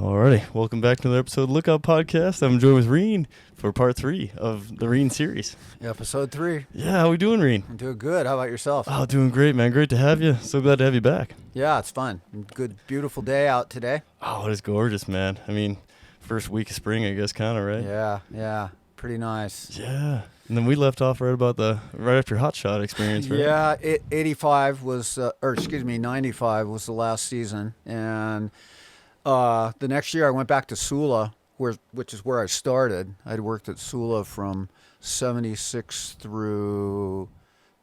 Alrighty, welcome back to another episode of Lookout Podcast. I'm joined with Rene for part 3 of the Rene series. Episode 3. Yeah, how we doing, Rene? I'm doing good. How about yourself? Oh, doing great, man. Great to have you. So glad to have you back. Yeah, it's fun. Good, beautiful day out today. Oh, it is gorgeous, man. I mean, first week of spring, I guess, kind of, right? Yeah. Pretty nice. Yeah. And then we left off right after Hot Shot experience, right? Yeah, 95 was, 95 was the last season. And the next year I went back to Sula, which is where I started. I'd worked at Sula from 76 through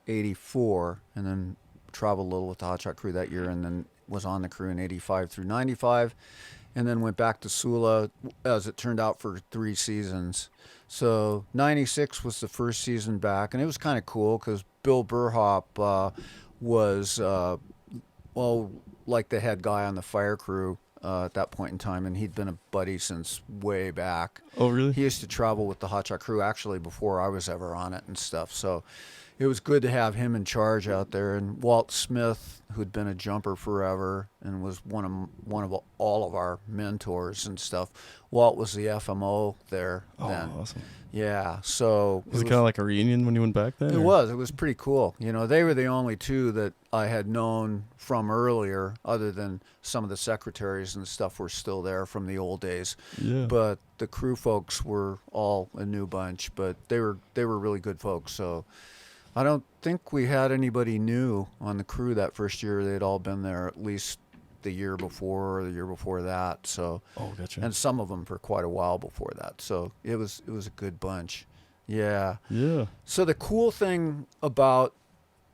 84, and then traveled a little with the Hot Shot crew that year, and then was on the crew in 85 through 95, and then went back to Sula, as it turned out, for 3 seasons. So 96 was the first season back, and it was kind of cool because Bill Burhop was, like the head guy on the fire crew at that point in time, and he'd been a buddy since way back. Oh, really? He used to travel with the Hot Shot crew actually before I was ever on it and stuff. So it was good to have him in charge out there. And Walt Smith, who'd been a jumper forever and was one of all of our mentors and stuff. Walt was the FMO there then. Oh, awesome. Yeah, so Was it kind of like a reunion when you went back then? It was pretty cool. You know, they were the only two that I had known from earlier, other than some of the secretaries and stuff were still there from the old days. Yeah. But the crew folks were all a new bunch, but they were really good folks. So I don't think we had anybody new on the crew that first year. They'd all been there at least the year before or the year before that. So, oh, gotcha. And some of them for quite a while before that. So it was a good bunch. Yeah. Yeah. So the cool thing about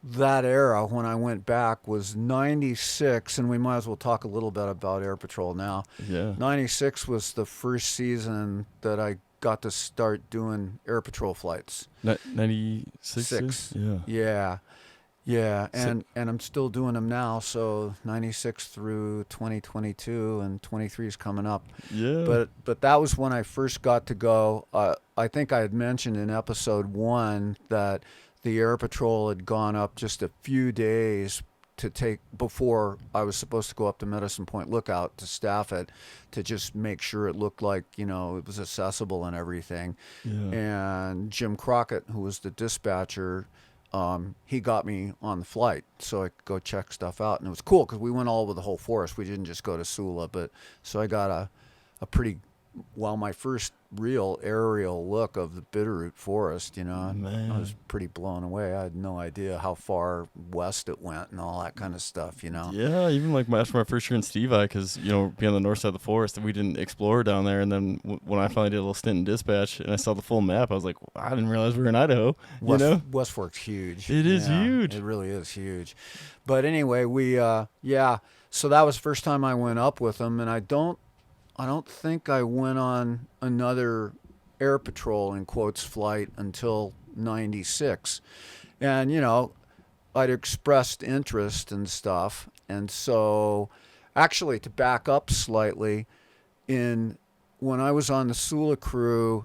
that era when I went back was 96, and we might as well talk a little bit about Air Patrol now. Yeah. 96 was the first season that I got to start doing Air Patrol flights. 96? Yeah, and I'm still doing them now, so 96 through 2022, and 23 is coming up. Yeah. But that was when I first got to go. I think I had mentioned in episode 1 that the Air Patrol had gone up just a few days before I was supposed to go up to Medicine Point Lookout to staff it, to just make sure it looked like, it was accessible and everything. Yeah. And Jim Crockett, who was the dispatcher, he got me on the flight so I could go check stuff out. And it was cool because we went all over the whole forest. We didn't just go to Sula, so I got a pretty, my first real aerial look of the Bitteroot forest, Man. I was pretty blown away. I had no idea how far west it went and all that kind of stuff, Yeah, even after my first year in Steve because, being on the north side of the forest, we didn't explore down there. And then when I finally did a little stint in dispatch and I saw the full map, I was like, I didn't realize we were in Idaho. West Fork's huge. It is huge. It really is huge. But anyway, so that was the first time I went up with them, and I don't think I went on another Air Patrol, in quotes, flight until 96. And, I'd expressed interest and stuff. And so, actually, to back up slightly, when I was on the Sula crew,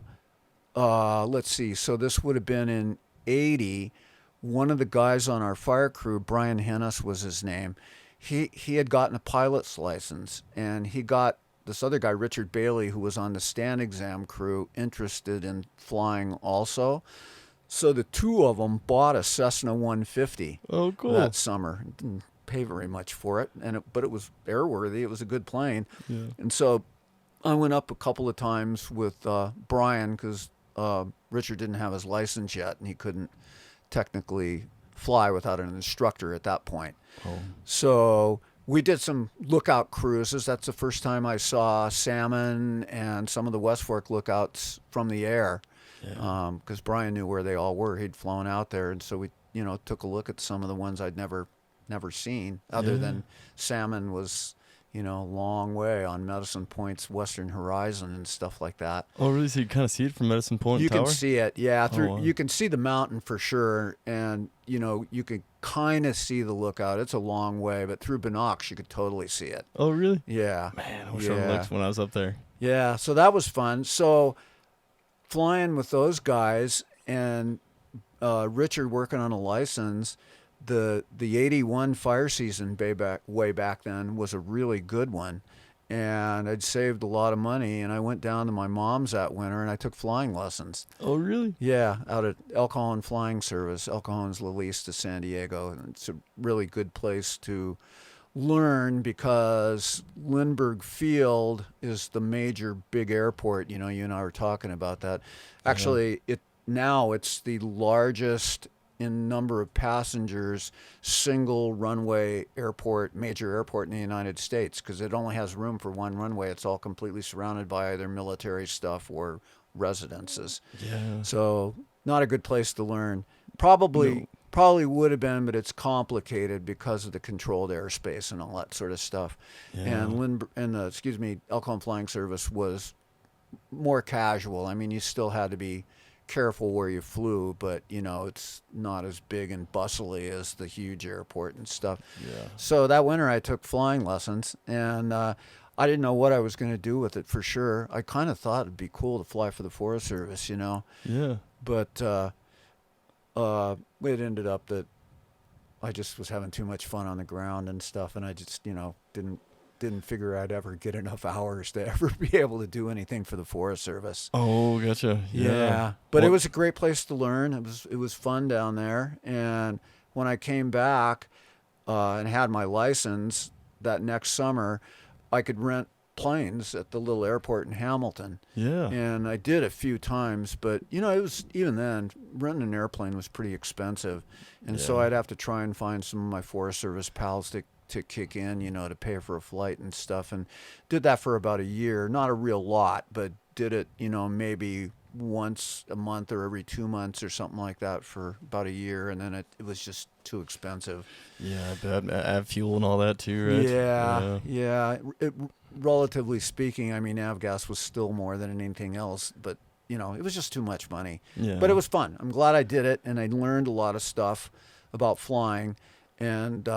let's see, so this would have been in 80, one of the guys on our fire crew, Brian Hennis was his name, he had gotten a pilot's license, and he got this other guy, Richard Bailey, who was on the stand exam crew, interested in flying also. So the two of them bought a Cessna 150 that summer. Didn't pay very much for it, but it was airworthy. It was a good plane. Yeah. And so I went up a couple of times with Brian because Richard didn't have his license yet, and he couldn't technically fly without an instructor at that point. Oh. So we did some lookout cruises. That's the first time I saw salmon and some of the West Fork lookouts from the air, because Brian knew where they all were. He'd flown out there, and so we, took a look at some of the ones I'd never seen, other than salmon was, long way on Medicine Point's western horizon and stuff like that. Oh, really? So you kind of see it from Medicine Point You Tower? can see it, yeah. Wow. You can see the mountain for sure, and, you can kind of see the lookout. It's a long way, but through binocs, you could totally see it. Oh, really? Yeah. Man, I wish I looked when I was up there. Yeah, so that was fun. So flying with those guys and Richard working on a license, the 81 fire season way back then was a really good one. and I'd saved a lot of money, and I went down to my mom's that winter, and I took flying lessons. Oh, really? Yeah, out at El Cajon Flying Service. El Cajon's La Lista, San Diego. And it's a really good place to learn because Lindbergh Field is the major big airport. You know, you and I were talking about that. Actually, it's the largest in number of passengers single runway airport, major airport in the United States, because it only has room for one runway. It's all completely surrounded by either military stuff or residences. Yeah. So not a good place to learn. Probably would have been, but it's complicated because of the controlled airspace and all that sort of stuff. Yeah. And El Cajon Flying Service was more casual. I mean, you still had to be careful where you flew, but you know, it's not as big and bustly as the huge airport and stuff. Yeah. So that winter I took flying lessons, and I didn't know what I was going to do with it for sure. I kind of thought it'd be cool to fly for the Forest Service, you know. Yeah. But it ended up that I just was having too much fun on the ground and stuff, and I just, you know, didn't figure I'd ever get enough hours to ever be able to do anything for the Forest Service. Oh, gotcha. Yeah. But it was a great place to learn. It was fun down there. And when I came back and had my license that next summer, I could rent planes at the little airport in Hamilton. Yeah. And I did a few times, but you know, it was, even then, renting an airplane was pretty expensive. And so I'd have to try and find some of my Forest Service pals to kick in, you know, to pay for a flight and stuff, and did that for about a year. Not a real lot, but did it, you know, maybe once a month or every 2 months or something like that for about a year, and then it was just too expensive. Yeah, I bet. Add fuel and all that too, right? Yeah. Relatively speaking, I mean, avgas was still more than anything else, but you know, it was just too much money. Yeah. But it was fun. I'm glad I did it, and I learned a lot of stuff about flying, and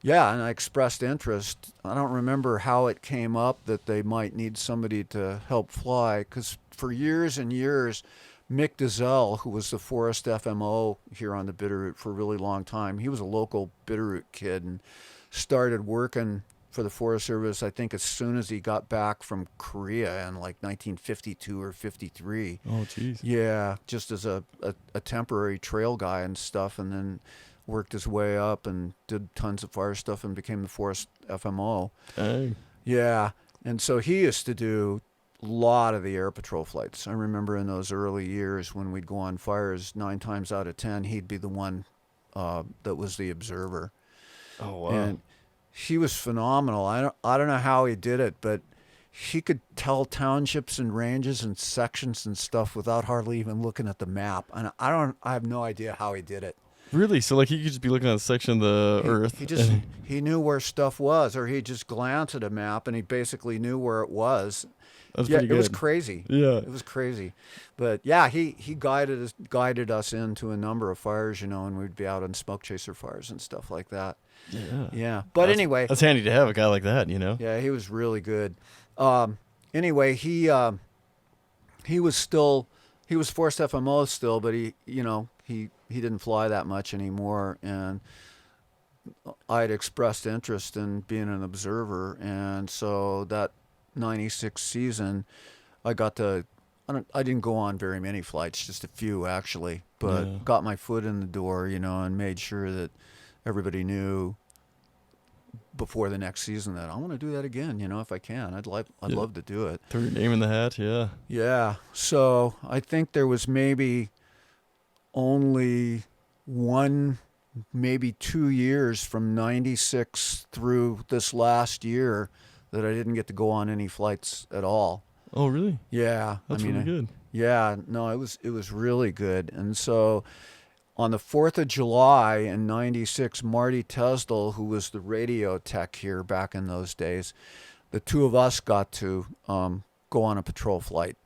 and I expressed interest. I don't remember how it came up that they might need somebody to help fly, because for years and years, Mick DeZell, who was the Forest FMO here on the Bitteroot for a really long time, he was a local Bitteroot kid and started working for the Forest Service, I think, as soon as he got back from Korea in like 1952 or 53. Oh, geez. Yeah, just as a temporary trail guy and stuff, and then worked his way up and did tons of fire stuff and became the Forest FMO. Dang. Yeah, and so he used to do a lot of the air patrol flights. I remember in those early years when we'd go on fires, 9 times out of 10, he'd be the one that was the observer. Oh, wow. And he was phenomenal. I don't know how he did it, but he could tell townships and ranges and sections and stuff without hardly even looking at the map. And I have no idea how he did it. Really? So, like, he could just be looking at a section of the earth. He knew where stuff was, or he'd just glance at a map and he basically knew where it was. That's pretty good. It was crazy. Yeah. It was crazy. But yeah, he guided us into a number of fires, you know, and we'd be out on smoke chaser fires and stuff like that. Yeah. Yeah. But anyway. That's handy to have a guy like that, you know? Yeah, he was really good. Anyway, he was Forest FMO still, but he didn't fly that much anymore, and I had expressed interest in being an observer, and so that 96 season, I didn't go on very many flights, just a few actually, but got my foot in the door, you know, and made sure that everybody knew before the next season that I want to do that again, you know, if I can. I'd love to do it. Throw your name in the hat, yeah. Yeah. So I think there was maybe only 1, maybe 2 years from 96 through this last year that I didn't get to go on any flights at all. Oh, really? Yeah. That's really good. Yeah. No, it was really good. And so on the 4th of July in 96, Marty Tesdall, who was the radio tech here back in those days, the two of us got to go on a patrol flight.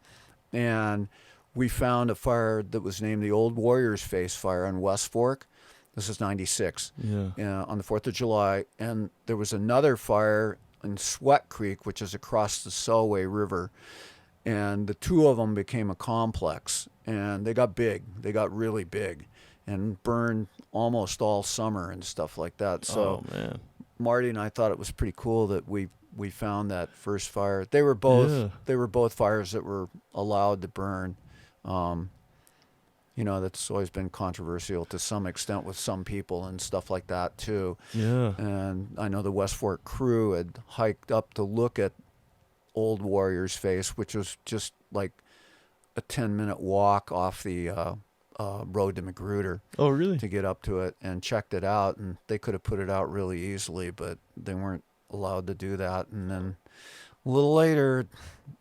And we found a fire that was named the Old Warrior's Face Fire in West Fork. This is 96. Yeah. On the 4th of July. And there was another fire in Sweat Creek, which is across the Selway River. And the two of them became a complex. And they got big. They got really big. And burned almost all summer and stuff like that. So oh, man. Marty and I thought it was pretty cool that we we found that first fire. They were both fires that were allowed to burn. That's always been controversial to some extent with some people and stuff like that too. Yeah. And I know the West Fork crew had hiked up to look at Old Warrior's Face, which was just like a 10-minute walk off the road to Magruder. Oh, really? To get up to it, and checked it out, and they could have put it out really easily, but they weren't allowed to do that. And then a little later,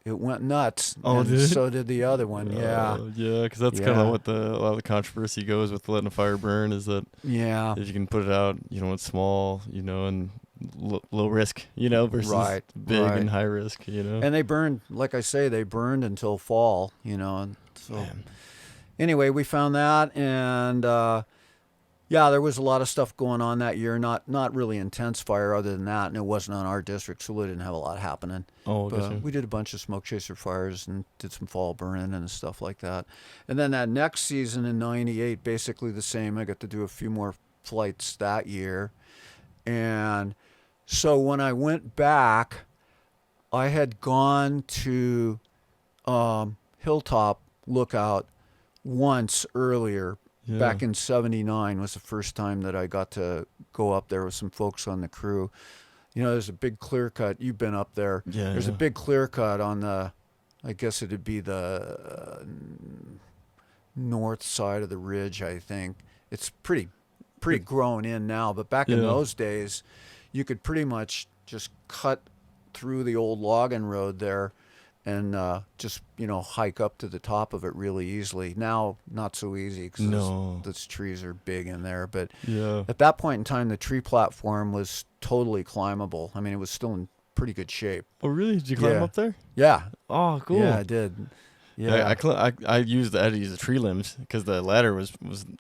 it went nuts. Oh, and did it? so did the other one. Yeah. Yeah, because that's kind of what a lot of the controversy goes with letting a fire burn, is that if you can put it out, it's small, and low risk, versus big and high risk, And they burned, like I say, they burned until fall, and so. Man. Anyway, we found that, and there was a lot of stuff going on that year. Not really intense fire other than that, and it wasn't on our district, so we didn't have a lot happening. Oh, but we did a bunch of smoke chaser fires and did some fall burning and stuff like that. And then that next season in '98, basically the same. I got to do a few more flights that year, and so when I went back, I had gone to Hilltop Lookout once earlier. Back in '79 was the first time that I got to go up there with some folks on the crew. There's a big clear cut. You've been up there. Yeah. There's a big clear cut on the, I guess it'd be the north side of the ridge, I think. It's pretty grown in now, but back in those days, you could pretty much just cut through the old logging road there and just hike up to the top of it really easily. Now not so easy because those trees are big in there, but at that point in time the tree platform was totally climbable. I mean, it was still in pretty good shape. Oh, really? Did you climb up there? Yeah. Oh, cool. Yeah, I did. Yeah, I used the tree limbs because the ladder was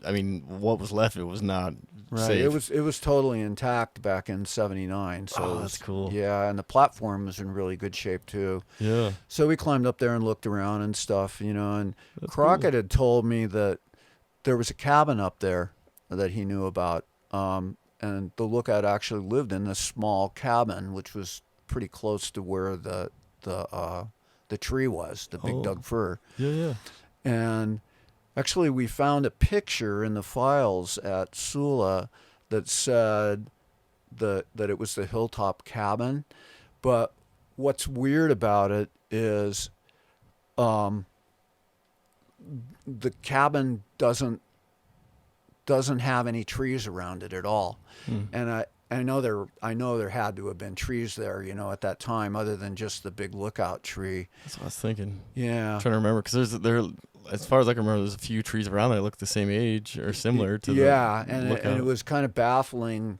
I mean, what was left, it was not safe. It was totally intact back in '79. So that's cool. Yeah, and the platform was in really good shape too. Yeah. So we climbed up there and looked around and stuff, and that's Crockett cool. had told me that there was a cabin up there that he knew about, and the lookout actually lived in this small cabin, which was pretty close to where the tree was, the big Doug fir. Yeah. And actually, we found a picture in the files at Sula that said that it was the Hilltop cabin. But what's weird about it is the cabin doesn't have any trees around it at all. And I know there had to have been trees there, at that time, other than just the big lookout tree. That's what I was thinking. Yeah. I'm trying to remember, because as far as I can remember, there's a few trees around there that look the same age or similar to and it was kind of baffling,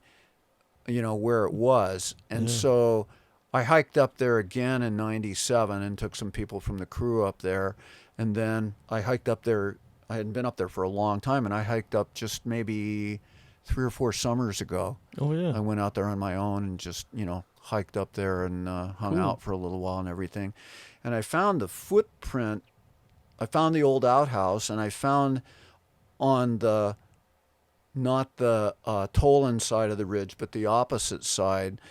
where it was. And so I hiked up there again in '97 and took some people from the crew up there. And then I hiked up there. I hadn't been up there for a long time, and I hiked up just maybe 3 or 4 summers ago. Oh, yeah. I went out there on my own and just, hiked up there and hung out for a little while and everything. And I found the footprint. I found the old outhouse, and I found on not the Tolan side of the ridge, but the opposite side,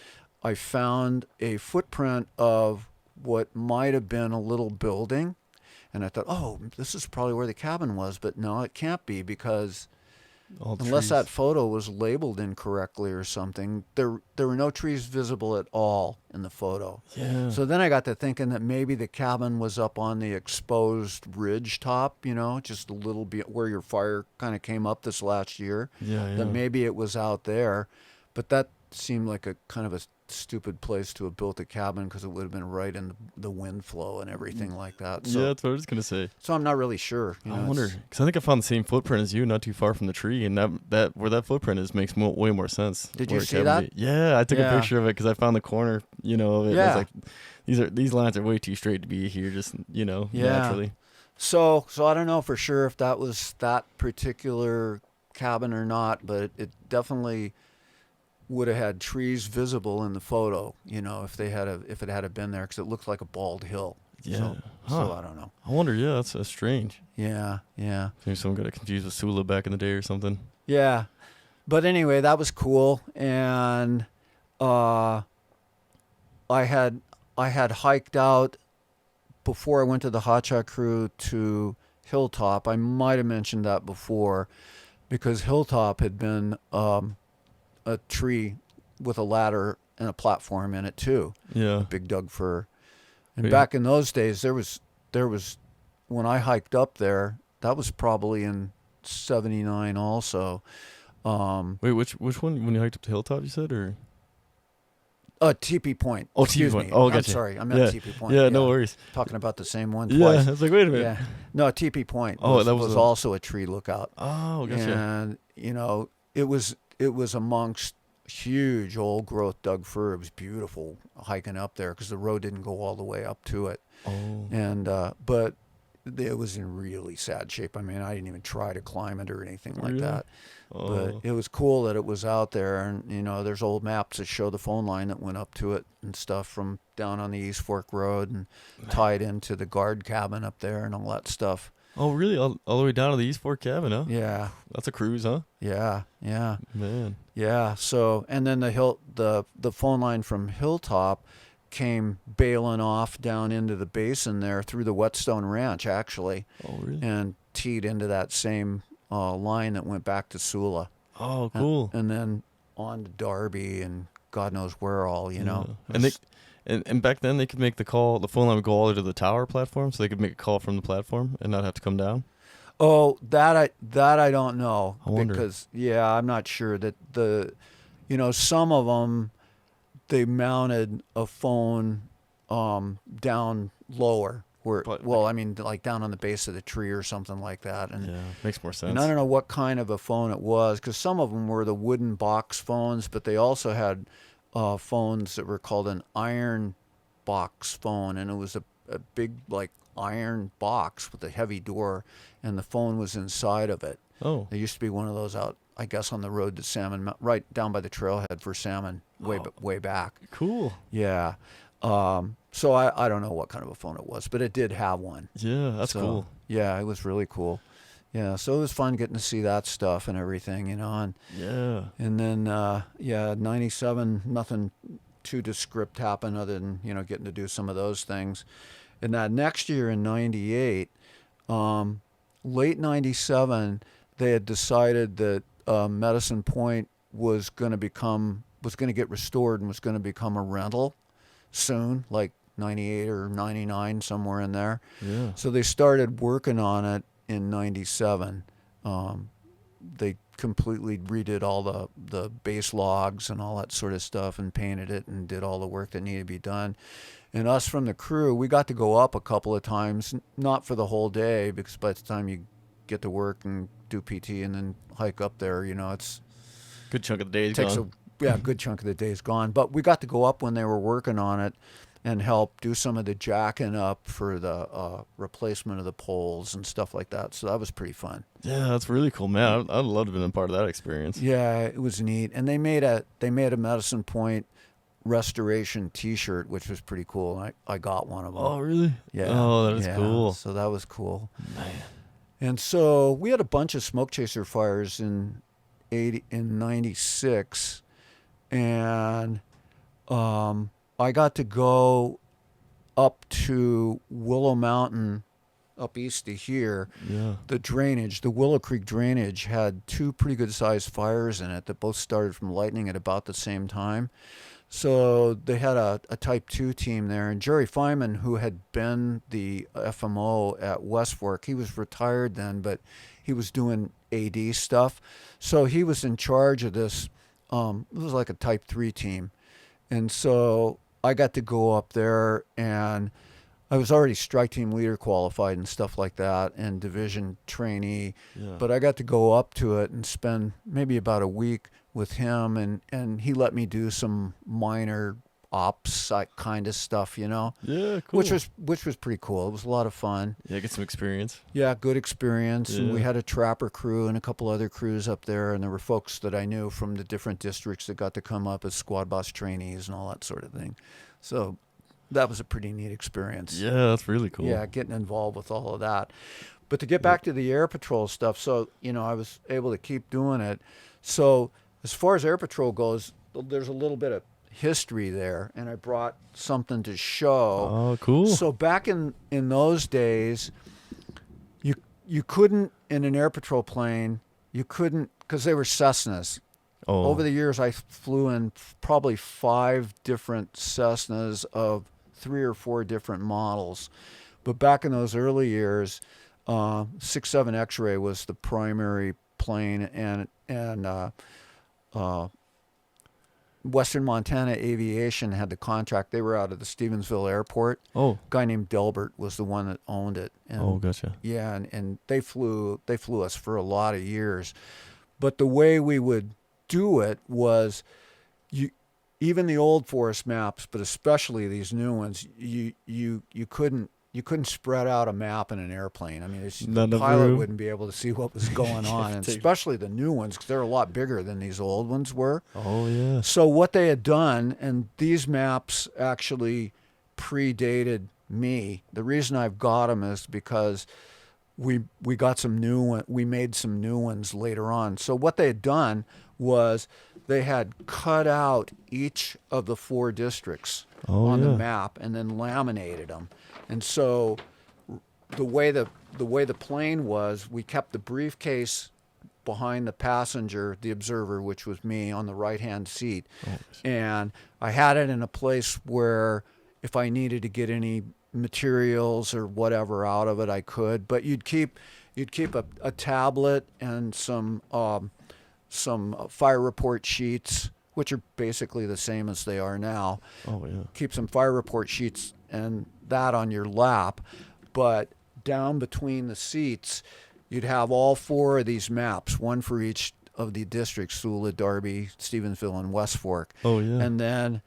I found a footprint of what might have been a little building. And I thought, oh, this is probably where the cabin was. But no, it can't be, because unless that photo was labeled incorrectly or something, there were no trees visible at all in the photo. Yeah. So then I got to thinking that maybe the cabin was up on the exposed ridge top, just a little bit where your fire kind of came up this last year. Yeah. That maybe it was out there. But that seemed like a kind of a stupid place to have built a cabin, because it would have been right in the wind flow and everything like that. So, that's what I was going to say. So I'm not really sure. I wonder, because I think I found the same footprint as you, not too far from the tree, and that where that footprint is makes way more sense. Did you see that? Yeah, I took a picture of it because I found the corner, of it. Yeah. I was like, these lines are way too straight to be here, just naturally. So I don't know for sure if that was that particular cabin or not, but it definitely would have had trees visible in the photo, if it had been there, because it looked like a bald hill. Yeah. So I don't know. I wonder. Yeah, that's strange. Yeah. Maybe someone got confused with Sula back in the day or something. Yeah, but anyway, that was cool, and I I had hiked out before I went to the Hot Shot crew to Hilltop. I might have mentioned that before, because Hilltop had been a tree with a ladder and a platform in it too. Yeah. A big Doug fir. And back in those days, there was when I hiked up there, that was probably in '79 also. Wait, which one when you hiked up to Hilltop, you said, or? TP Point. Oh, Excuse TP Point. me. Oh, I'm gotcha. sorry. I meant TP Point. Yeah, no worries. Talking about the same one twice. Yeah, I was like, wait a minute. Yeah. No, TP Point was also a tree lookout. Oh, gotcha. And, it was amongst huge old growth Doug fir. It was beautiful hiking up there because the road didn't go all the way up to it. Oh. And, but it was in really sad shape. I mean, I didn't even try to climb it or anything like that. Oh. But it was cool that it was out there. And, there's old maps that show the phone line that went up to it and stuff from down on the East Fork Road and tied into the guard cabin up there and all that stuff. Oh, really? All the way down to the East Fork cabin, huh? Yeah. That's a cruise, huh? Yeah. Man. Yeah. So, and then the phone line from Hilltop came bailing off down into the basin there through the Whetstone Ranch, actually. Oh, really? And teed into that same line that went back to Sula. Oh, cool. And then on to Darby and God knows where all, know. And back then they could make the call, the phone line would go all the way to the tower platform, so they could make a call from the platform and not have to come down? Oh, that I don't know. I wonder. Because, I'm not sure that some of them, they mounted a phone down lower. Like down on the base of the tree or something like that. And yeah, makes more sense. And I don't know what kind of a phone it was, because some of them were the wooden box phones, but they also had phones that were called an iron box phone, and it was a big like iron box with a heavy door, and the phone was inside of it. Oh. There used to be one of those out, I guess, on the road to Salmon, right down by the trailhead for salmon, way back. Cool. Yeah. So I don't know what kind of a phone it was, but it did have one. Yeah, that's cool. Yeah, it was really cool. Yeah, so it was fun getting to see that stuff and everything, and yeah. And then 97, nothing too descript happened other than getting to do some of those things. And that next year in 98, late 97, they had decided that Medicine Point was going to get restored and was going to become a rental soon, like 98 or 99, somewhere in there. Yeah. So they started working on it in 97. They completely redid all the base logs and all that sort of stuff and painted it and did all the work that needed to be done. And us from the crew, we got to go up a couple of times, not for the whole day, because by the time you get to work and do PT and then hike up there, it's good chunk of the day is gone. A good chunk of the day is gone. But we got to go up when they were working on it and help do some of the jacking up for the replacement of the poles and stuff like that. So that was pretty fun. Yeah, that's really cool, man. I'd love to have been a part of that experience. Yeah, it was neat. And they made a Medicine Point restoration T-shirt, which was pretty cool. I got one of them. Oh, really? Yeah. Oh, that is cool. So that was cool. Man. And so we had a bunch of smoke chaser fires in 96, and I got to go up to Willow Mountain up east of here. Yeah. The Willow Creek drainage had two pretty good sized fires in it that both started from lightning at about the same time. So they had a Type 2 team there, and Jerry Feynman, who had been the FMO at West Fork, he was retired then, but he was doing AD stuff. So he was in charge of this. It was like a Type 3 team. And so I got to go up there, and I was already strike team leader qualified and stuff like that, and division trainee. Yeah. But I got to go up to it and spend maybe about a week with him, and he let me do some minor ops kind of stuff, Yeah, cool. which was pretty cool. It was a lot of fun. Yeah, get some experience. Yeah, good experience. Yeah. And we had a trapper crew and a couple other crews up there, and there were folks that I knew from the different districts that got to come up as squad boss trainees and all that sort of thing. So that was a pretty neat experience. Yeah, that's really cool. Yeah, getting involved with all of that. But to get back to the air patrol stuff, so I was able to keep doing it. So as far as air patrol goes, there's a little bit of history there, and I brought something to show. Oh, cool. So back in those days, you couldn't, in an air patrol plane, you couldn't, because they were Cessnas. Oh. Over the years, I flew in probably 5 different Cessnas of 3 or 4 different models. But back in those early years, 6-7 X-ray was the primary plane, and Western Montana Aviation had the contract. They were out of the Stevensville Airport. Oh. A guy named Delbert was the one that owned it. And, Gotcha. Yeah, and they flew us for a lot of years. But the way we would do it was, even the old forest maps, but especially these new ones, you couldn't spread out a map in an airplane. I mean, the pilot wouldn't be able to see what was going on, and especially the new ones, because they're a lot bigger than these old ones were. Oh, yeah. So what they had done, and these maps actually predated me. The reason I've got them is because we got some new one. We made some new ones later on. So what they had done was they had cut out each of the 4 districts on the map and then laminated them. And so the way the plane was, we kept the briefcase behind the passenger, the observer, which was me, on the right-hand seat. And I had it in a place where if I needed to get any materials or whatever out of it, I could. But you'd keep a tablet and some fire report sheets, which are basically the same as they are now. Oh, yeah. Keep some fire report sheets and that on your lap. But down between the seats, you'd have all 4 of these maps, one for each of the districts: Sula, Darby, Stevensville, and West Fork. Oh, yeah. And then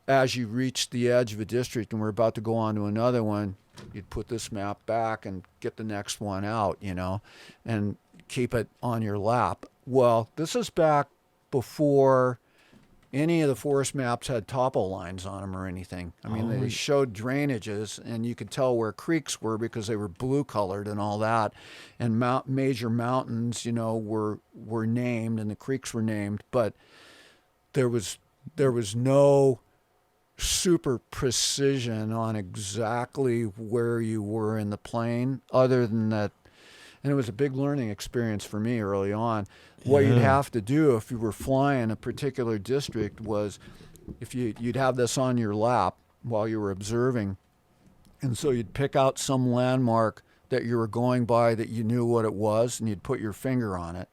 as you reach the edge of a district and we're about to go on to another one, you'd put this map back and get the next one out, and keep it on your lap. Well, this is back before any of the forest maps had topo lines on them or anything. I mean, they showed drainages, and you could tell where creeks were because they were blue colored and all that. And major mountains, were named, and the creeks were named, but there was no super precision on exactly where you were in the plane, other than that. And it was a big learning experience for me early on. What you'd have to do if you were flying a particular district was, if you'd have this on your lap while you were observing, and so you'd pick out some landmark that you were going by that you knew what it was, and you'd put your finger on it.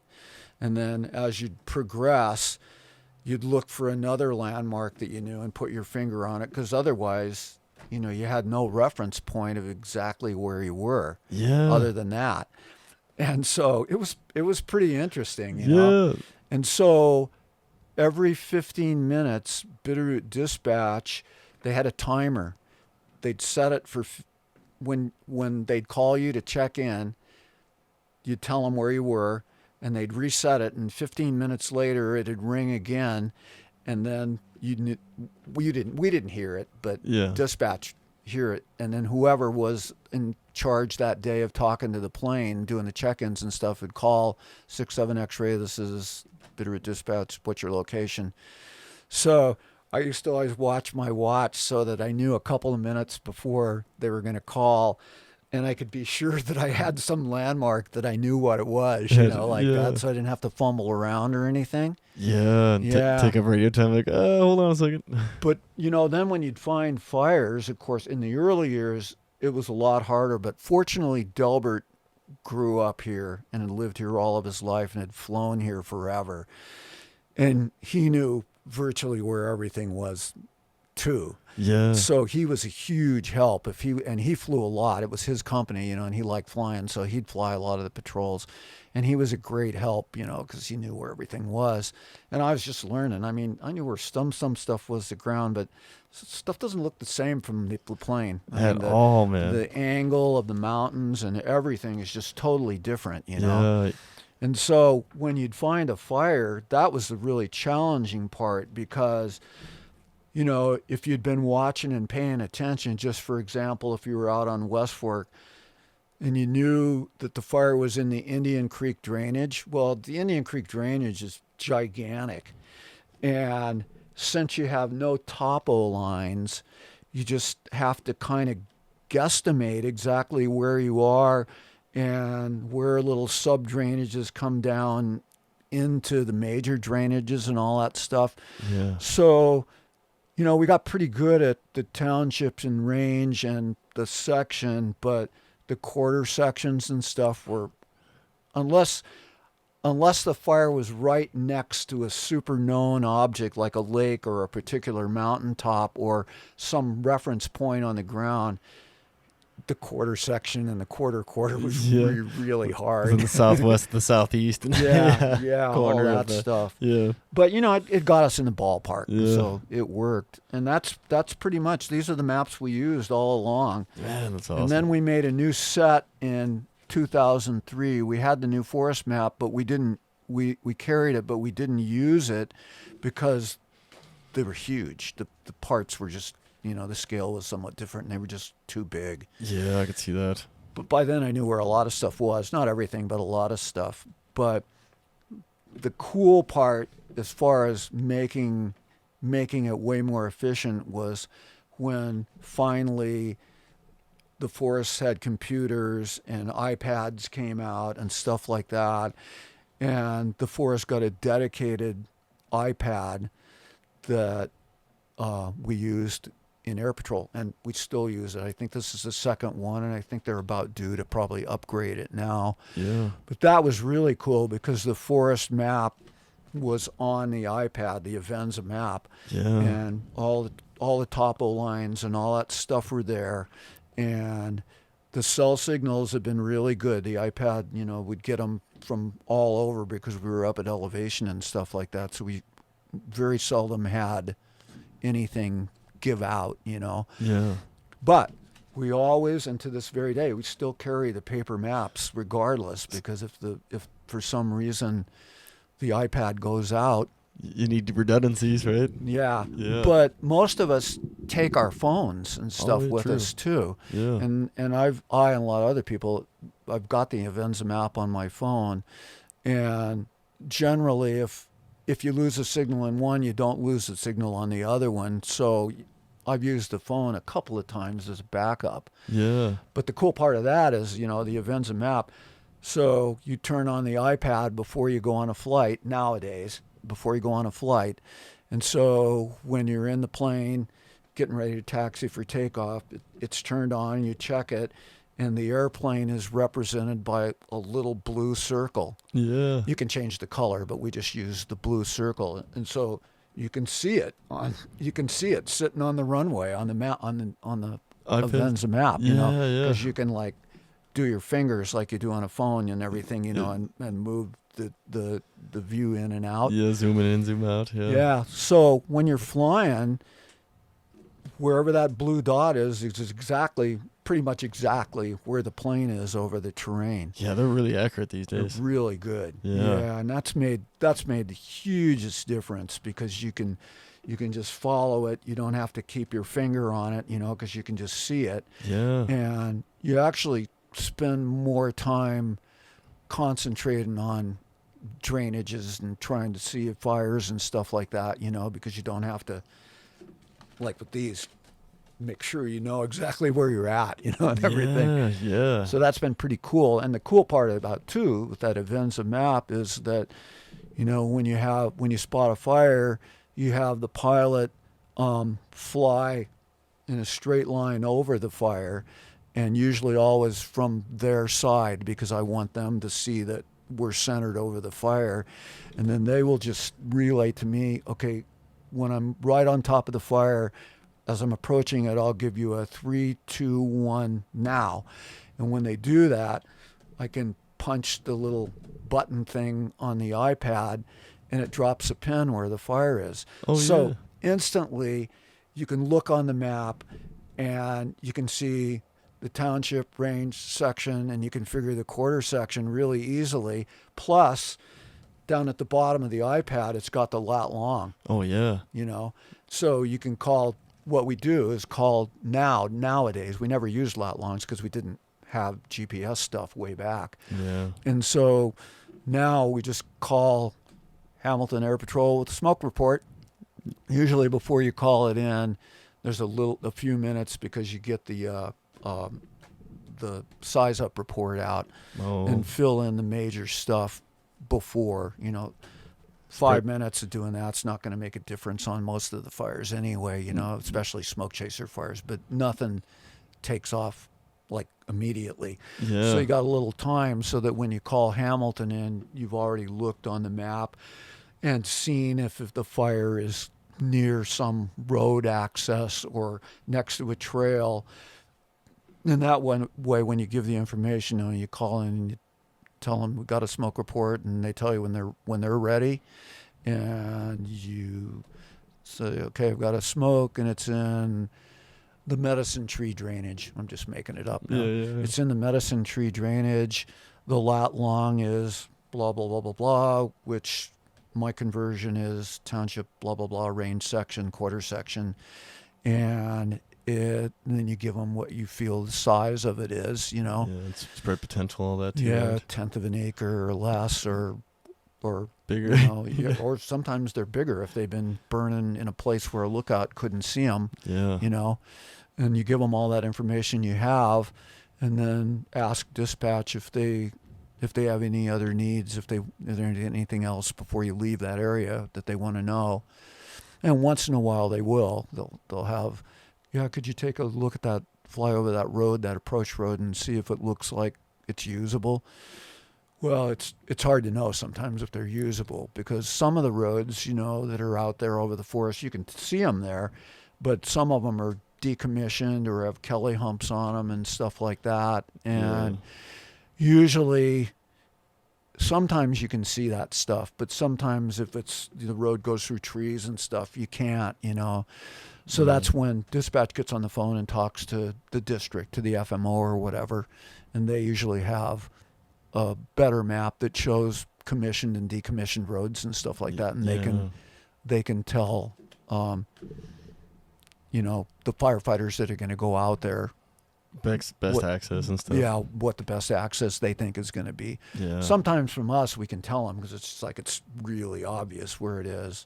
And then as you'd progress, you'd look for another landmark that you knew and put your finger on it, because otherwise, you had no reference point of exactly where you were. Yeah. Other than that. And so it was pretty interesting, you know. And so every 15 minutes, Bitteroot Dispatch, they had a timer. They'd set it for when they'd call you to check in, you'd tell them where you were, and they'd reset it, and 15 minutes later it'd ring again, and then we didn't hear it, but dispatch hear it, and then whoever was in charge that day of talking to the plane, doing the check-ins and stuff, would call 6-7 X-ray. This is Bitteroot Dispatch. What's your location? So I used to always watch my watch so that I knew a couple of minutes before they were going to call, and I could be sure that I had some landmark that I knew what it was, that, so I didn't have to fumble around or anything. Take up radio time, like, hold on a second. But, then when you'd find fires, of course, in the early years, it was a lot harder. But fortunately, Delbert grew up here and had lived here all of his life and had flown here forever. And he knew virtually where everything was, too. Yeah. So he was a huge help. He flew a lot. It was his company, and he liked flying, so he'd fly a lot of the patrols. And he was a great help, because he knew where everything was. And I was just learning. I mean, I knew where some stuff was the ground, but stuff doesn't look the same from the plane. At all, man. The angle of the mountains and everything is just totally different, Yeah. And so when you'd find a fire, that was the really challenging part, because if you'd been watching and paying attention, just for example, if you were out on West Fork and you knew that the fire was in the Indian Creek drainage, well, the Indian Creek drainage is gigantic. And since you have no topo lines, you just have to kind of guesstimate exactly where you are and where little sub drainages come down into the major drainages and all that stuff. Yeah. So, we got pretty good at the townships and range and the section, but the quarter sections and stuff were, unless the fire was right next to a super known object like a lake or a particular mountaintop or some reference point on the ground, the quarter section and the quarter was really hard. In the southwest, the southeast, and all that stuff. Yeah, but it got us in the ballpark, so it worked, and that's pretty much. These are the maps we used all along. Man, that's awesome. And then we made a new set in 2003. We had the new forest map, but we didn't. We carried it, but we didn't use it because they were huge. The parts were just. The scale was somewhat different, and they were just too big. Yeah, I could see that. But by then I knew where a lot of stuff was. Not everything, but a lot of stuff. But the cool part, as far as making it way more efficient, was when finally the forests had computers and iPads came out and stuff like that. And the forest got a dedicated iPad that we used in Air Patrol, and we still use it. I think this is the second one, and I think they're about due to probably upgrade it now. Yeah. But that was really cool because the forest map was on the iPad, the Avenza map, and all the topo lines and all that stuff were there, and the cell signals have been really good. The iPad, would get them from all over because we were up at elevation and stuff like that, so we very seldom had anything give out, Yeah. But we always, and to this very day, we still carry the paper maps regardless, because if for some reason the iPad goes out, you need redundancies, right? Yeah. But most of us take our phones and stuff with true. us too. Yeah. And I and a lot of other people, I've got the Avenza map on my phone, and generally if you lose a signal in one, you don't lose the signal on the other one. So I've used the phone a couple of times as a backup. Yeah. But the cool part of that is, the Avenza map. So you turn on the iPad before you go on a flight nowadays, And so when you're in the plane, getting ready to taxi for takeoff, it's turned on, you check it, and the airplane is represented by a little blue circle. Yeah. You can change the color, but we just use the blue circle, and so you can see it sitting on the runway on the map on the Avenza map. Because you can do your fingers like you do on a phone and everything, and move the view in and out. Yeah, zoom in, zoom out. Yeah. Yeah. So when you're flying, wherever that blue dot is pretty much exactly where the plane is over the terrain. Yeah, they're really accurate these days. They're really good. Yeah. And that's made the hugest difference, because you can just follow it. You don't have to keep your finger on it, because you can just see it. Yeah. And you actually spend more time concentrating on drainages and trying to see fires and stuff like that, because you don't have to, like with these, make sure you know exactly where you're at, and everything. Yeah. So that's been pretty cool. And the cool part about too with that Avenza map is that, when you spot a fire, you have the pilot fly in a straight line over the fire, and usually always from their side, because I want them to see that we're centered over the fire. And then they will just relay to me, okay, when I'm right on top of the fire, as I'm approaching it, I'll give you a 3, 2, 1 now. And when they do that, I can punch the little button thing on the iPad, and it drops a pin where the fire is. So instantly, you can look on the map, and you can see the township range section, and you can figure the quarter section really easily. Plus, down at the bottom of the iPad, it's got the lat long. Oh, yeah. So you can call. What we do is called nowadays. We never used lat longs because we didn't have GPS stuff way back. Yeah. And so now we just call Hamilton Air Patrol with a smoke report, usually before you call it in, there's a few minutes because you get the size up report out and fill in the major stuff before, 5 minutes of doing that's not going to make a difference on most of the fires anyway, especially smoke chaser fires, but nothing takes off like immediately. Yeah. So you got a little time so that when you call Hamilton in, you've already looked on the map and seen if the fire is near some road access or next to a trail. And that way, when you give the information, you call in and you tell them we've got a smoke report, and they tell you when they're ready, and you say, okay, I've got a smoke, and it's in the medicine tree drainage. I'm just making it up now. Yeah. It's in the medicine tree drainage. The lat long is blah blah blah blah blah, which my conversion is township blah blah blah range section quarter section, and then you give them what you feel the size of it is, Yeah, it's spread potential, all that too. Yeah, 1/10 of an acre or less, or bigger. Or sometimes they're bigger if they've been burning in a place where a lookout couldn't see them. Yeah. And you give them all that information you have, and then ask dispatch if they have any other needs, if there's anything else before you leave that area that they want to know. And once in a while they will. They'll have, could you take a look at that, fly over that road, that approach road, and see if it looks like it's usable? Well, it's hard to know sometimes if they're usable, because some of the roads, that are out there over the forest, you can see them there, but some of them are decommissioned or have Kelly humps on them and stuff like that. And usually, sometimes you can see that stuff, but sometimes if the road goes through trees and stuff, you can't, So that's when dispatch gets on the phone and talks to the district, to the FMO or whatever, and they usually have a better map that shows commissioned and decommissioned roads and stuff like that, and they can tell, the firefighters that are going to go out there Best access and stuff. Yeah, what the best access they think is going to be. Yeah. Sometimes from us we can tell them because it's really obvious where it is.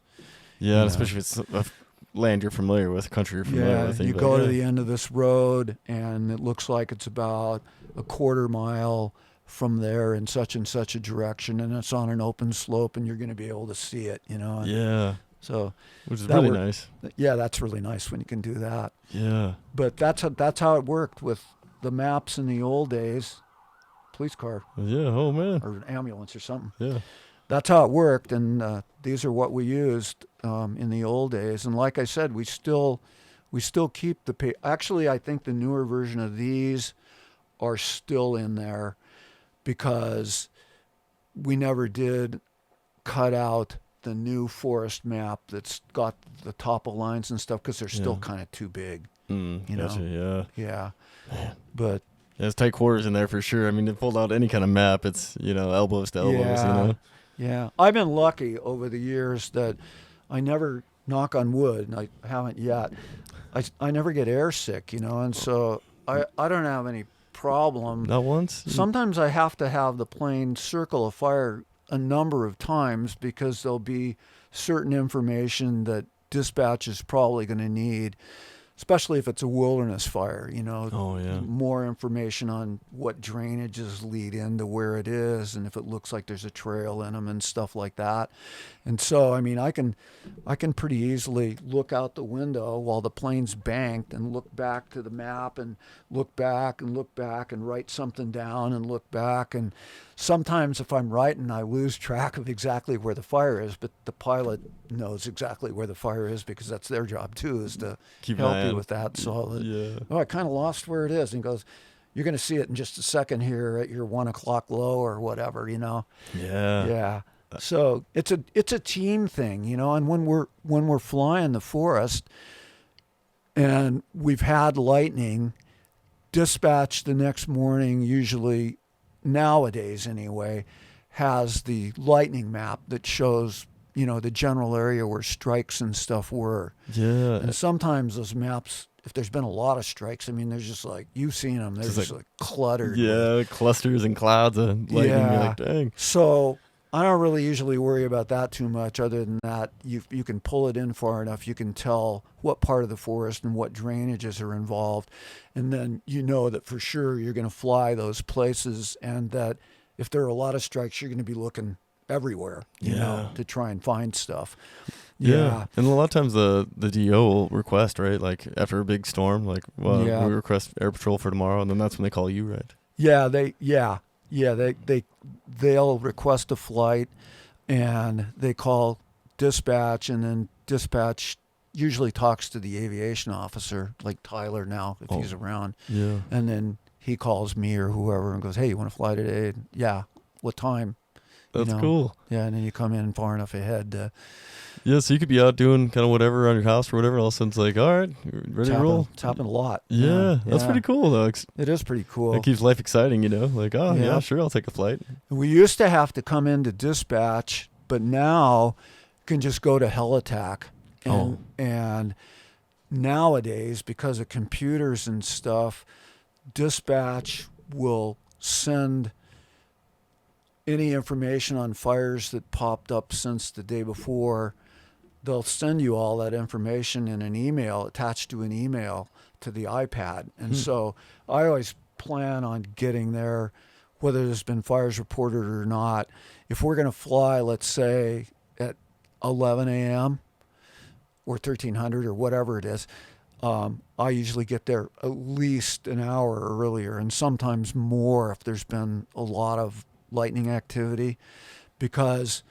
Yeah, especially if it's a land you're familiar with, country you're familiar with. You go to the end of this road and it looks like it's about a quarter mile from there in such and such a direction, and it's on an open slope, and you're going to be able to see it. Yeah. So, which is really nice. Yeah, that's really nice when you can do that. Yeah. But that's how it worked with the maps in the old days. Police car. Yeah. Oh man. Or an ambulance or something. Yeah. That's how it worked, and these are what we used in the old days. And like I said, we still keep the. Actually, I think the newer version of these are still in there because we never did cut out the new forest map that's got the topo lines and stuff because they're still kind of too big. Gotcha, Yeah. But there's tight quarters in there for sure. I mean, to pull out any kind of map, it's elbows to elbows. Yeah. I've been lucky over the years that I never, knock on wood, and I haven't yet. I never get air sick, and so I don't have any problem. Not once. Sometimes I have to have the plane circle a fire a number of times because there'll be certain information that dispatch is probably going to need, especially if it's a wilderness fire, more information on what drainages lead into where it is and if it looks like there's a trail in them and stuff like that. And so, I mean, I can pretty easily look out the window while the plane's banked and look back to the map and look back and write something down and look back. And sometimes if I'm writing, I lose track of exactly where the fire is, but the pilot knows exactly where the fire is because that's their job too, is to help you with that. So, I kind of lost where it is. And he goes, you're going to see it in just a second here at your 1 o'clock low or whatever, Yeah. Yeah. So it's a team thing, and when we're flying the forest and we've had lightning, dispatch the next morning, usually nowadays anyway, has the lightning map that shows, the general area where strikes and stuff were. Yeah. And sometimes those maps, if there's been a lot of strikes, I mean, there's just like, you've seen them, they're just like cluttered. Yeah, clusters and clouds of lightning. Yeah. You're like, dang. So I don't really usually worry about that too much. Other than that, you can pull it in far enough, you can tell what part of the forest and what drainages are involved, and then you know that for sure you're going to fly those places, and that if there are a lot of strikes, you're going to be looking everywhere, you know, to try and find stuff. Yeah. And a lot of times the DO will request, right? Like after a big storm, like, well, we request air patrol for tomorrow, and then that's when they call you, right? They'll request a flight, and they call dispatch, and then dispatch usually talks to the aviation officer, like Tyler now, if he's around. Yeah. And then he calls me or whoever and goes, "Hey, you want to fly today?" Yeah. What time? That's cool. Yeah, and then you come in far enough ahead to... Yeah, so you could be out doing kind of whatever around your house or whatever. All of a sudden it's like, all right, ready to roll. It's happened a lot. Yeah, that's pretty cool, though. It is pretty cool. It keeps life exciting, you know? Like, oh, yeah, sure, I'll take a flight. We used to have to come into dispatch, but now you can just go to Helitac. And nowadays, because of computers and stuff, dispatch will send any information on fires that popped up since the day before. They'll send you all that information in an email, attached to an email to the iPad. And so I always plan on getting there, whether there's been fires reported or not. If we're going to fly, let's say at 11 a.m. or 1300 or whatever it is, I usually get there at least an hour earlier, and sometimes more if there's been a lot of lightning activity, because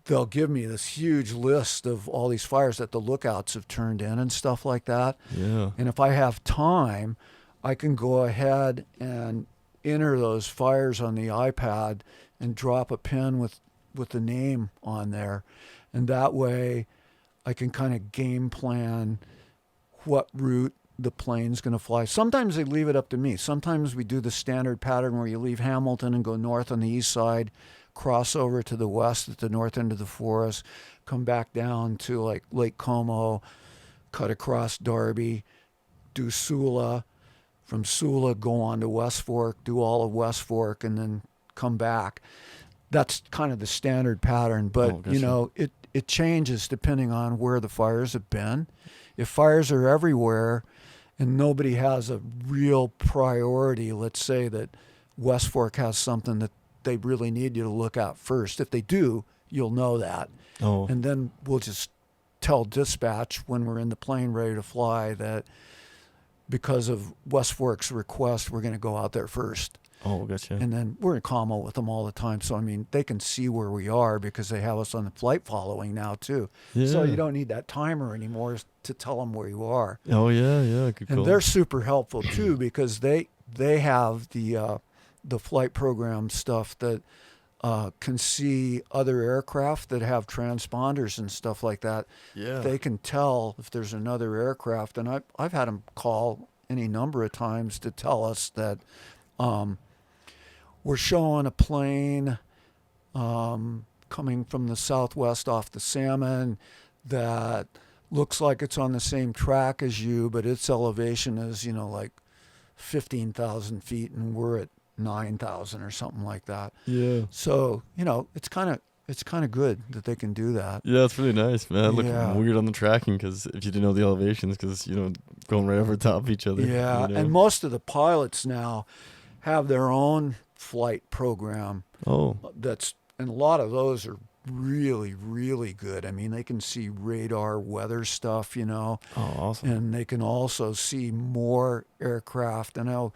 they'll give me this huge list of all these fires that the lookouts have turned in and stuff like that. Yeah. And if I have time, I can go ahead and enter those fires on the iPad and drop a pin with the name on there. And that way I can kind of game plan what route the plane's going to fly. Sometimes they leave it up to me. Sometimes we do the standard pattern where you leave Hamilton and go north on the east side, cross over to the west at the north end of the forest, come back down to like Lake Como, cut across Darby, do Sula. From Sula, go on to West Fork, do all of West Fork, and then come back. That's kind of the standard pattern, but you know, it changes depending on where the fires have been. If fires are everywhere and nobody has a real priority, let's say that West Fork has something that they really need you to look at first. If they do, you'll know that. Oh. And then we'll just tell dispatch when we're in the plane ready to fly that because of West Fork's request, we're going to go out there first. Oh, gotcha. And then we're in commo with them all the time. So, I mean, they can see where we are because they have us on the flight following now, too. Yeah. So you don't need that timer anymore to tell them where you are. Oh, yeah. Good and they're super helpful, too, because they have the flight program stuff that can see other aircraft that have transponders and stuff like that. Yeah. They can tell if there's another aircraft. And I've had them call any number of times to tell us that we're showing a plane coming from the southwest off the Salmon that looks like it's on the same track as you, but its elevation is, you know, like 15,000 feet, and we're at 9,000 or something like that. Yeah. So, you know, it's kind of good that they can do that. Yeah, it's really nice, man. It looked weird on the tracking because if you didn't know the elevations, because, you know, going right over the top of each other. Yeah, you know? and most of the pilots now have their own flight program. Oh. And a lot of those are really, really good. I mean, they can see radar weather stuff, you know. Oh, awesome. And they can also see more aircraft. I know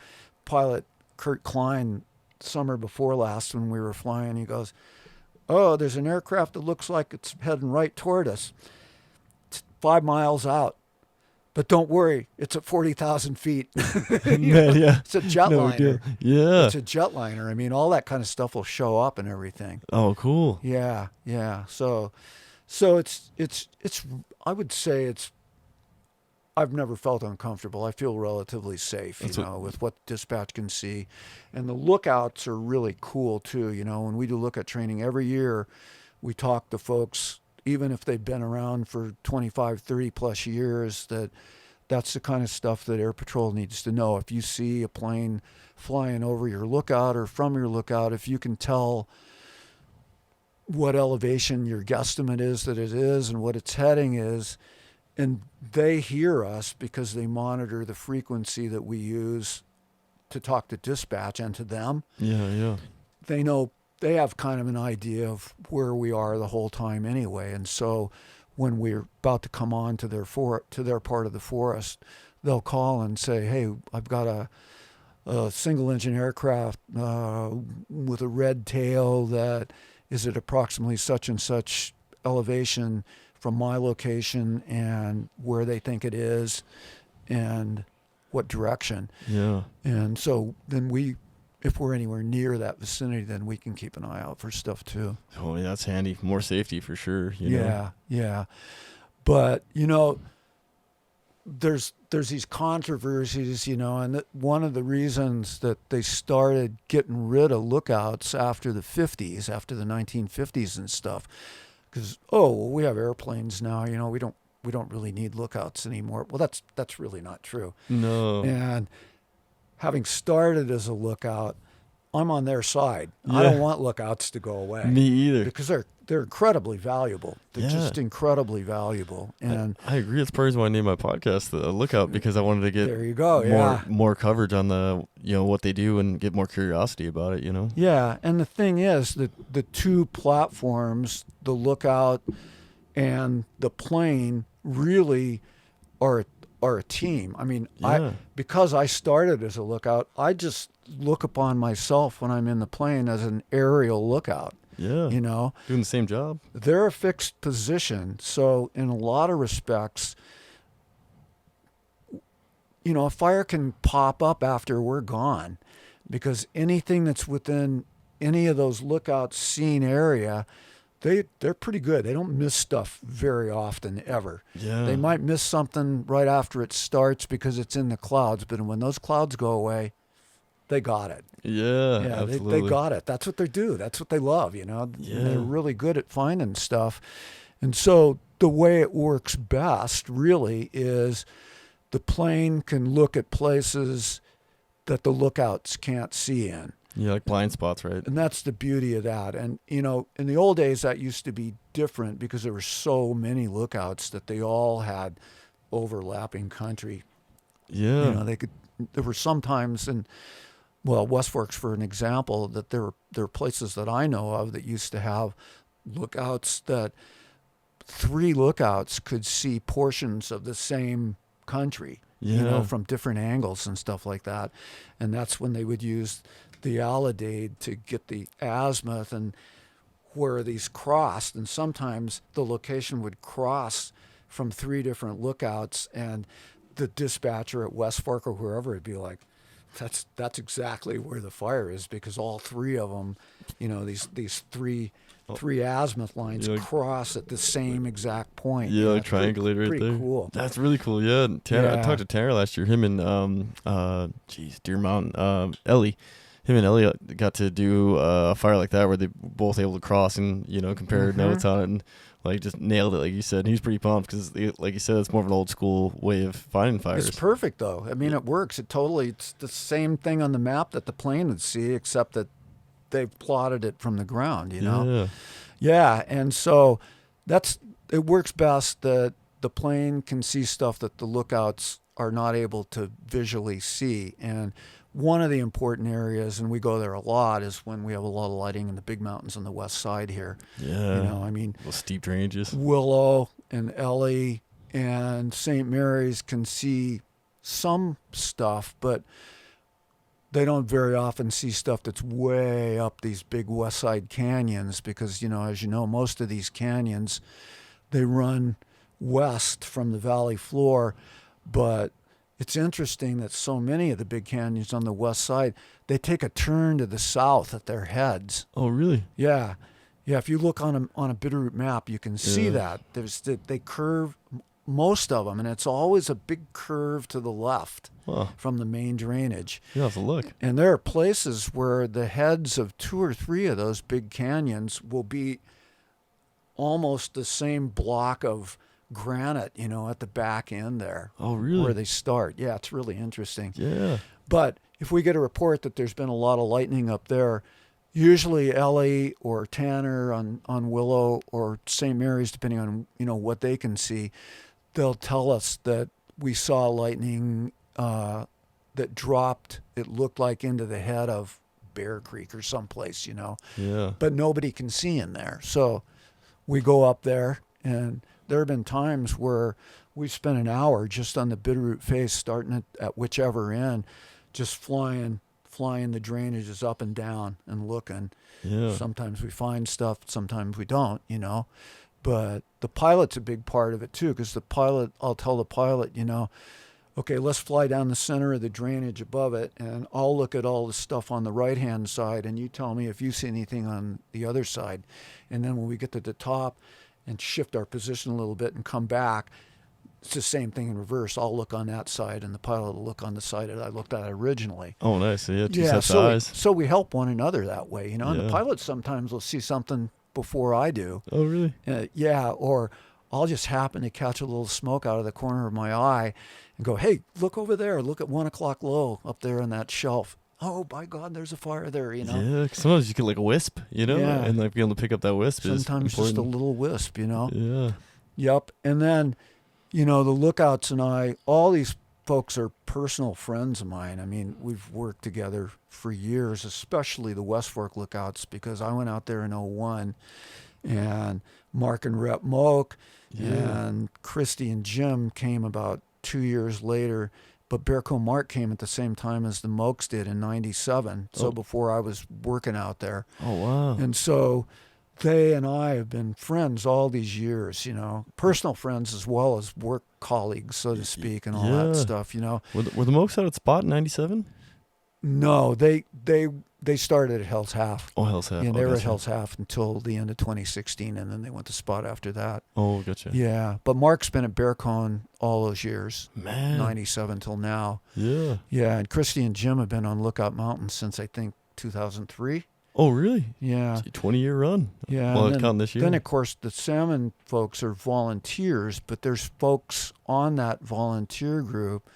pilot Kurt Klein, summer before last when we were flying, he goes, "Oh, there's an aircraft that looks like it's heading right toward us. It's 5 miles out. But don't worry, it's at 40,000 feet." Yeah. It's a jetliner. Yeah. It's a jetliner. I mean, all that kind of stuff will show up and everything. Oh, cool. Yeah. So it's I would say I've never felt uncomfortable. I feel relatively safe, with what dispatch can see. And the lookouts are really cool too. You know, when we do lookout training every year, we talk to folks, even if they've been around for 25, 30 plus years, that's the kind of stuff that Air Patrol needs to know. If you see a plane flying over your lookout or from your lookout, if you can tell what elevation your guesstimate is that it is and what its heading is. And they hear us because they monitor the frequency that we use to talk to dispatch and to them. Yeah. They know, they have kind of an idea of where we are the whole time anyway. And so when we're about to come on to their part of the forest, they'll call and say, hey, I've got a single engine aircraft with a red tail that is at approximately such and such elevation from my location, and where they think it is and what direction. Yeah. And so then if we're anywhere near that vicinity, then we can keep an eye out for stuff too. Oh, yeah, that's handy. More safety for sure. You know? Yeah. But, there's these controversies, and one of the reasons that they started getting rid of lookouts after the 50s, after the 1950s and stuff, because, we have airplanes now, we don't really need lookouts anymore. Well, that's really not true. No. And having started as a lookout, I'm on their side. Yeah. I don't want lookouts to go away. Me either. Because they're incredibly valuable. They're just incredibly valuable. And I agree. That's part of the reason why I named my podcast The Lookout, because I wanted to get there you go. more coverage on the what they do and get more curiosity about it. Yeah, and the thing is that the two platforms, the Lookout and the plane, really are a team. I mean, because I started as a lookout, I just look upon myself when I'm in the plane as an aerial lookout. Yeah. Doing the same job. They're a fixed position. So in a lot of respects, a fire can pop up after we're gone, because anything that's within any of those lookouts seen area, they're pretty good. They don't miss stuff very often, ever. Yeah. They might miss something right after it starts because it's in the clouds, but when those clouds go away, they got it. Yeah, absolutely. They got it. That's what they do. That's what they love, Yeah. They're really good at finding stuff. And so the way it works best, really, is the plane can look at places that the lookouts can't see in. Yeah, like blind spots, right? And that's the beauty of that. And, in the old days, that used to be different because there were so many lookouts that they all had overlapping country. Yeah. There were some times West Forks, for an example, that there are places that I know of that used to have lookouts that 3 lookouts could see portions of the same country, from different angles and stuff like that. And that's when they would use the alidade to get the azimuth and where these crossed. And sometimes the location would cross from 3 different lookouts, and the dispatcher at West Fork or wherever would be like, that's exactly where the fire is, because all 3 of them, these three azimuth lines cross at the same exact point. Yeah, like triangulate right pretty there. Cool. That's really cool. Yeah, I talked to Tanner last year. Him and Deer Mountain, Ellie. Him and Ellie got to do a fire like that where they both able to cross and compare notes on it, and just nailed it, like you said. And he's pretty pumped because, like you said, it's more of an old school way of finding fires. It's perfect, though. I mean, it works. It's the same thing on the map that the plane would see, except that they've plotted it from the ground, Yeah, and so it works best that the plane can see stuff that the lookouts are not able to visually see. And one of the important areas, and we go there a lot, is when we have a lot of lighting in the big mountains on the west side here. Yeah. Those steep drainages. Willow and Ellie and St. Mary's can see some stuff, but they don't very often see stuff that's way up these big west side canyons because, as you know, most of these canyons, they run west from the valley floor, but it's interesting that so many of the big canyons on the west side, they take a turn to the south at their heads. Oh, really? Yeah. If you look on a Bitteroot map, you can see that. They curve, most of them, and it's always a big curve to the left from the main drainage. You have to look. And there are places where the heads of 2 or 3 of those big canyons will be almost the same block of granite, at the back end there. Oh, really? Where they start. Yeah, it's really interesting. Yeah. But if we get a report that there's been a lot of lightning up there, usually Ellie or Tanner on Willow or St. Mary's, depending on, what they can see, they'll tell us that we saw lightning that dropped, it looked like into the head of Bear Creek or someplace, Yeah. But nobody can see in there. So we go up there, and there have been times where we spent an hour just on the Bitteroot face, starting at whichever end, just flying the drainages up and down and looking. Yeah. Sometimes we find stuff, sometimes we don't, But the pilot's a big part of it too, because I'll tell the pilot, okay, let's fly down the center of the drainage above it, and I'll look at all the stuff on the right-hand side, and you tell me if you see anything on the other side. And then when we get to the top and shift our position a little bit and come back, it's the same thing in reverse. I'll look on that side, and the pilot will look on the side that I looked at originally. Oh, nice. So you have two sets of eyes. So we help one another that way, And the pilot sometimes will see something before I do. Oh, really? Yeah, or I'll just happen to catch a little smoke out of the corner of my eye and go, hey, look over there. Look at 1 o'clock low up there on that shelf. Oh, by God, there's a fire there, Yeah, sometimes you get like a wisp, and like being able to pick up that wisp sometimes is important. just a little wisp, Yeah. Yep. And then, the lookouts and I, all these folks are personal friends of mine. I mean, we've worked together for years, especially the West Fork lookouts, because I went out there in 2001, and Mark and Rep Moak and Christy and Jim came about 2 years later, but Bearco Mark came at the same time as the Moaks did in 97, so before I was working out there. Oh, wow. And so they and I have been friends all these years, personal friends as well as work colleagues, so to speak, and all that stuff, Were the Moaks out at Spot in 97? No, they started at Hell's Half. Oh, Hell's Half. Yeah, they were at Hell's Half until the end of 2016, and then they went to Spot after that. Oh, gotcha. Yeah, but Mark's been at Bearcon all those years, man, 97 till now. Yeah. Yeah, and Christy and Jim have been on Lookout Mountain since I think 2003. Oh, really? Yeah. 20-year run. Yeah. Well, it's come this year. Then, of course, the salmon folks are volunteers, but there's folks on that volunteer group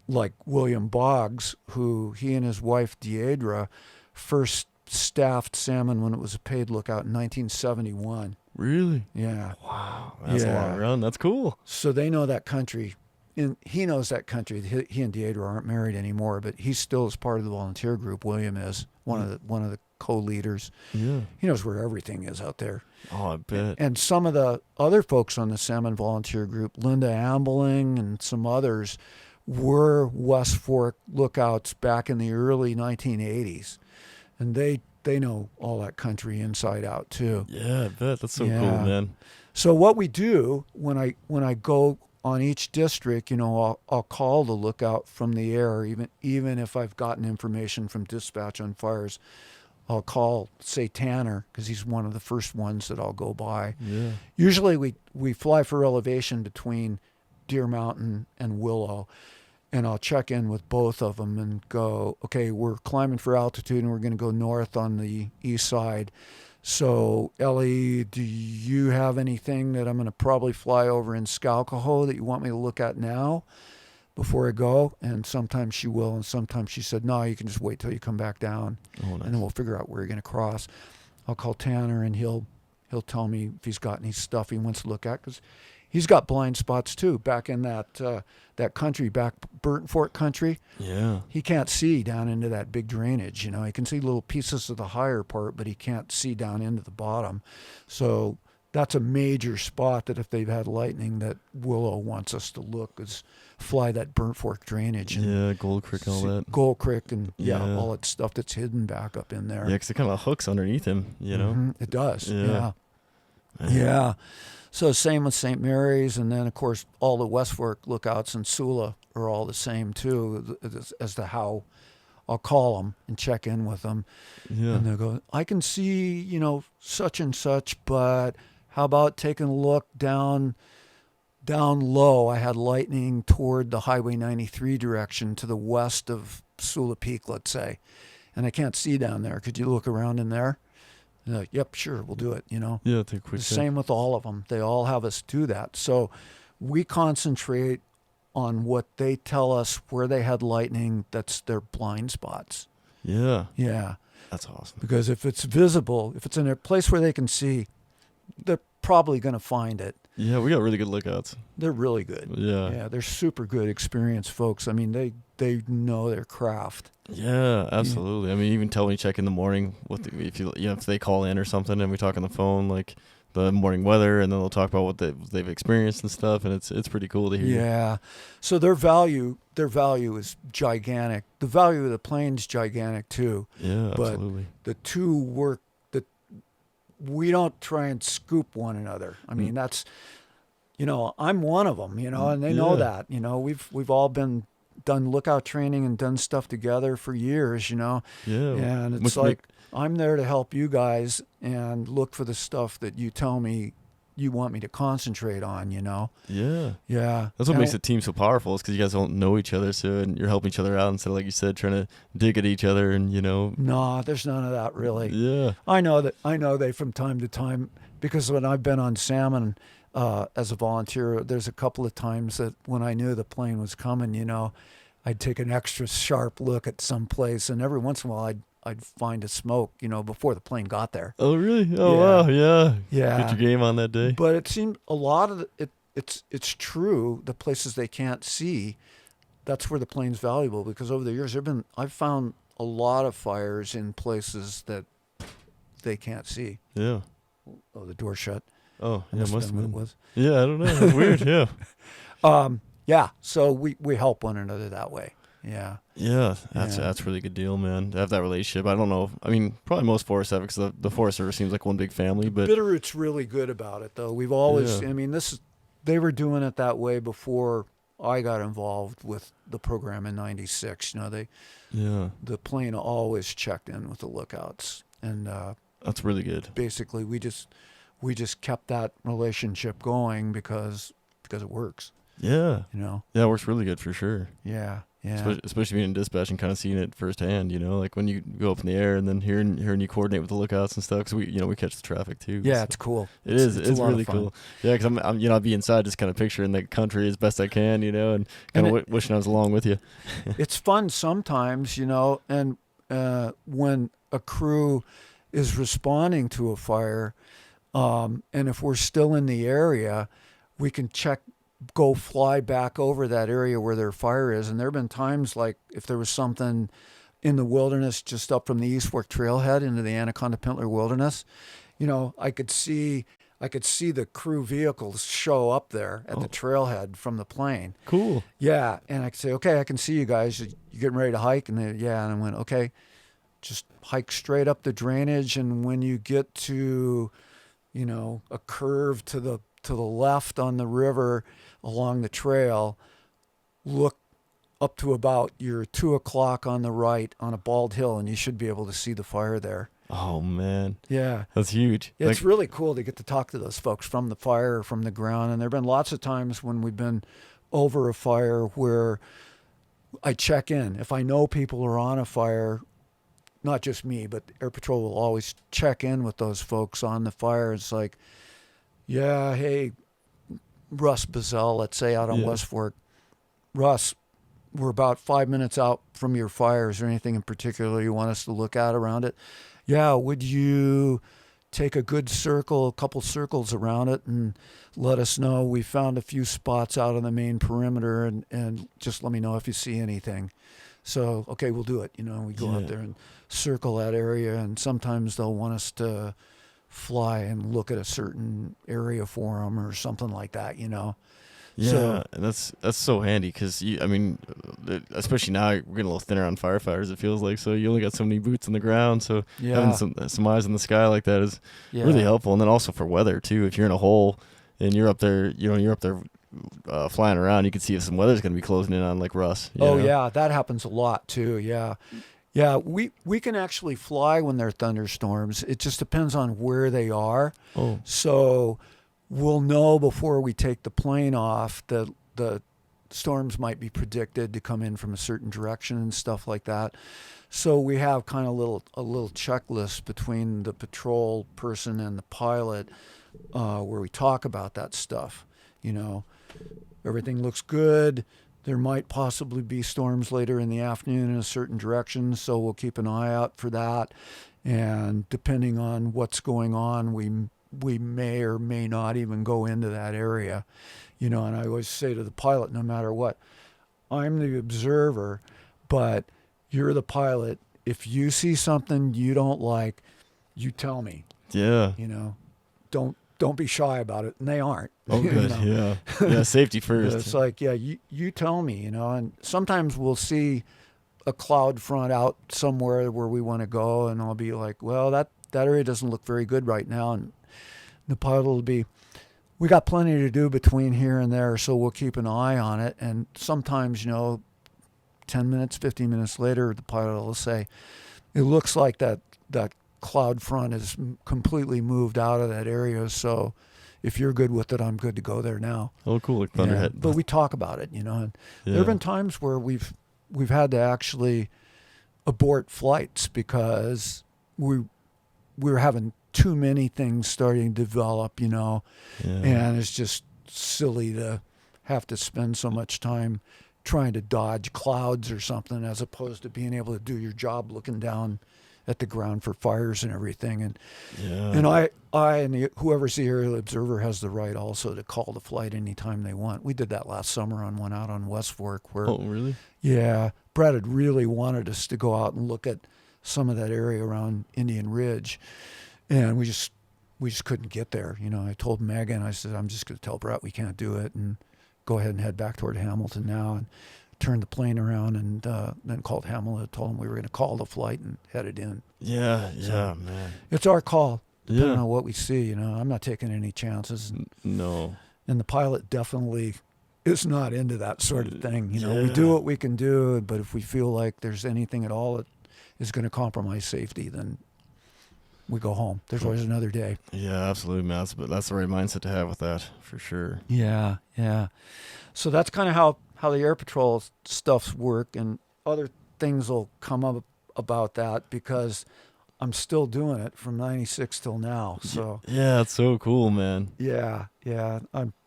like William Boggs, who he and his wife Deidre first staffed salmon when it was a paid lookout in 1971. Really? Yeah. Wow. That's a long run. That's cool. So they know that country. And he knows that country. He and Deidre aren't married anymore, but he still is part of the volunteer group. William is one of the co-leaders. Yeah. He knows where everything is out there. Oh, I bet. And some of the other folks on the salmon volunteer group, Linda Ambling and some others, were West Fork lookouts back in the early 1980s. And they know all that country inside out too. Yeah, I bet. That's so cool, man. So what we do when I go on each district, I'll call the lookout from the air, even if I've gotten information from dispatch on fires. I'll call, say, Tanner, because he's one of the first ones that I'll go by. Yeah. Usually we fly for elevation between Deer Mountain and Willow, and I'll check in with both of them and go, okay, we're climbing for altitude and we're going to go north on the east side. So, Ellie, do you have anything that I'm going to probably fly over in Skalkaho that you want me to look at now before I go? And sometimes she will, and sometimes she said, no, you can just wait till you come back down. Oh, nice. And then we'll figure out where you're going to cross. I'll call Tanner, and he'll tell me if he's got any stuff he wants to look at, because he's got blind spots too back in that country, back Burton Fort country. Yeah. He can't see down into that big drainage. He can see little pieces of the higher part, but he can't see down into the bottom. So that's a major spot that if they've had lightning, that Willow wants us to look, is fly that Burnt Fork drainage. And Gold Creek and all that. Gold Creek and all that stuff that's hidden back up in there. Yeah, because it kind of hooks underneath him, Mm-hmm. It does. Yeah. Yeah. So same with St. Mary's, and then, of course, all the West Fork lookouts in Sula are all the same, too, as to how I'll call them and check in with them. Yeah. And they'll go, I can see, such and such, but how about taking a look down low? I had lightning toward the Highway 93 direction to the west of Sula Peak, let's say, and I can't see down there. Could you look around in there? And they're like, yep, sure, we'll do it, Yeah, take a quick check. Same with all of them. They all have us do that. So we concentrate on what they tell us where they had lightning. That's their blind spots. Yeah. Yeah. That's awesome. Because if it's visible, if it's in a place where they can see, they're probably going to find it. Yeah, we got really good lookouts. They're really good. Yeah, they're super good, experienced folks. I mean, they know their craft. Yeah, absolutely. I mean, even tell me check in the morning if they call in or something, and we talk on the phone like the morning weather, and then they'll talk about what they've experienced and stuff, and it's pretty cool to hear. Yeah, so their value is gigantic. The value of the plane's gigantic too. Yeah, but absolutely. The two work. We don't try and scoop one another. I mean, that's, I'm one of them, and they know that. We've all done lookout training and done stuff together for years, Yeah. And it's I'm there to help you guys and look for the stuff that you tell me you want me to concentrate on, Yeah. Yeah. That's what makes the team so powerful, is because you guys don't know each other, and you're helping each other out instead of, like you said, trying to dig at each other and, No, there's none of that really. Yeah. I know they from time to time, because when I've been on salmon as a volunteer, there's a couple of times that when I knew the plane was coming, I'd take an extra sharp look at some place, and every once in a while I'd find a smoke, before the plane got there. Oh, really? Oh, wow. Yeah. Yeah. Get your game on that day. But it seemed a lot of it's true. The places they can't see, that's where the plane's valuable, because over the years I've found a lot of fires in places that they can't see. Yeah. Oh, the door shut. Oh, yeah, must have been. What it was. Yeah, I don't know. That's weird. Yeah. Yeah. So we help one another that way. Yeah. Yeah, that's a really good deal, man. To have that relationship. I don't know. I mean, probably most forests have it, because the Forest Service seems like one big family. But Bitteroot's really good about it, though. We've always. I mean, they were doing it that way before I got involved with the program in '96. The plane always checked in with the lookouts, and that's really good. Basically, we just kept that relationship going because it works. Yeah. Yeah, it works really good for sure. Yeah. Yeah. Especially being in dispatch and kind of seeing it firsthand, like when you go up in the air and then hearing you coordinate with the lookouts and stuff, because we catch the traffic too. Yeah, so. it's cool. It's really cool. Yeah, because I'm I'll be inside just kind of picturing the country as best I can, and kind of wishing I was along with you. It's fun sometimes, and when a crew is responding to a fire, and if we're still in the area, we can go fly back over that area where their fire is. And there have been times, like if there was something in the wilderness just up from the East Fork Trailhead into the Anaconda Pintler Wilderness, I could see the crew vehicles show up there at the trailhead from the plane. Cool. Yeah, and I could say, okay, I can see you guys. You getting ready to hike? And and I went, okay, just hike straight up the drainage, and when you get to, a curve to the left on the river along the trail, look up to about your 2 o'clock on the right on a bald hill, and you should be able to see the fire there. Oh, man. Yeah. That's huge. It's really cool to get to talk to those folks from the fire or from the ground. And there have been lots of times when we've been over a fire where I check in. If I know people are on a fire, not just me, but Air Patrol will always check in with those folks on the fire. It's like, yeah, hey, Russ Bazell, let's say out on West Fork. Russ, we're about 5 minutes out from your fire. Is there anything in particular you want us to look at around it? Yeah, would you take a couple circles around it and let us know? We found a few spots out on the main perimeter, and just let me know if you see anything. So, okay, we'll do it. We go out there and circle that area, and sometimes they'll want us to fly and look at a certain area for them or something like that, Yeah, so, and that's so handy, because especially now we're getting a little thinner on firefighters, it feels like. So you only got so many boots on the ground. So having some eyes in the sky like that is really helpful. And then also for weather too. If you're in a hole and you're up there, flying around, you can see if some weather's going to be closing in on, like Russ. Yeah, that happens a lot too. Yeah. Yeah, we can actually fly when there are thunderstorms. It just depends on where they are. Oh. So we'll know before we take the plane off that the storms might be predicted to come in from a certain direction and stuff like that. So we have kind of a little checklist between the patrol person and the pilot where we talk about that stuff. Everything looks good. There might possibly be storms later in the afternoon in a certain direction, so we'll keep an eye out for that. And depending on what's going on, we may or may not even go into that area. And I always say to the pilot, no matter what, I'm the observer, but you're the pilot. If you see something you don't like, you tell me. Yeah. Don't be shy about it, and they aren't. Oh, good. Yeah, safety first. It's like, you tell me, and sometimes we'll see a cloud front out somewhere where we want to go, and I'll be like, well, that area doesn't look very good right now, and the pilot will be, we got plenty to do between here and there, so we'll keep an eye on it. And sometimes, 10 minutes, 15 minutes later, the pilot will say, it looks like that cloud front is completely moved out of that area, so if you're good with it, I'm good to go there now. Oh, cool, like Thunderhead. But we talk about it, and there have been times where we've had to actually abort flights because we were having too many things starting to develop, and it's just silly to have to spend so much time trying to dodge clouds or something as opposed to being able to do your job looking down at the ground for fires and everything. And I and whoever's the aerial observer has the right also to call the flight anytime they want. We did that last summer on one out on West Fork where, oh, really? Yeah, Brad had really wanted us to go out and look at some of that area around Indian Ridge, and we just couldn't get there. I told Megan, I said, I'm just going to tell Brett we can't do it, and go ahead and head back toward Hamilton now. And turned the plane around and then called Hamilton, told him we were going to call the flight and headed in. Yeah, man. It's our call, depending on what we see. I'm not taking any chances. No. And the pilot definitely is not into that sort of thing. We do what we can do, but if we feel like there's anything at all that is going to compromise safety, then we go home. There's always another day. Yeah, absolutely, man. That's the right mindset to have with that, for sure. Yeah. So that's kind of how the air patrol stuffs work, and other things will come up about that because I'm still doing it from 96 till now. So yeah, it's so cool, man. Yeah.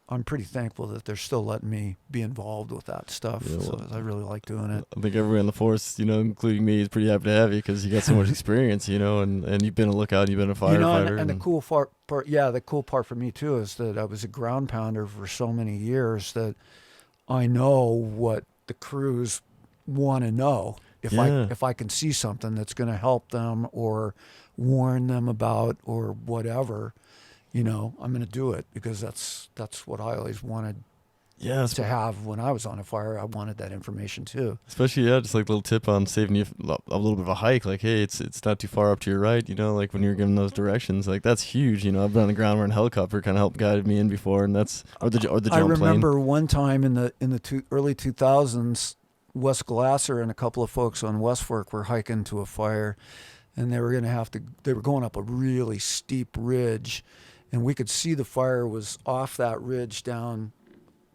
I'm pretty thankful that they're still letting me be involved with that stuff. Yeah, so I really like doing it. I think everyone in the force, including me, is pretty happy to have you because you got so much experience, and you've been a lookout, you've been a firefighter. And the cool part for me too is that I was a ground pounder for so many years that I know what the crews want to know. If I can see something that's going to help them or warn them about or whatever, I'm going to do it because that's what I always wanted to have when I was on a fire. I wanted that information too. Especially, just like a little tip on saving you a little bit of a hike. Like, hey, it's not too far up to your right, like when you're giving those directions, like that's huge. I've been on the ground where a helicopter kind of helped guide me in before, and that's or the jump plane. I remember one time in the early 2000s, Wes Glasser and a couple of folks on West Fork were hiking to a fire, and they were going up a really steep ridge, and we could see the fire was off that ridge down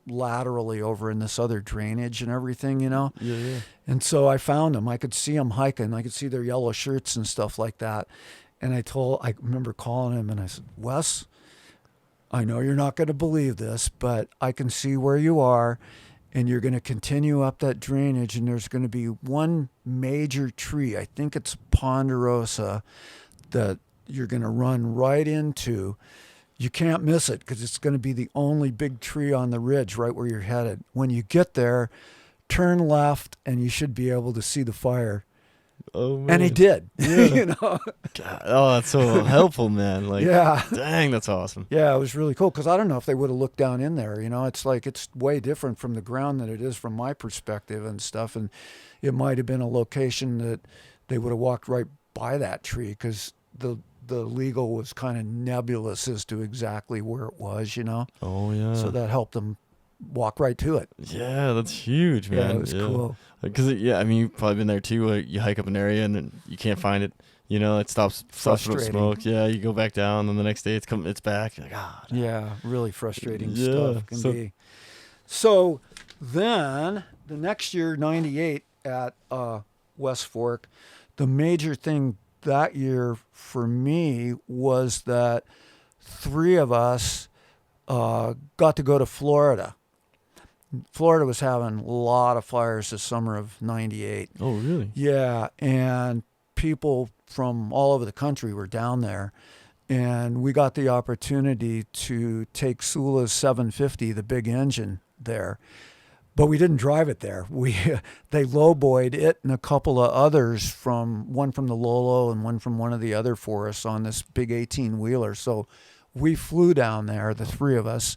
laterally over in this other drainage and everything, Yeah. And so I found them. I could see them hiking. I could see their yellow shirts and stuff like that. And I remember calling him and I said, Wes, I know you're not going to believe this, but I can see where you are, and you're going to continue up that drainage, and there's going to be one major tree. I think it's ponderosa that you're going to run right into. You can't miss it because it's going to be the only big tree on the ridge right where you're headed. When you get there, turn left and you should be able to see the fire. Oh, man. And he did. Yeah. God, that's so helpful, man. Like, yeah. Dang, that's awesome. Yeah, it was really cool because I don't know if they would have looked down in there. It's like it's way different from the ground than it is from my perspective and stuff. And it might have been a location that they would have walked right by that tree because the legal was kind of nebulous as to exactly where it was, Oh, yeah. So that helped them walk right to it. Yeah, that's huge, man. Yeah, it was cool. Because, you've probably been there too. You hike up an area and then you can't find it. It stops with smoke. Yeah, you go back down, and the next day it's back. You're like, yeah, really frustrating stuff can be. So then the next year, 98 at West Fork, the major thing that year for me was that 3 of us got to go to Florida. Florida was having a lot of fires this summer of '98. Oh, really? Yeah, and people from all over the country were down there. And we got the opportunity to take Sula's 750, the big engine, there. But we didn't drive it there. They lowboyed it and a couple of others, one from the Lolo and one from one of the other forests, on this big 18-wheeler. So we flew down there, the three of us,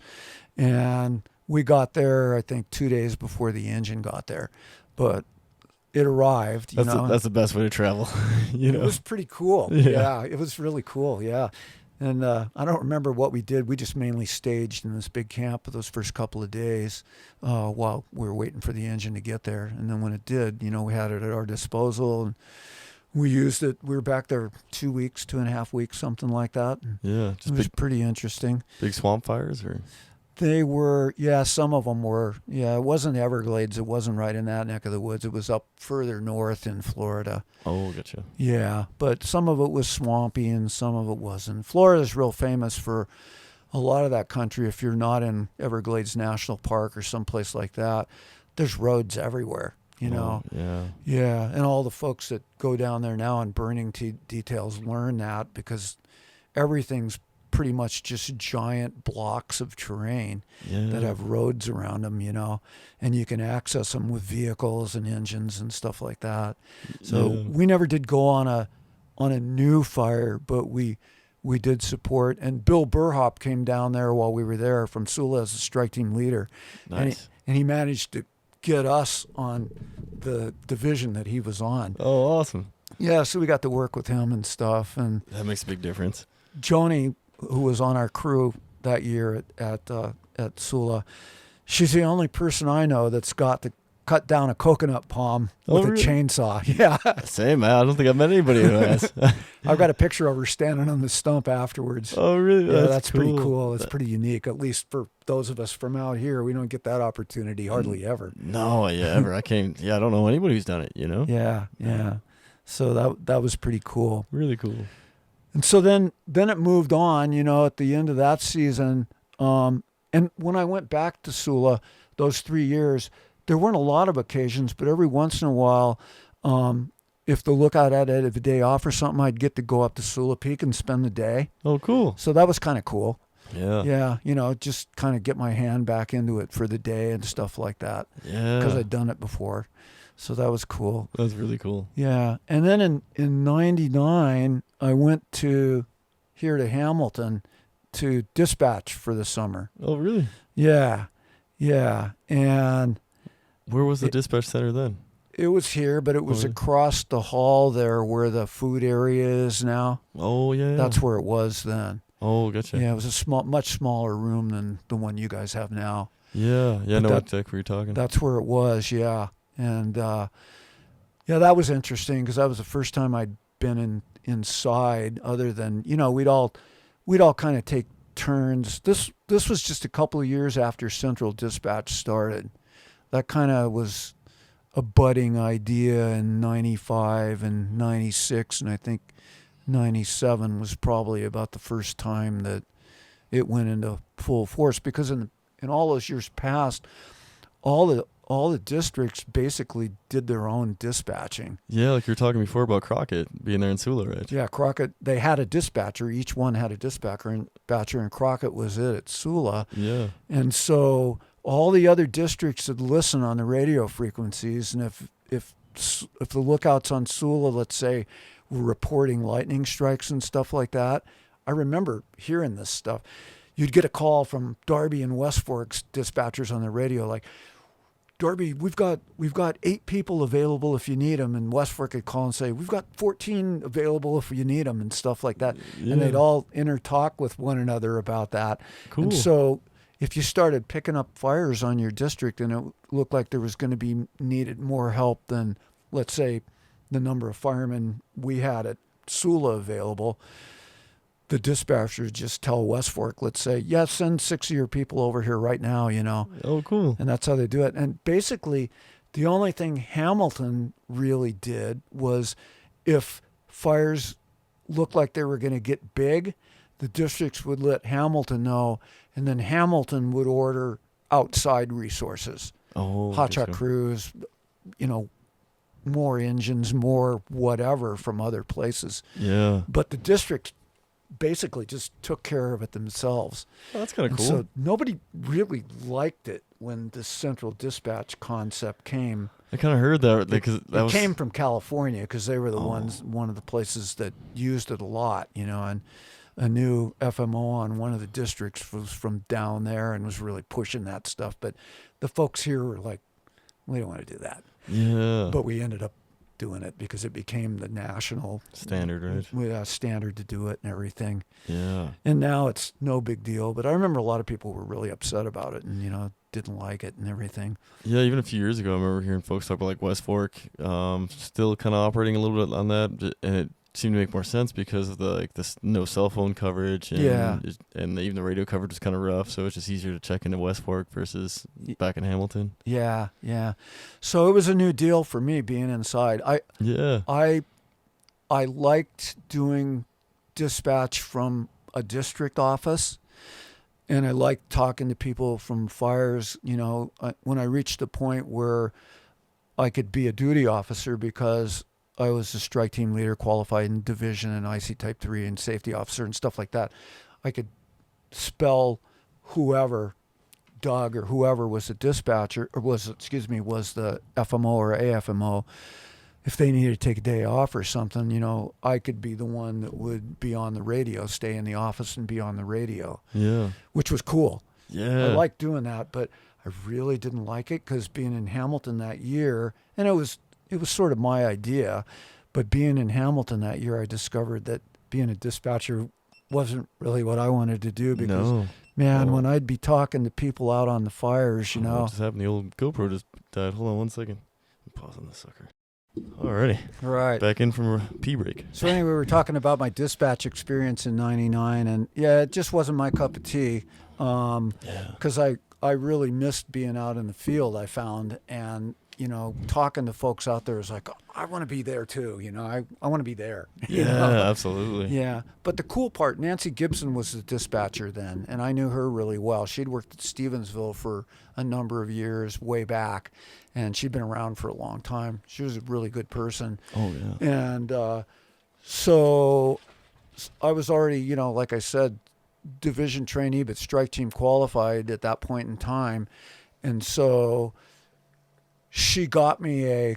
and we got there, I think, 2 days before the engine got there. But it arrived. That's the best way to travel. It was pretty cool. Yeah, it was really cool. Yeah. And I don't remember what we did. We just mainly staged in this big camp for those first couple of days while we were waiting for the engine to get there. And then when it did, we had it at our disposal and we used it. We were back there 2 weeks, 2.5 weeks, something like that. And yeah, it was pretty interesting. Big swamp fires, or? They were, some of them were. Yeah, it wasn't Everglades. It wasn't right in that neck of the woods. It was up further north in Florida. Oh, gotcha. Yeah, but some of it was swampy and some of it wasn't. Florida's real famous for a lot of that country. If you're not in Everglades National Park or someplace like that, there's roads everywhere, Yeah. Yeah, and all the folks that go down there now and burning details learn that because everything's pretty much just giant blocks of terrain that have roads around them, and you can access them with vehicles and engines and stuff like that. So we never did go on a new fire, but we did support. And Bill Burhop came down there while we were there from Sula as a strike team leader. Nice. And he managed to get us on the division that he was on. Oh, awesome. Yeah, so we got to work with him and stuff. And that makes a big difference. Joni, who was on our crew that year at Sula, she's the only person I know that's got to cut down a coconut palm with a chainsaw. Yeah. Same, man. I don't think I've met anybody who has. I've got a picture of her standing on the stump afterwards. Oh, really? Yeah, that's pretty cool. It's pretty unique, at least for those of us from out here. We don't get that opportunity hardly ever. No, ever. I don't know anybody who's done it, Yeah. So that was pretty cool. Really cool. And so then it moved on, at the end of that season. And when I went back to Sula those 3 years, there weren't a lot of occasions, but every once in a while, if the lookout had a day off or something, I'd get to go up to Sula Peak and spend the day. Oh, cool. So that was kind of cool. Yeah. Yeah, just kind of get my hand back into it for the day and stuff like that. Yeah. Because I'd done it before. So that was cool. That was really cool. Yeah. And then in 99, I went here to Hamilton to dispatch for the summer. Oh, really? Yeah. Yeah. And where was the dispatch center then? It was here, but it was across the hall there where the food area is now. Oh, yeah. That's where it was then. Oh, gotcha. Yeah, it was a much smaller room than the one you guys have now. Yeah. Yeah, I know exactly where you're talking. That's where it was, yeah. And, that was interesting because that was the first time I'd been inside other than, we'd all kind of take turns. This was just a couple of years after Central Dispatch started. That kind of was a budding idea in 95 and 96, and I think 97 was probably about the first time that it went into full force because in all those years past, all the districts basically did their own dispatching. Yeah, like you were talking before about Crockett being there in Sula, right? Yeah, Crockett, they had a dispatcher. Each one had a dispatcher, and Crockett was it at Sula. Yeah. And so all the other districts would listen on the radio frequencies, and if the lookouts on Sula, let's say, were reporting lightning strikes and stuff like that, I remember hearing this stuff. You'd get a call from Darby and West Fork's dispatchers on the radio, like, Darby, we've got 8 people available if you need them, and West Fork would call and say, we've got 14 available if you need them, and stuff like that. Yeah. And they'd all intertalk with one another about that. Cool. And so if you started picking up fires on your district and it looked like there was going to be needed more help than, let's say, the number of firemen we had at Sula available, the dispatchers just tell West Fork, let's say, yeah, send 6 of your people over here right now, Oh, cool. And that's how they do it. And basically, the only thing Hamilton really did was if fires looked like they were going to get big, the districts would let Hamilton know, and then Hamilton would order outside resources. Hot shot crews, more engines, more whatever from other places. Yeah. But the district basically just took care of it themselves. Oh, that's kind of cool. So nobody really liked it when the central dispatch concept came. I kind of heard that because it came from California because they were the one of the places that used it a lot, and a new FMO on one of the districts was from down there and was really pushing that stuff. But the folks here were like, we don't want to do that. Yeah. But we ended up doing it because it became the national standard, right? Standard to do it and everything. Yeah. And now it's no big deal. But I remember a lot of people were really upset about it and, didn't like it and everything. Yeah, even a few years ago, I remember hearing folks talk about like West Fork, still kind of operating a little bit on that, and it seemed to make more sense because of the no cell phone coverage, and even the radio coverage was kind of rough, so it's just easier to check into West Fork versus back in Hamilton. Yeah. So it was a new deal for me being inside. I liked doing dispatch from a district office. And I liked talking to people from fires, when I reached the point where I could be a duty officer because I was a strike team leader, qualified in division and IC Type 3 and safety officer and stuff like that. I could spell whoever, Doug or whoever was the dispatcher, or was the FMO or AFMO. If they needed to take a day off or something, I could be the one that would be on the radio, stay in the office and be on the radio. Yeah. Which was cool. Yeah. I liked doing that, but I really didn't like it because being in Hamilton that year, and it was sort of my idea, but being in Hamilton that year, I discovered that being a dispatcher wasn't really what I wanted to do because, when I'd be talking to people out on the fires, What just happened? The old GoPro just died. Hold on 1 second. I'm pausing this sucker. Alrighty. Right. Back in from a pee break. So anyway, we were talking about my dispatch experience in '99, and it just wasn't my cup of tea. Because I really missed being out in the field, I found, and talking to folks out there is like, I want to be there too. I want to be there. Absolutely. Yeah. But the cool part, Nancy Gibson was the dispatcher then, and I knew her really well. She'd worked at Stevensville for a number of years way back, and she'd been around for a long time. She was a really good person. Oh, yeah. And so I was already, like I said, division trainee, but strike team qualified at that point in time. And so she got me a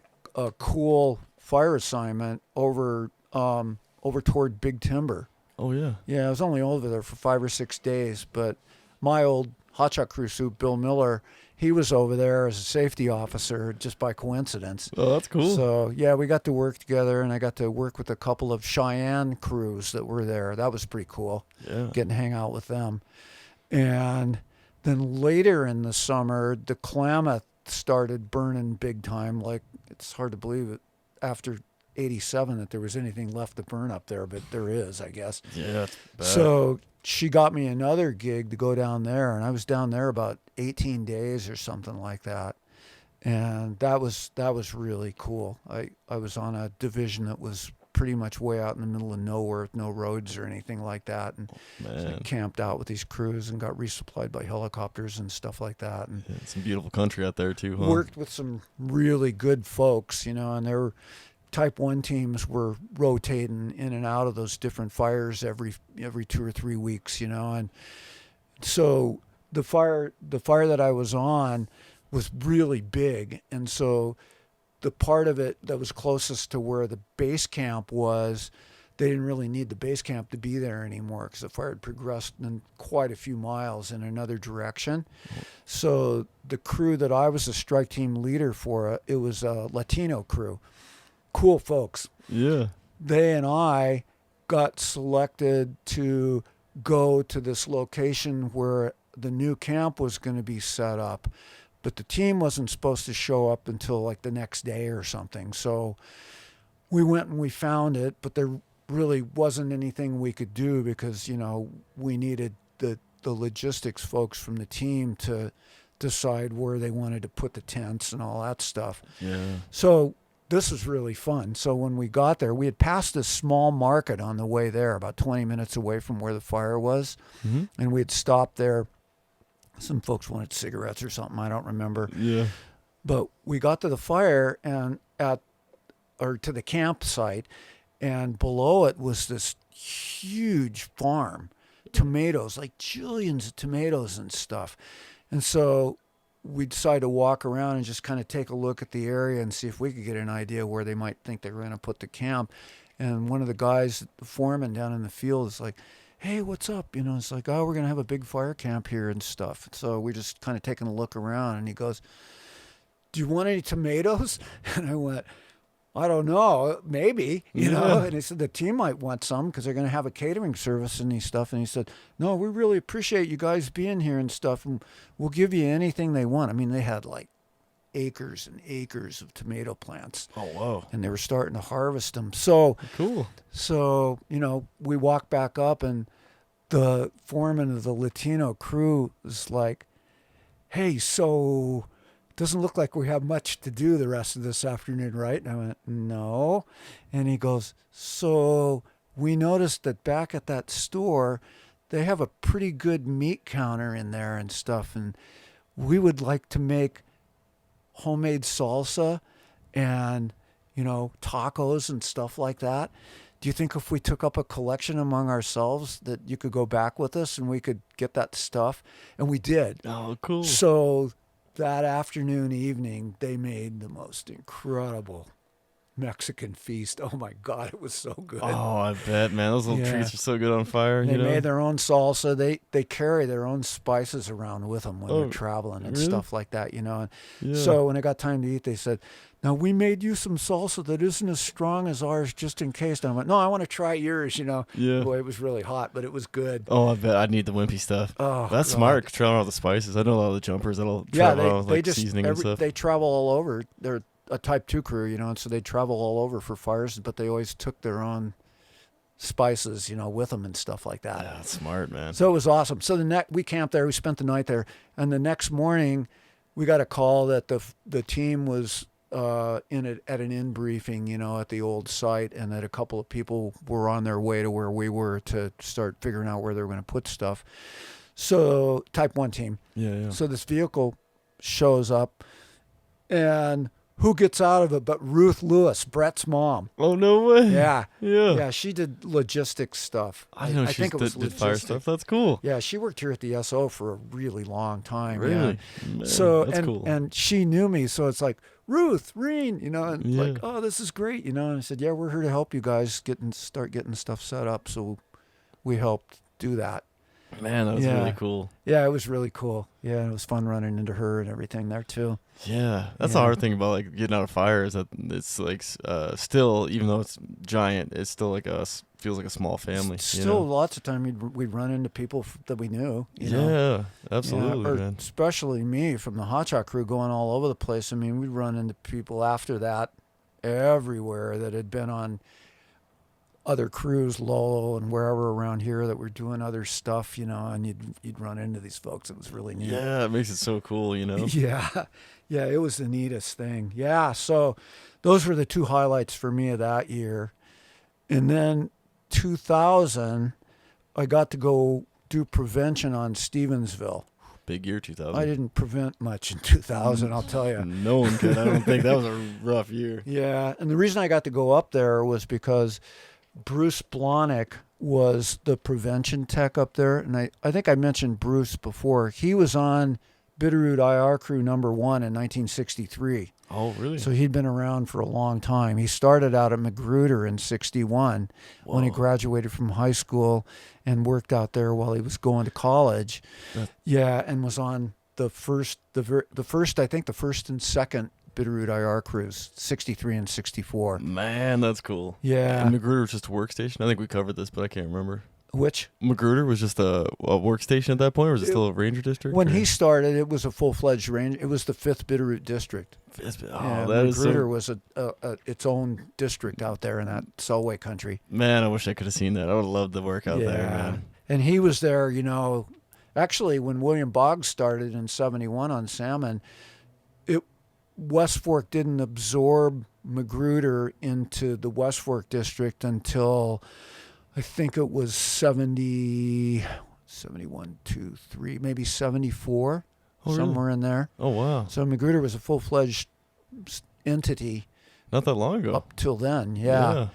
cool fire assignment over toward Big Timber. Oh, yeah. Yeah, I was only over there for 5 or 6 days, but my old hotshot crew suit, Bill Miller, he was over there as a safety officer just by coincidence. Oh, that's cool. So, we got to work together, and I got to work with a couple of Cheyenne crews that were there. That was pretty cool, getting to hang out with them. And then later in the summer, the Klamath started burning big time. Like, it's hard to believe it after 87 that there was anything left to burn up there, but there is, I guess. Yeah, that's bad. So she got me another gig to go down there, and I was down there about 18 days or something like that. And that was really cool. I was on a division that was pretty much way out in the middle of nowhere with no roads or anything like that. And so I camped out with these crews and got resupplied by helicopters and stuff like that. And some beautiful country out there too, huh? Worked with some really good folks, and there were Type 1 teams were rotating in and out of those different fires every 2 or 3 weeks, and so the fire that I was on was really big, and so the part of it that was closest to where the base camp was, they didn't really need the base camp to be there anymore because the fire had progressed in quite a few miles in another direction. So the crew that I was a strike team leader for, it was a Latino crew. Cool folks. Yeah. They and I got selected to go to this location where the new camp was going to be set up, but the team wasn't supposed to show up until like the next day or something. So we went and we found it, but there really wasn't anything we could do because, we needed the logistics folks from the team to decide where they wanted to put the tents and all that stuff. Yeah. So this was really fun. So when we got there, we had passed this small market on the way there, about 20 minutes away from where the fire was. Mm-hmm. And we had stopped there Some folks wanted cigarettes or something. I don't remember. Yeah. But we got to the fire and to the campsite, and below it was this huge farm, tomatoes, like jillions of tomatoes and stuff. And so we decided to walk around and just kind of take a look at the area and see if we could get an idea where they might think they were going to put the camp. And one of the guys, the foreman down in the field, is like, hey, what's up? It's like, oh, we're going to have a big fire camp here and stuff. So we're just kind of taking a look around, and he goes, do you want any tomatoes? And I went, I don't know, maybe, you know. And he said the team might want some because they're going to have a catering service and stuff. And he said, no, we really appreciate you guys being here and stuff, and we'll give you anything they want. I mean, they had like acres and acres of tomato plants. Oh, wow. And they were starting to harvest them. So cool. So, we walked back up, and the foreman of the Latino crew was like, hey, so doesn't look like we have much to do the rest of this afternoon, right? And I went, no. And he goes, so we noticed that back at that store, they have a pretty good meat counter in there and stuff. And we would like to make homemade salsa and, tacos and stuff like that. Do you think if we took up a collection among ourselves that you could go back with us and we could get that stuff? And we did. Oh, cool. So that afternoon, evening, they made the most incredible Mexican feast. Oh my God, it was so good. Oh, I bet, man. Those little treats are so good on fire. They made their own salsa. They carry their own spices around with them when they're traveling and stuff like that, And so when it got time to eat, they said, now we made you some salsa that isn't as strong as ours just in case. And I went, no, I want to try yours, Yeah. Boy, it was really hot, but it was good. Oh, I bet. I'd need the wimpy stuff. Oh, that's God. smart, traveling all the spices. I know a lot of the jumpers that'll travel around with seasoning and stuff. They travel all over. They're a Type 2 crew, and so they travel all over for fires, but they always took their own spices, with them and stuff like that. Yeah, that's smart, man. So it was awesome. So we camped there. We spent the night there, and the next morning, we got a call that the team was at an in briefing, at the old site, and that a couple of people were on their way to where we were to start figuring out where they were going to put stuff. So Type 1 team. Yeah. So this vehicle shows up, and who gets out of it but Ruth Lewis, Brett's mom? Oh, no way. Yeah. Yeah. Yeah, she did logistics stuff. I know she did fire stuff. That's cool. Yeah, she worked here at the SO for a really long time. Really? Yeah. Man, so that's cool. And she knew me, so it's like, Ruth, Rene, and like, oh, this is great, And I said, yeah, we're here to help you guys start getting stuff set up. So we helped do that. Man, that was really cool. Yeah, it was really cool. Yeah, it was fun running into her and everything there too. Yeah, that's the hard thing about like getting out of fire is that it's like still, even though it's giant, it's still like feels like a small family. Still, lots of time we'd run into people that we knew. Absolutely, man. Especially me from the Hot Shot crew going all over the place. I mean, we'd run into people after that everywhere that had been on other crews, Lolo and wherever around here that were doing other stuff, and you'd run into these folks. It was really neat. Yeah, it makes it so cool, Yeah, it was the neatest thing. Yeah, so those were the two highlights for me of that year. And then 2000, I got to go do prevention on Stevensville. Big year, 2000. I didn't prevent much in 2000, I'll tell you. No one could. I don't think that was a rough year. Yeah, and the reason I got to go up there was because Bruce Blahnik was the prevention tech up there. And I think I mentioned Bruce before. He was on Bitteroot IR crew number 1 in 1963. Oh, really? So he'd been around for a long time. He started out at Magruder in 61 when he graduated from high school and worked out there while he was going to college. And was on the first and second Bitteroot IR crews, 63 and 64. Man, that's cool. Yeah. And Magruder was just a workstation? I think we covered this, but I can't remember. Which? Magruder was just a workstation at that point, or was it still a ranger district? When he started, it was a full-fledged ranger. It was the 5th Bitteroot district. Magruder was its own district out there in that Selway country. Man, I wish I could have seen that. I would have loved to work out there, man. And he was there, actually when William Boggs started in 71 on salmon, West Fork didn't absorb Magruder into the West Fork district until I think it was 70. 71, 2, 3, maybe 74, really? somewhere in there. Oh, wow. So Magruder was a full-fledged entity. Not that long ago. Up till then, yeah.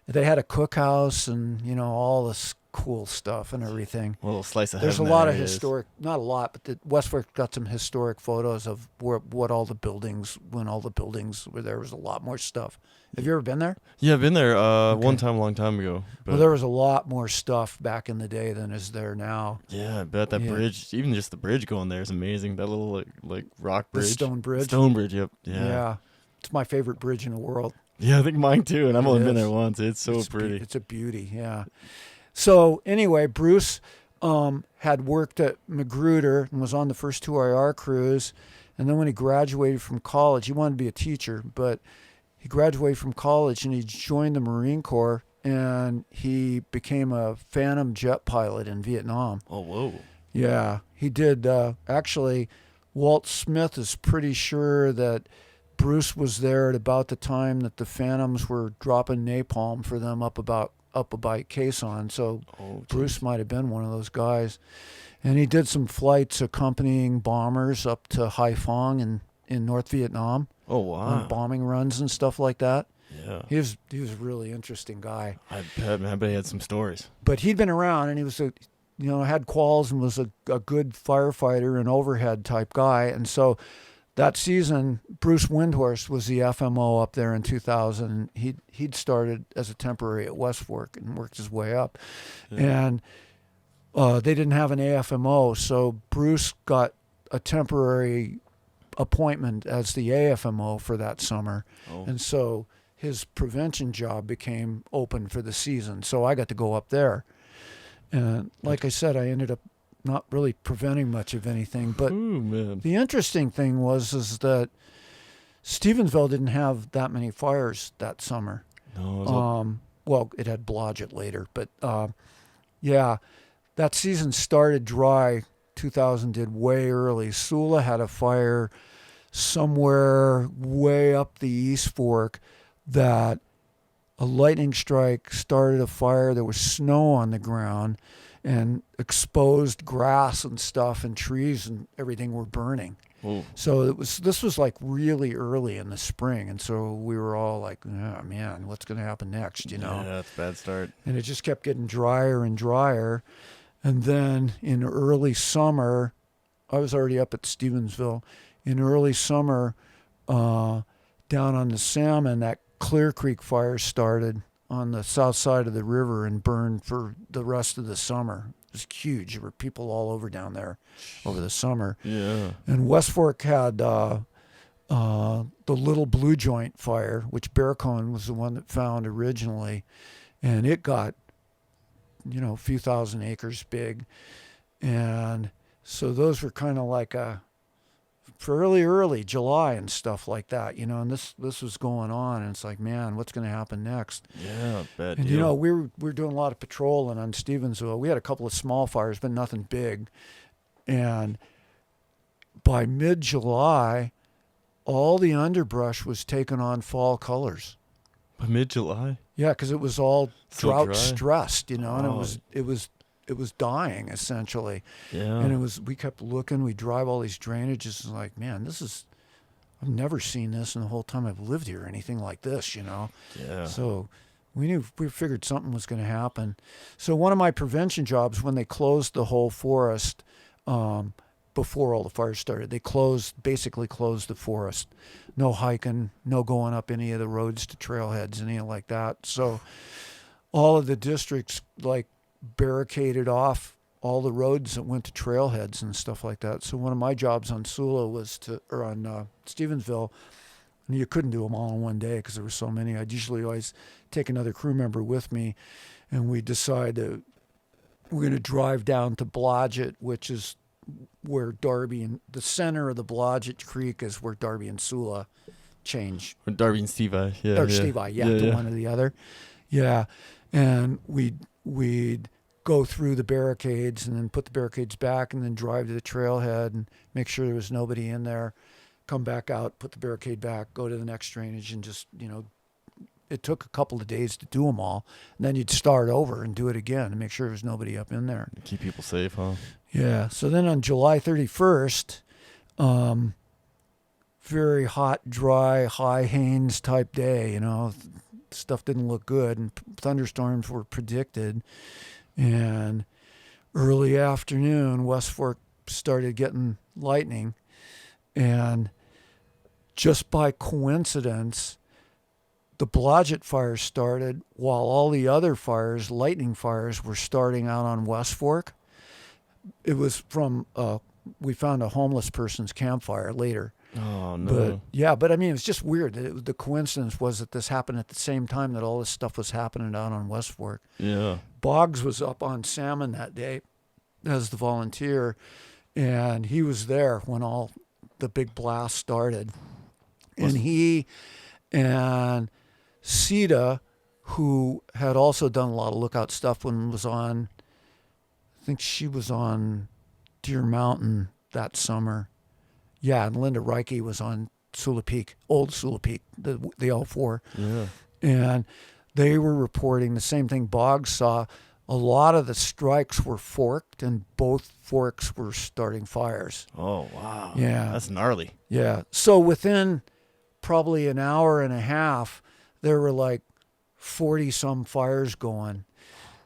They had a cookhouse and, all this cool stuff and everything. A little slice of There's heaven a lot of there historic, not a lot, but Westfork got some historic photos of what all the buildings, when all the buildings were there. Was a lot more stuff. Have you ever been there? Yeah, I've been there one time, a long time ago. Well, there was a lot more stuff back in the day than is there now. Yeah, I bet that bridge, even just the bridge going there is amazing. That little like rock bridge. The stone bridge. Stone bridge, yep. Yeah. It's my favorite bridge in the world. Yeah, I think mine too, and I've only been there once. It's pretty. It's a beauty, yeah. So anyway, Bruce had worked at Magruder and was on the first 2IR crews. And then when he graduated from college, he wanted to be a teacher, but he graduated from college and he joined the Marine Corps, and he became a Phantom jet pilot in Vietnam. Oh, whoa. Yeah, he did. Actually, Walt Smith is pretty sure that Bruce was there at about the time that the Phantoms were dropping napalm for them up by Quezon. So Bruce might have been one of those guys. And he did some flights accompanying bombers up to Haiphong in North Vietnam. Oh, wow. On bombing runs and stuff like that. Yeah. He was a really interesting guy. I bet he had some stories. But he'd been around, and he was had quals and was a good firefighter and overhead type guy. And so that season, Bruce Windhorst was the FMO up there in 2000. He'd started as a temporary at Westfork and worked his way up. Yeah. And they didn't have an AFMO, so Bruce got a temporary appointment as the AFMO for that summer. Oh. And so his prevention job became open for the season. So I got to go up there. And like I said, I ended up not really preventing much of anything. But the interesting thing was that Stevensville didn't have that many fires that summer. No. Well, it had Blodgett later. But, that season started dry. 2000 did way early. Sula had a fire somewhere way up the East Fork that a lightning strike started a fire. There was snow on the ground and exposed grass and stuff, and trees and everything were burning. Ooh. So this was like really early in the spring, and so we were all like, oh man, what's going to happen next, Yeah, that's a bad start. And it just kept getting drier and drier. And then in early summer, I was already up at Stevensville. In early summer, down on the Salmon, that Clear Creek fire started on the south side of the river and burned for the rest of the summer. It was huge. There were people all over down there over the summer. Yeah. And Westfork had the Little Blue Joint fire, which Bearcone was the one that found originally. And it got a few thousand acres big. And so those were kind of like a fairly early July and stuff like that, and this was going on, and it's like, man, what's going to happen next? Yeah, bad and deal. we were doing a lot of patrolling on Stevensville. We had a couple of small fires, but nothing big. And by mid-July, all the underbrush was taking on fall colors. By mid-July? Yeah, because it was all drought dry? stressed, and it was dying essentially. Yeah. And we kept looking. We drive all these drainages, and like, man, I've never seen this in the whole time I've lived here, anything like this, Yeah. So we figured something was going to happen. So one of my prevention jobs, when they closed the whole forest, before all the fires started, they basically closed the forest. No hiking, no going up any of the roads to trailheads, anything like that. So all of the districts barricaded off all the roads that went to trailheads and stuff like that. So one of my jobs on Sula on Stevensville, and you couldn't do them all in one day because there were so many. I'd usually always take another crew member with me, and we decide that we're going to drive down to Blodgett, which is where Darby and the center of the Blodgett Creek is where Darby and Sula change. Or Darby and Stevie, yeah. Or Stevie, one or the other. Yeah. And we'd go through the barricades and then put the barricades back and then drive to the trailhead and make sure there was nobody in there, come back out, put the barricade back, go to the next drainage, and just, it took a couple of days to do them all. And then you'd start over and do it again to make sure there's nobody up in there. Keep people safe, huh? Yeah. So then on July 31st, very hot, dry, high Haines type day, stuff didn't look good, and thunderstorms were predicted. And early afternoon, West Fork started getting lightning, and just by coincidence, the Blodgett fire started while all the other fires, lightning fires, were starting out on West Fork. It was from, we found a homeless person's campfire later. Oh, no. But I mean, it's just weird. The coincidence was that this happened at the same time that all this stuff was happening out on West Fork. Yeah. Boggs was up on Salmon that day as the volunteer, and he was there when all the big blast started. And he and Sita, who had also done a lot of lookout stuff when was on, I think she was on Deer Mountain that summer. Yeah, and Linda Reike was on Sula Peak, old Sula Peak, the L4. Yeah. And they were reporting the same thing Boggs saw. A lot of the strikes were forked, and both forks were starting fires. Oh, wow. Yeah. That's gnarly. Yeah. So within probably an hour and a half, there were like 40-some fires going.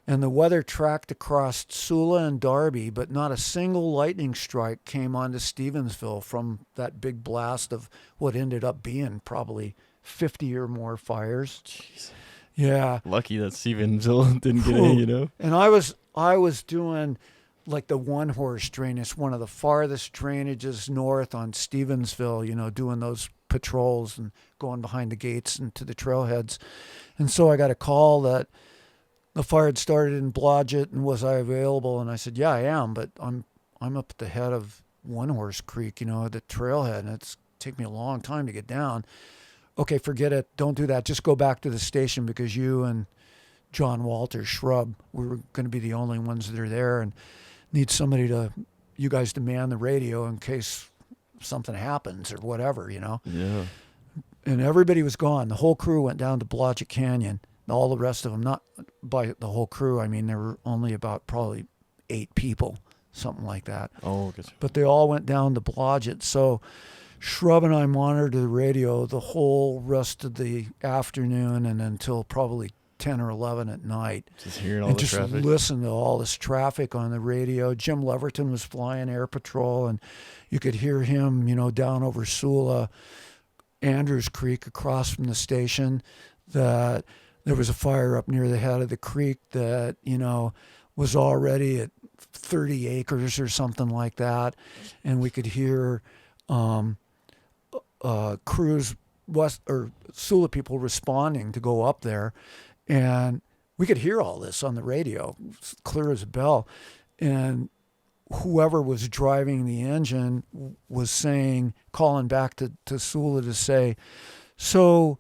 And the weather tracked across Sula and Darby, but not a single lightning strike came onto Stevensville from that big blast of what ended up being probably 50 or more fires. Jeez. Yeah. Lucky that Stevensville didn't get any, And I was doing like the one horse drainage, one of the farthest drainages north on Stevensville, doing those patrols and going behind the gates and to the trailheads. And so I got a call that the fire had started in Blodgett, and was I available? And I said, yeah, I am, but I'm up at the head of One Horse Creek, the trailhead, and it's taken me a long time to get down. Okay, forget it. Don't do that. Just go back to the station, because you and John Walter Shrub, we were going to be the only ones that are there, and need somebody you guys to man the radio in case something happens or whatever, Yeah. And everybody was gone. The whole crew went down to Blodgett Canyon. All the rest of them, not by the whole crew, I mean, there were only about probably 8 people, something like that. Oh, good. But they all went down to Blodgett. So Shrub and I monitored the radio the whole rest of the afternoon and until probably 10 or 11 at night. Just hearing all the traffic. And just listen to all this traffic on the radio. Jim Leverton was flying air patrol, and you could hear him, down over Sula, Andrews Creek across from the station, that there was a fire up near the head of the creek that, was already at 30 acres or something like that. And we could hear crews, Sula people responding to go up there. And we could hear all this on the radio, clear as a bell. And whoever was driving the engine was calling back to Sula to say, so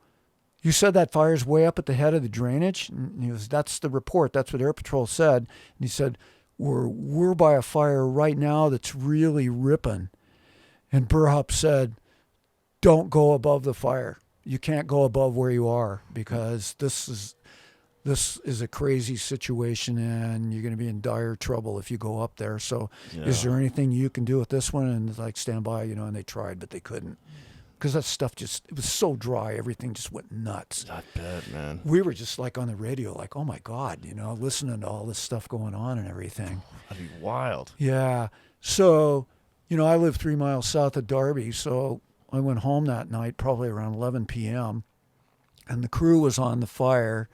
you said that fire's way up at the head of the drainage? And he goes, that's the report. That's what Air Patrol said. And he said, we're by a fire right now that's really ripping. And Burhup said, don't go above the fire. You can't go above where you are, because this is a crazy situation, and you're going to be in dire trouble if you go up there. So is there anything you can do with this one? And like, stand by, and they tried, but they couldn't. Because that stuff it was so dry, everything just went nuts. Not bad, man. We were just like on the radio, like, oh my God, listening to all this stuff going on and everything. That'd be wild. Yeah. So, I live 3 miles south of Darby, so I went home that night, probably around 11 p.m., and the crew was on the fire,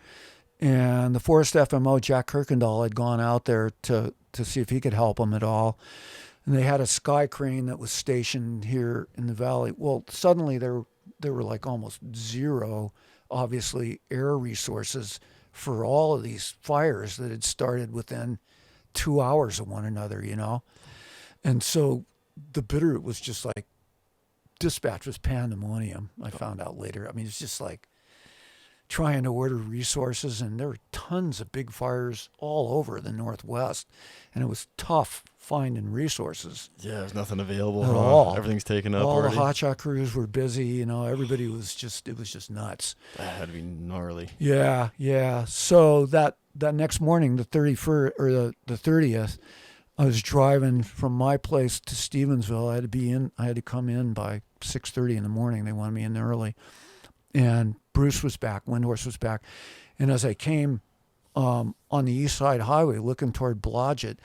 and the Forest FMO, Jack Kirkendall, had gone out there to see if he could help them at all. And they had a sky crane that was stationed here in the valley. Well, suddenly there were like almost zero, obviously, air resources for all of these fires that had started within 2 hours of one another, And so the Bitteroot was just like, dispatch was pandemonium, I found out later. I mean, it's just like, trying to order resources, and there were tons of big fires all over the Northwest, and it was tough finding resources. Yeah, there's nothing available at all. Everything's taken up all already. The hotshot crews were busy. Everybody was just, it was just nuts. That had to be gnarly. Yeah. So that next morning, the 31st or the 30th, I was driving from my place to Stevensville. I had to come in by 6:30 in the morning. They wanted me in early. And Bruce was back, Windhorse was back. And as I came on the East Side Highway looking toward Blodgett,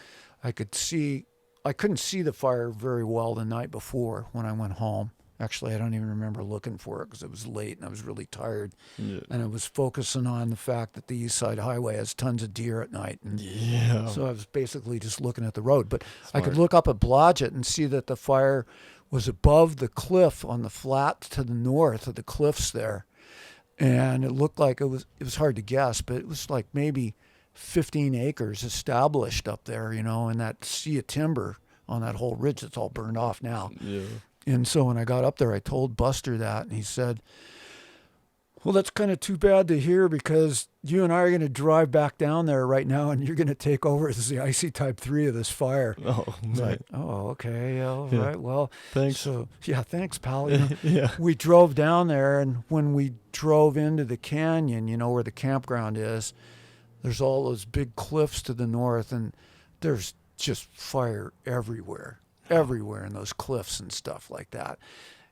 I couldn't see the fire very well the night before when I went home. Actually, I don't even remember looking for it because it was late and I was really tired. Yeah. And I was focusing on the fact that the East Side Highway has tons of deer at night. And so I was basically just looking at the road. But Smart. I could look up at Blodgett and see that the fire was above the cliff on the flat to the north of the cliffs there. And it looked like it was hard to guess, but it was like maybe 15 acres established up there, in that sea of timber on that whole ridge that's all burned off now. Yeah. And so when I got up there, I told Buster that, and he said, well, that's kind of too bad to hear because you and I are going to drive back down there right now, and you're going to take over as the IC Type 3 of this fire. Oh, right. Oh, okay. All right. Well, thanks. So, yeah, thanks, pal. Yeah. We drove down there, and when we drove into the canyon, where the campground is, there's all those big cliffs to the north, and there's just fire everywhere in those cliffs and stuff like that.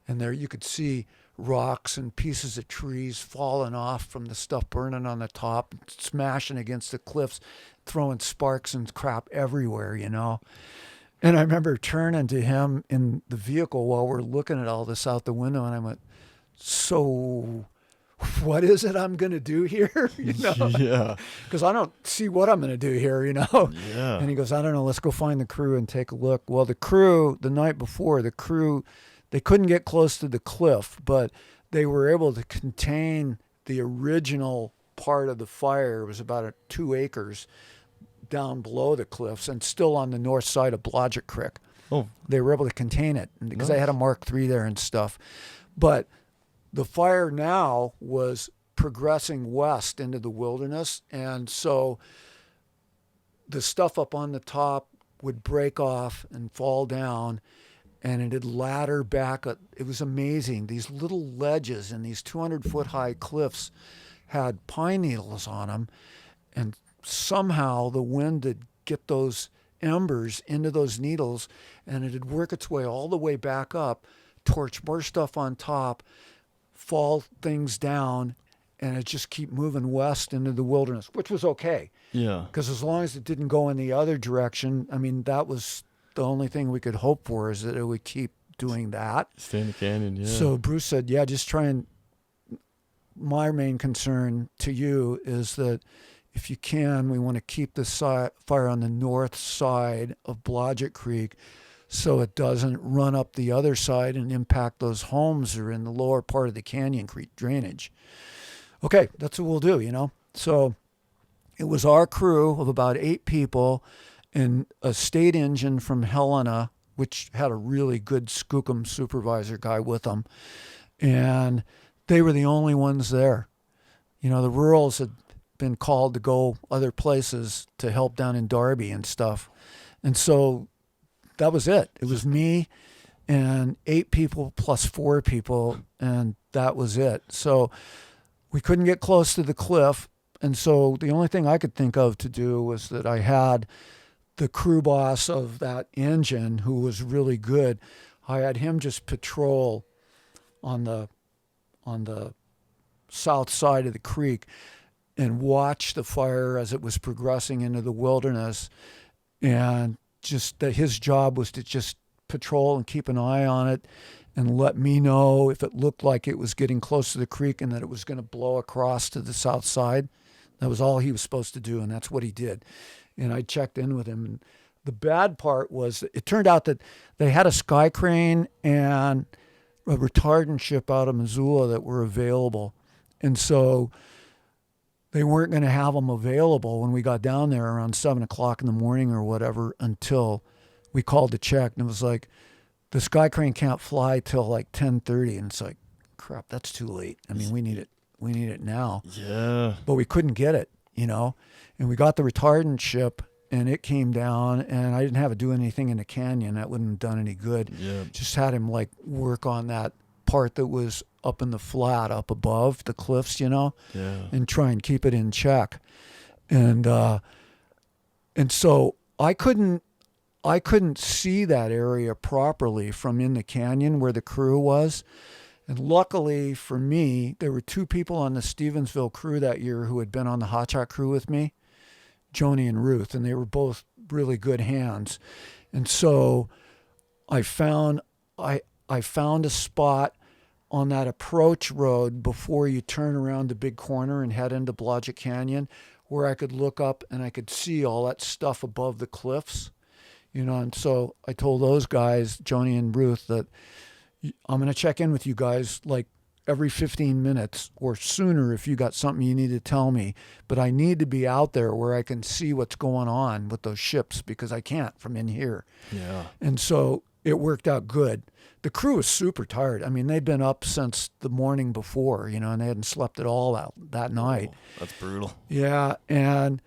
And there you could see rocks and pieces of trees falling off from the stuff burning on the top, smashing against the cliffs, throwing sparks and crap everywhere, And I remember turning to him in the vehicle while we're looking at all this out the window, and I went, so what is it I'm going to do here? Yeah. Because I don't see what I'm going to do here, Yeah. And he goes, I don't know, let's go find the crew and take a look. Well, the crew, the night before, they couldn't get close to the cliff, but they were able to contain the original part of the fire. It was about 2 acres down below the cliffs and still on the north side of Blodgett Creek. Oh. They were able to contain it because they had a Mark III there and stuff. But the fire now was progressing west into the wilderness, and so the stuff up on the top would break off and fall down, and it'd ladder back. It was amazing. These little ledges and these 200-foot high cliffs had pine needles on them, and somehow the wind would get those embers into those needles, and it'd work its way all the way back up, torch more stuff on top, fall things down, and it just keep moving west into the wilderness, which was okay. Yeah. Because as long as it didn't go in the other direction, that was the only thing we could hope for, is that it would keep doing that. Stay in the canyon, yeah. So Bruce said, yeah, just try and... My main concern to you is that if you can, we want to keep the fire on the north side of Blodgett Creek so it doesn't run up the other side and impact those homes that are in the lower part of the Canyon Creek drainage. Okay, that's what we'll do, So it was our crew of about 8 people and a state engine from Helena, which had a really good Skookum supervisor guy with them. And they were the only ones there. The rurals had been called to go other places to help down in Darby and stuff. And so that was it. It was me and 8 people plus 4 people, and that was it. So we couldn't get close to the cliff, and so the only thing I could think of to do was that I had the crew boss of that engine, who was really good. I had him just patrol on the south side of the creek and watch the fire as it was progressing into the wilderness, and just that his job was to just patrol and keep an eye on it and let me know if it looked like it was getting close to the creek and that it was going to blow across to the south side. That was all he was supposed to do, and that's what he did. And I checked in with him. And the bad part was it turned out that they had a sky crane and a retardant ship out of Missoula that were available. And so they weren't going to have them available when we got down there around 7 o'clock in the morning or whatever until we called to check. And it was like, the sky crane can't fly till like 10:30. And it's like, crap, that's too late. We need it We need it now. Yeah. But we couldn't get it, you know. And we got the retardant ship, and it came down, and I didn't have to do anything in the canyon. That wouldn't have done any good. Yeah. Just had him like work on that part that was up in the flat, up above the cliffs, you know, and try and keep it in check. And so I couldn't see that area properly from in the canyon where the crew was. And luckily for me, there were two people on the Stevensville crew that year who had been on the Hot Shot crew with me, Joni and Ruth, and they were both really good hands. And so I found a spot on that approach road before you turn around the big corner and head into Blodgett Canyon, where I could look up and I could see all that stuff above the cliffs, you know. And so I told those guys, Joni and Ruth, that I'm going to check in with you guys like every 15 minutes or sooner if you got something you need to tell me. But I need to be out there where I can see what's going on with those ships, because I can't from in here. Yeah. And so it worked out good. The crew was super tired. I mean, they'd been up since the morning before, you know, and they hadn't slept at all that night. That's brutal. Yeah, and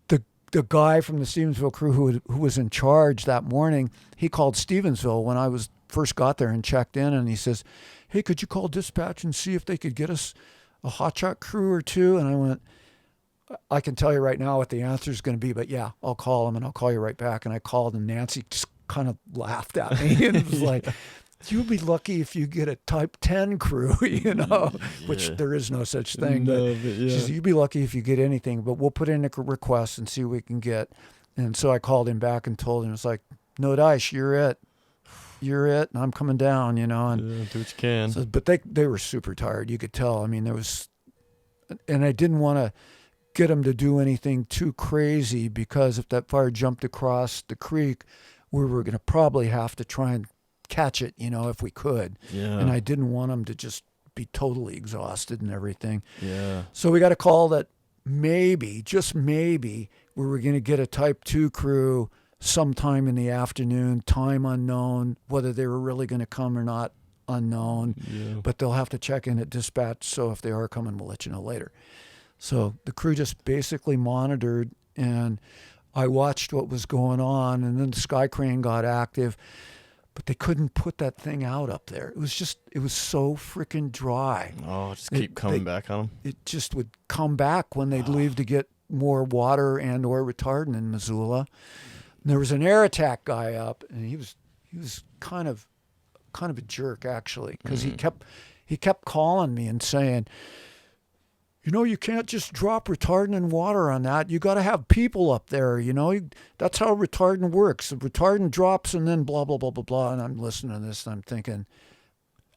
the guy from the Stevensville crew who was in charge that morning, he called Stevensville when I first got there and checked in, and he says, "Hey, could you call dispatch and see if they could get us a Hot Shot crew or two?" And I went, "I can tell you right now what the answer is going to be, but yeah, I'll call them and I'll call you right back." And I called, and Nancy just kind of laughed at me and was like, "You'll be lucky if you get a Type 10 crew," you know, which there is no such thing. No, but she said, "You'll be lucky if you get anything, but we'll put in a request and see what we can get." And so I called him back and told him, it's like, "No dice, you're it. You're it, and I'm coming down," you know. And do what you can. So, but they were super tired. You could tell. I mean, there was, and I didn't want to get them to do anything too crazy, because if that fire jumped across the creek, we were going to probably have to try and catch it, you know, if we could. Yeah. And I didn't want them to just be totally exhausted and everything. Yeah. So we got a call that maybe, just maybe, we were going to get a Type 2 crew sometime in the afternoon, time unknown, whether they were really going to come or not, unknown. Yeah. But they'll have to check in at dispatch, so if they are coming, we'll let you know later. So the crew just basically monitored, and I watched what was going on, and then the sky crane got active, but they couldn't put that thing out up there. It was so freaking dry. Oh, just keep coming back on them? It just would come back when they'd leave to get more water and or retardant in Missoula. And there was an air attack guy up, and he was kind of a jerk, actually, because he kept calling me and saying, "You know, you can't just drop retardant and water on that. You got to have people up there, you know. That's how retardant works. The retardant drops and then blah, blah, blah, blah, blah." And I'm listening to this and I'm thinking,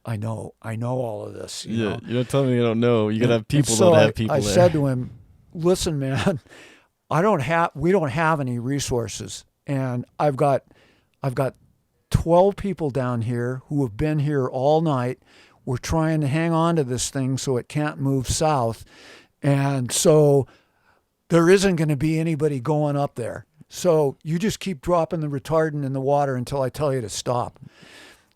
I know all of this. You know? You're not telling me you don't know. You got to have people that have people I there. said to him, "Listen, man, we don't have any resources. And I've got 12 people down here who have been here all night. We're trying to hang on to this thing so it can't move south. And so there isn't going to be anybody going up there. So you just keep dropping the retardant in the water until I tell you to stop."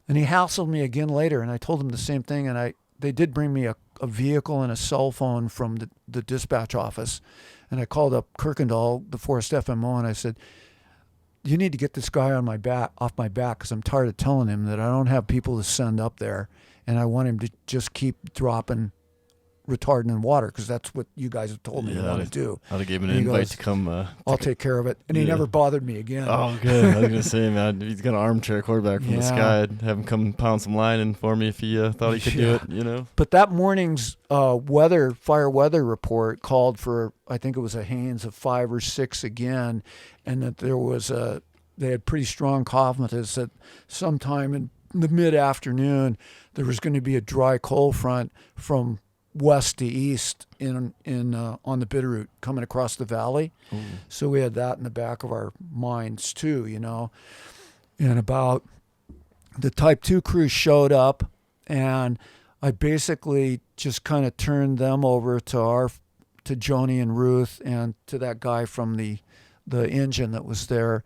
And he hassled me again later, and I told him the same thing. And they did bring me a vehicle and a cell phone from the dispatch office. And I called up Kirkendall, the Forest FMO, and I said, "You need to get this guy off my back, because I'm tired of telling him that I don't have people to send up there. And I want him to just keep dropping retardant and water, because that's what you guys have told me you want to do." I gave him an invite to come. I'll take care of it. And he never bothered me again. Oh, good. I was going to say, man, he's got an armchair quarterback from the sky. I'd have him come pound some line in for me if he thought he could do it, you know. But that morning's fire weather report called for, I think it was a Haines of 5 or 6 again, and that they had pretty strong confidence that sometime in the mid-afternoon there was going to be a dry cold front from west to east on the Bitteroot coming across the valley. Ooh. So we had that in the back of our minds too, you know. And about the Type 2 crew showed up, and I basically just kind of turned them over to Joni and Ruth and to that guy from the engine that was there,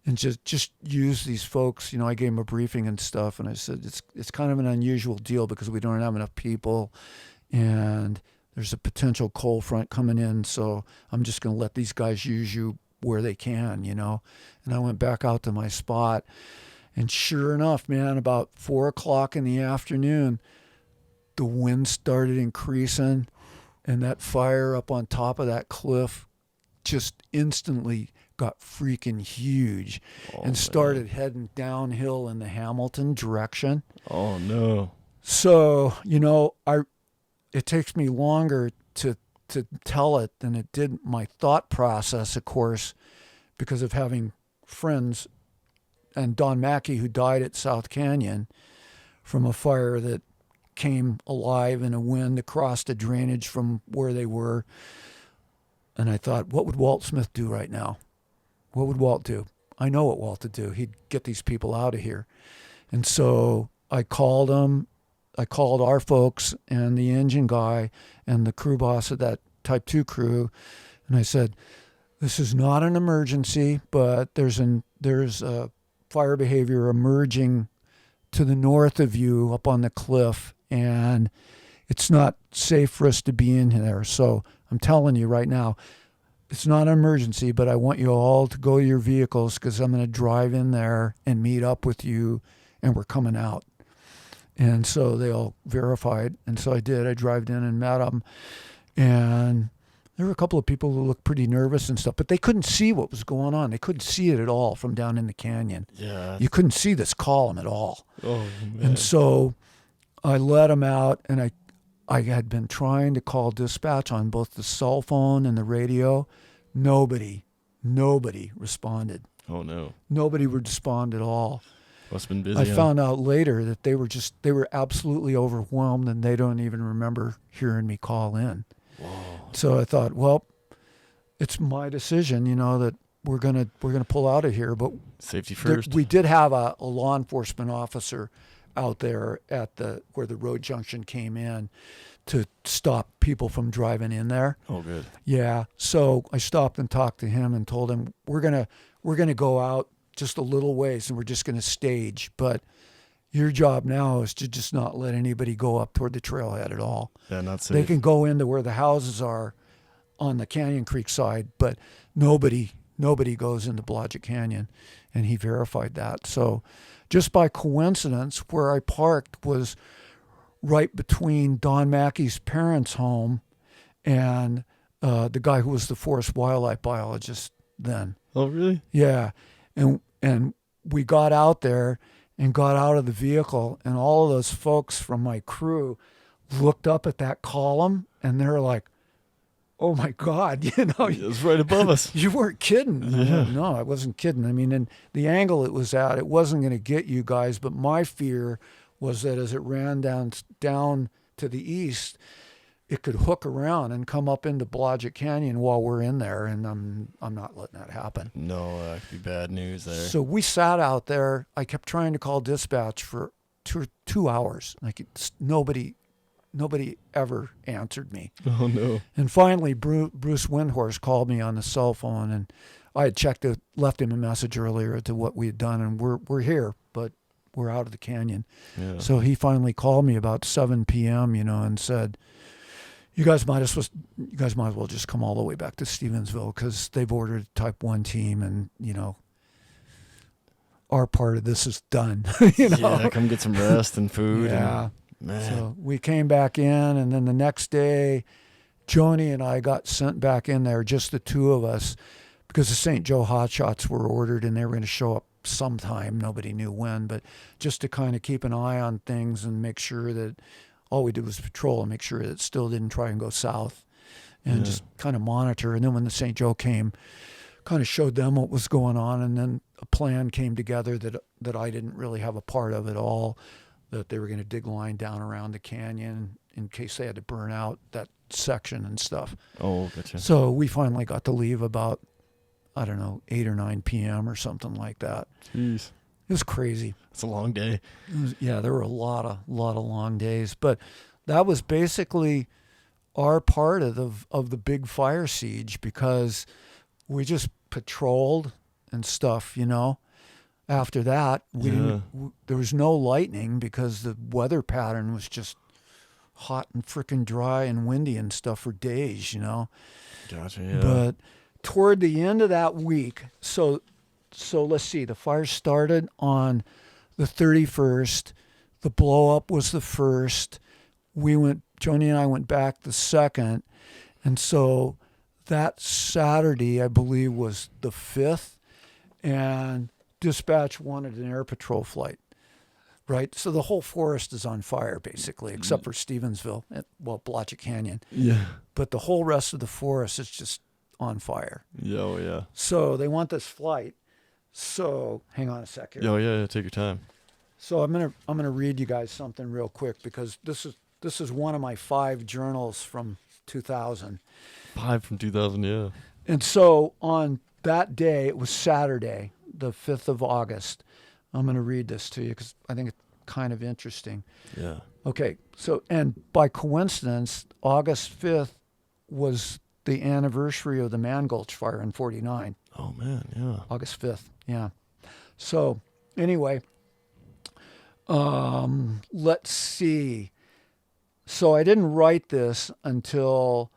and just use these folks. You know, I gave them a briefing and stuff, and I said it's kind of an unusual deal because we don't have enough people, and there's a potential cold front coming in, so I'm just going to let these guys use you where they can, And I went back out to my spot, and sure enough, man, about 4 o'clock in the afternoon, the wind started increasing, and that fire up on top of that cliff just instantly got freaking huge and started heading downhill in the Hamilton direction. Oh, no. So, it takes me longer to tell it than it did my thought process, of course, because of having friends and Don Mackey, who died at South Canyon from a fire that came alive in a wind across the drainage from where they were. And I thought, what would Walt Smith do right now? What would Walt do? I know what Walt would do. He'd get these people out of here. And so I called him. I called our folks and the engine guy and the crew boss of that Type 2 crew. And I said, this is not an emergency, but there's a fire behavior emerging to the north of you up on the cliff, and it's not safe for us to be in there. So I'm telling you right now, it's not an emergency, but I want you all to go to your vehicles because I'm going to drive in there and meet up with you, and we're coming out. And so they all verified, and so I did. I drove in and met them, and there were a couple of people who looked pretty nervous and stuff, but they couldn't see what was going on. They couldn't see it at all from down in the canyon. Yeah. You couldn't see this column at all. Oh, man. And so I let them out, and I had been trying to call dispatch on both the cell phone and the radio. Nobody responded. Oh, no. Nobody would respond at all. Must have been busy. I found out later that they were absolutely overwhelmed, and they don't even remember hearing me call in. Whoa. So I thought, well, it's my decision, that we're gonna pull out of here. But safety first. We did have a law enforcement officer out there at where the road junction came in to stop people from driving in there. Oh, good. Yeah. So I stopped and talked to him and told him we're gonna go out just a little ways and we're just gonna stage, but your job now is to just not let anybody go up toward the trailhead at all. Yeah, not safe. They can go into where the houses are on the Canyon Creek side, but nobody goes into Blodgett Canyon, and he verified that. So just by coincidence, where I parked was right between Don Mackey's parents' home and the guy who was the forest wildlife biologist then. Oh, really? Yeah. And we got out there and got out of the vehicle, and all of those folks from my crew looked up at that column, and they're like, oh my God, it was right above us. You weren't kidding. Yeah. No, I wasn't kidding. I mean, and the angle it was at, it wasn't going to get you guys, but my fear was that as it ran down to the east, it could hook around and come up into Blodgett Canyon while we're in there, and I'm not letting that happen. No, that could be bad news there. So we sat out there. I kept trying to call dispatch for two hours. Nobody ever answered me. Oh, no. And finally, Bruce Windhorse called me on the cell phone, and I had left him a message earlier to what we had done, and we're here, but we're out of the canyon. Yeah. So he finally called me about 7 p.m., and said, you guys might as well just come all the way back to Stevensville because they've ordered a Type 1 team, and, our part of this is done. Yeah, come get some rest and food. Yeah. Man. So we came back in, and then the next day, Joni and I got sent back in there, just the two of us, because the St. Joe Hot Shots were ordered, and they were going to show up sometime. Nobody knew when, but just to kind of keep an eye on things and make sure that all we did was patrol and make sure that it still didn't try and go south, and just kind of monitor. And then when the St. Joe came, kind of showed them what was going on, and then a plan came together that I didn't really have a part of at all, that they were going to dig line down around the canyon in case they had to burn out that section and stuff. Oh, gotcha. So we finally got to leave about, 8 or 9 p.m. or something like that. Jeez. It was crazy. It's a long day. There were a lot of long days, but that was basically our part of the big fire siege, because we just patrolled and stuff, After that, there was no lightning because the weather pattern was just hot and frickin' dry and windy and stuff for days, you know. Gotcha, yeah. But toward the end of that week, so let's see, the fire started on the 31st. The blow up was the 1st. Joni and I went back the 2nd. And so that Saturday, I believe, was the 5th. And dispatch wanted an air patrol flight, right? So the whole forest is on fire, basically, except for Stevensville, Blotchy Canyon. Yeah. But the whole rest of the forest is just on fire. Yeah, oh, yeah. So they want this flight. So hang on a sec here. Oh, yeah, take your time. So I'm gonna read you guys something real quick, because this is one of my 5 journals from 2000. 5 from 2000, yeah. And so on that day, it was Saturday, the 5th of August. I'm going to read this to you because I think it's kind of interesting. Yeah. Okay, so, and by coincidence, August 5th was the anniversary of the Man Gulch fire in 49. Oh, man, yeah. August 5th, yeah. So, anyway, let's see. So I didn't write this until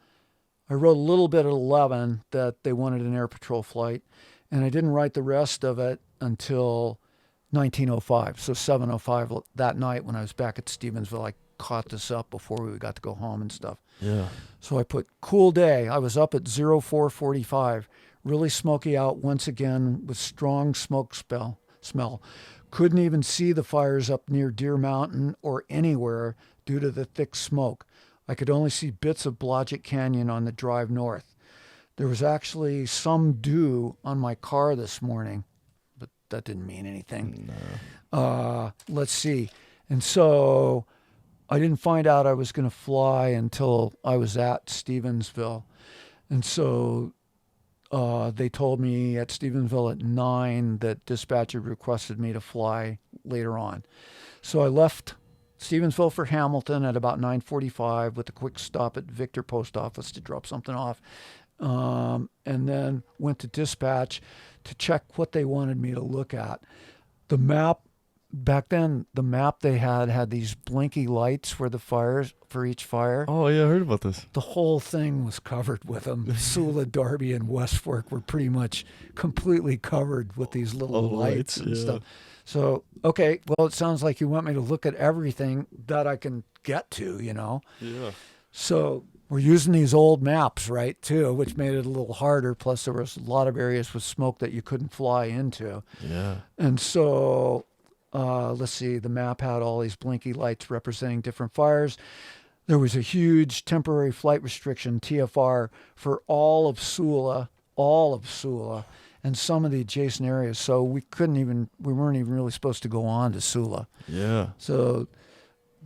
I wrote a little bit at 11 that they wanted an air patrol flight, and I didn't write the rest of it until 1905. So 7:05 that night when I was back at Stevensville, I caught this up before we got to go home and stuff. Yeah. So I put cool day. I was up at 04:45, really smoky out once again with strong smoke smell. Couldn't even see the fires up near Deer Mountain or anywhere due to the thick smoke. I could only see bits of Blodgett Canyon on the drive north. There was actually some dew on my car this morning, but that didn't mean anything. No. Let's see. And so I didn't find out I was going to fly until I was at Stevensville. And so they told me at Stevensville at 9 that dispatcher requested me to fly later on. So I left Stevensville for Hamilton at about 9:45 with a quick stop at Victor Post Office to drop something off. And then went to dispatch to check what they wanted me to look at. The map, back then, the map they had these blinky lights for the fires, for each fire. Oh, yeah, I heard about this. The whole thing was covered with them. Sula, Darby, and West Fork were pretty much completely covered with these little lights and stuff. So, okay, well, it sounds like you want me to look at everything that I can get to, you know? Yeah. So we're using these old maps, right, too, which made it a little harder. Plus, there was a lot of areas with smoke that you couldn't fly into. Yeah. And so, let's see, the map had all these blinky lights representing different fires. There was a huge temporary flight restriction, TFR, for all of Sula, and some of the adjacent areas. So we weren't even really supposed to go on to Sula. Yeah. So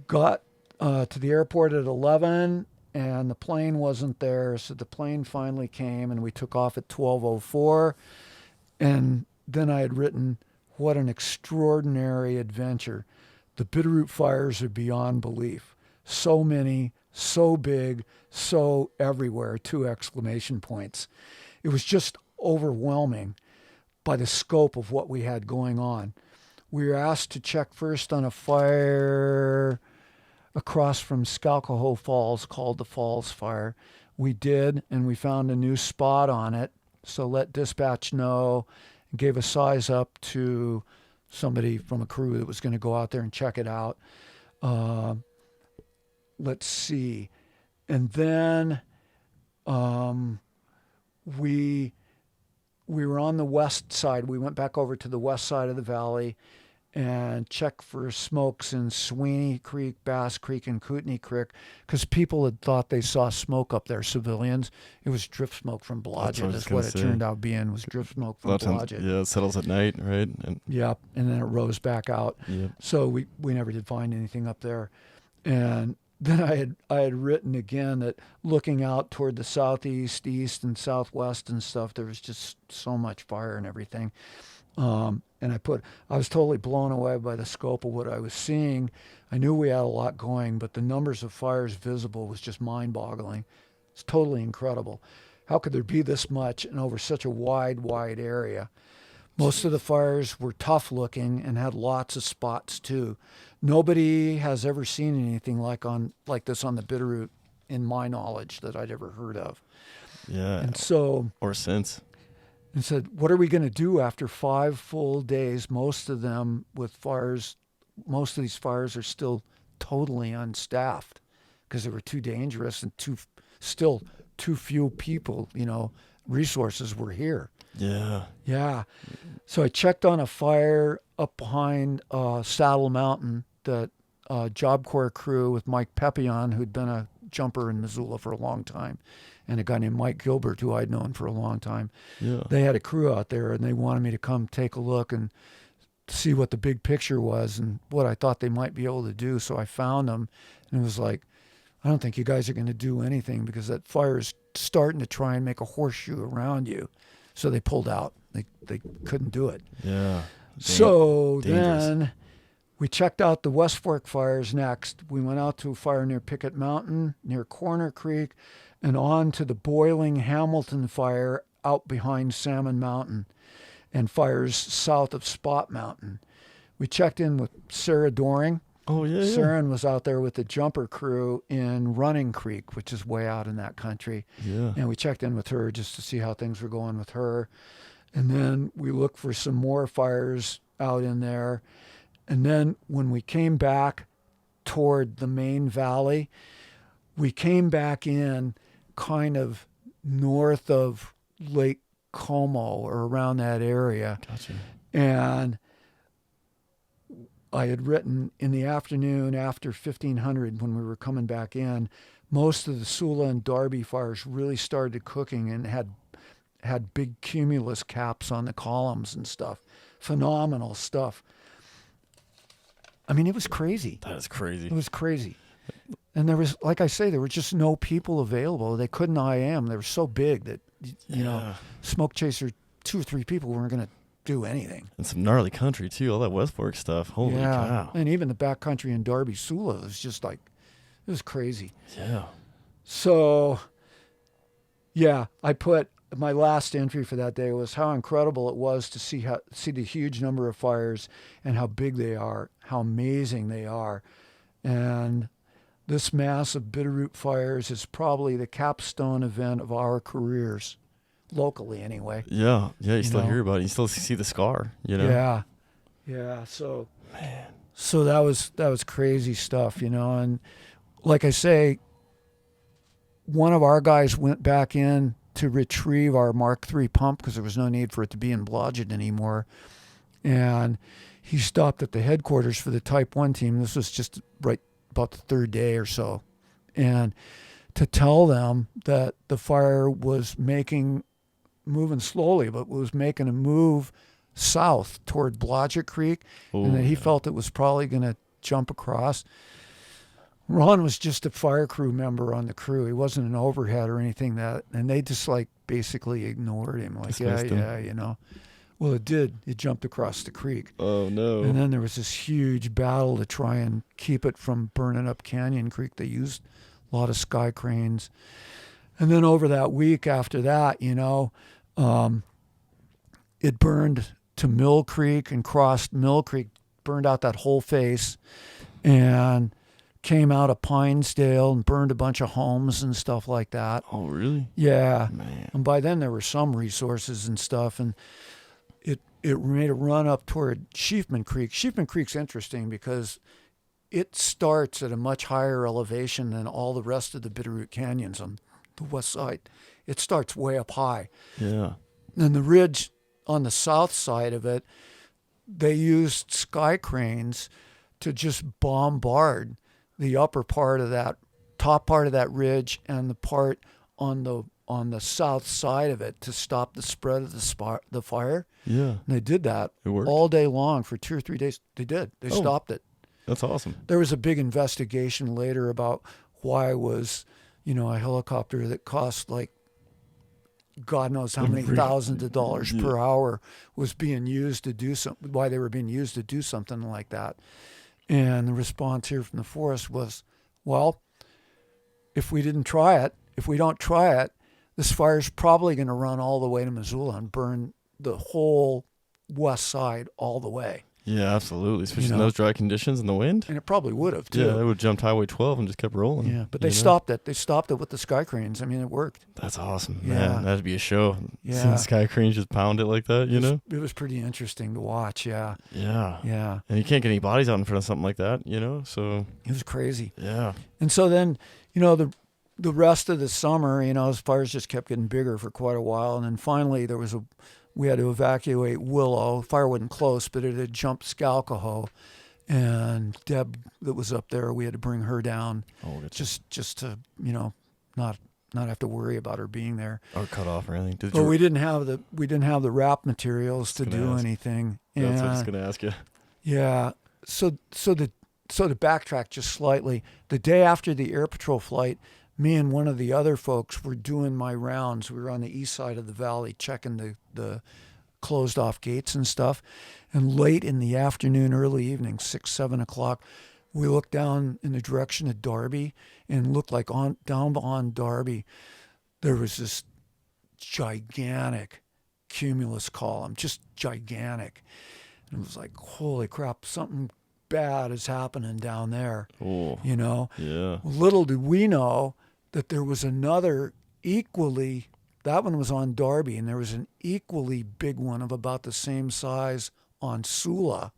got to the airport at 11, and the plane wasn't there. So the plane finally came, and we took off at 12:04. And then I had written, what an extraordinary adventure. The Bitteroot fires are beyond belief. So many, so big, so everywhere, 2 exclamation points. It was just overwhelming by the scope of what we had going on. We were asked to check first on a fire across from Skalkaho Falls called the Falls Fire. We did, and we found a new spot on it. So let dispatch know, and gave a size up to somebody from a crew that was going to go out there and check it out. Let's see. And then we were on the west side. We went back over to the west side of the valley and checked for smokes in Sweeney Creek, Bass Creek, and Kootenai Creek, because people had thought they saw smoke up there, civilians. It was drift smoke from Blodgett. That's what it turned out being, was drift smoke from Blodgett. Yeah, it settles at night, right? Yep, and then it rose back out. Yep. So we never did find anything up there. And then I had written again that looking out toward the southeast, east, and southwest and stuff, there was just so much fire and everything. And I was totally blown away by the scope of what I was seeing. I knew we had a lot going, but the numbers of fires visible was just mind-boggling. It's totally incredible. How could there be this much and over such a wide area? Most of the fires were tough looking and had lots of spots too. Nobody has ever seen anything like this on the Bitteroot, in my knowledge, that I'd ever heard of. Yeah. And so, or since. And said, what are we going to do after 5 full days? Most of them with fires. Most of these fires are still totally unstaffed because they were too dangerous and still too few people. Resources were here. Yeah. Yeah. So I checked on a fire up behind Saddle Mountain that Job Corps crew with Mike Pepion, who'd been a jumper in Missoula for a long time, and a guy named Mike Gilbert, who I'd known for a long time. Yeah. They had a crew out there, and they wanted me to come take a look and see what the big picture was and what I thought they might be able to do. So I found them, and it was like, I don't think you guys are going to do anything because that fire is starting to try and make a horseshoe around you. So they pulled out. They couldn't do it. Yeah. So then we checked out the West Fork fires next. We went out to a fire near Pickett Mountain, near Corner Creek, and on to the boiling Hamilton fire out behind Salmon Mountain and fires south of Spot Mountain. We checked in with Sarah Doring. Oh, yeah. Saren was out there with the jumper crew in Running Creek, which is way out in that country. Yeah. And we checked in with her just to see how things were going with her. And then we looked for some more fires out in there. And then when we came back toward the main valley, we came back in kind of north of Lake Como or around that area. Gotcha. And I had written in the afternoon after 1500 when we were coming back in, most of the Sula and Darby fires really started cooking and had big cumulus caps on the columns and stuff. Phenomenal stuff. I mean, it was crazy. That is crazy. It was crazy. And there was, like I say, there were just no people available. They couldn't IM. They were so big that, smoke chaser, 2 or 3 people weren't going to do anything. And some gnarly country, too. All that West Fork stuff. Holy cow. And even the backcountry in Darby, Sula, was just like, it was crazy. Yeah. So, yeah, I put my last entry for that day was how incredible it was to see the huge number of fires and how big they are, how amazing they are. And this mass of Bitteroot fires is probably the capstone event of our careers, locally anyway. Yeah, you still hear about it. You still see the scar, Yeah. So, man. So that was crazy stuff, and like I say, one of our guys went back in to retrieve our Mark III pump because there was no need for it to be in Blodgett anymore. And he stopped at the headquarters for the Type 1 team. This was just right about the 3rd day or so. And to tell them that the fire was moving slowly, but was making a move south toward Blodgett Creek, and that he felt it was probably going to jump across. Ron was just a fire crew member on the crew. He wasn't an overhead or anything and they just basically ignored him. Him. Well, it did. It jumped across the creek. Oh, no. And then there was this huge battle to try and keep it from burning up Canyon Creek. They used a lot of sky cranes. And then over that week after that, it burned to Mill Creek and crossed Mill Creek, burned out that whole face, and came out of Pinesdale and burned a bunch of homes and stuff like that. Oh, really? Yeah. Man. And by then there were some resources and stuff, and it made a run up toward Sheafman Creek. Sheafman Creek's interesting because it starts at a much higher elevation than all the rest of the Bitteroot Canyons on the west side. It starts way up high. Yeah. And the ridge on the south side of it, they used sky cranes to just bombard the upper part of that, top part of that ridge and the part on the south side of it to stop the spread of the fire. Yeah. And they did that all day long for 2 or 3 days. They did. They stopped it. That's awesome. There was a big investigation later about why was, a helicopter that cost God knows how many thousands of dollars per hour was being used to do something, why they were being used to do something like that. And the response here from the forest was, well, if we don't try it, this fire's probably going to run all the way to Missoula and burn the whole west side all the way. Yeah, absolutely. Especially in those dry conditions and the wind. And it probably would have, too. Yeah, it would have jumped Highway 12 and just kept rolling. Yeah, but they stopped it. They stopped it with the sky cranes. I mean, it worked. That's awesome, man. That'd be a show. Yeah. Seeing the sky cranes just pound it like that, It was pretty interesting to watch, yeah. Yeah. Yeah. And you can't get any bodies out in front of something like that, so. It was crazy. Yeah. And so then, the rest of the summer, those fires just kept getting bigger for quite a while. And then finally we had to evacuate Willow. Fire wasn't close, but it had jumped Scalcoho. And Deb that was up there, we had to bring her down just to, not have to worry about her being there. Or cut off or anything. But we didn't have the wrap materials to do anything. That's what I was gonna ask you. Yeah. So to backtrack just slightly, the day after the air patrol flight, me and one of the other folks were doing my rounds. We were on the east side of the valley checking the closed off gates and stuff. And late in the afternoon, early evening, 6, 7 o'clock, we looked down in the direction of Darby and looked like down on Darby, there was this gigantic cumulus column, just gigantic. And it was like, holy crap, something bad is happening down there. Oh, Yeah. Little did we know that there was another that one was on Darby, and there was an equally big one of about the same size on Sula,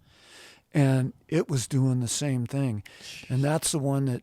and it was doing the same thing. And that's the one that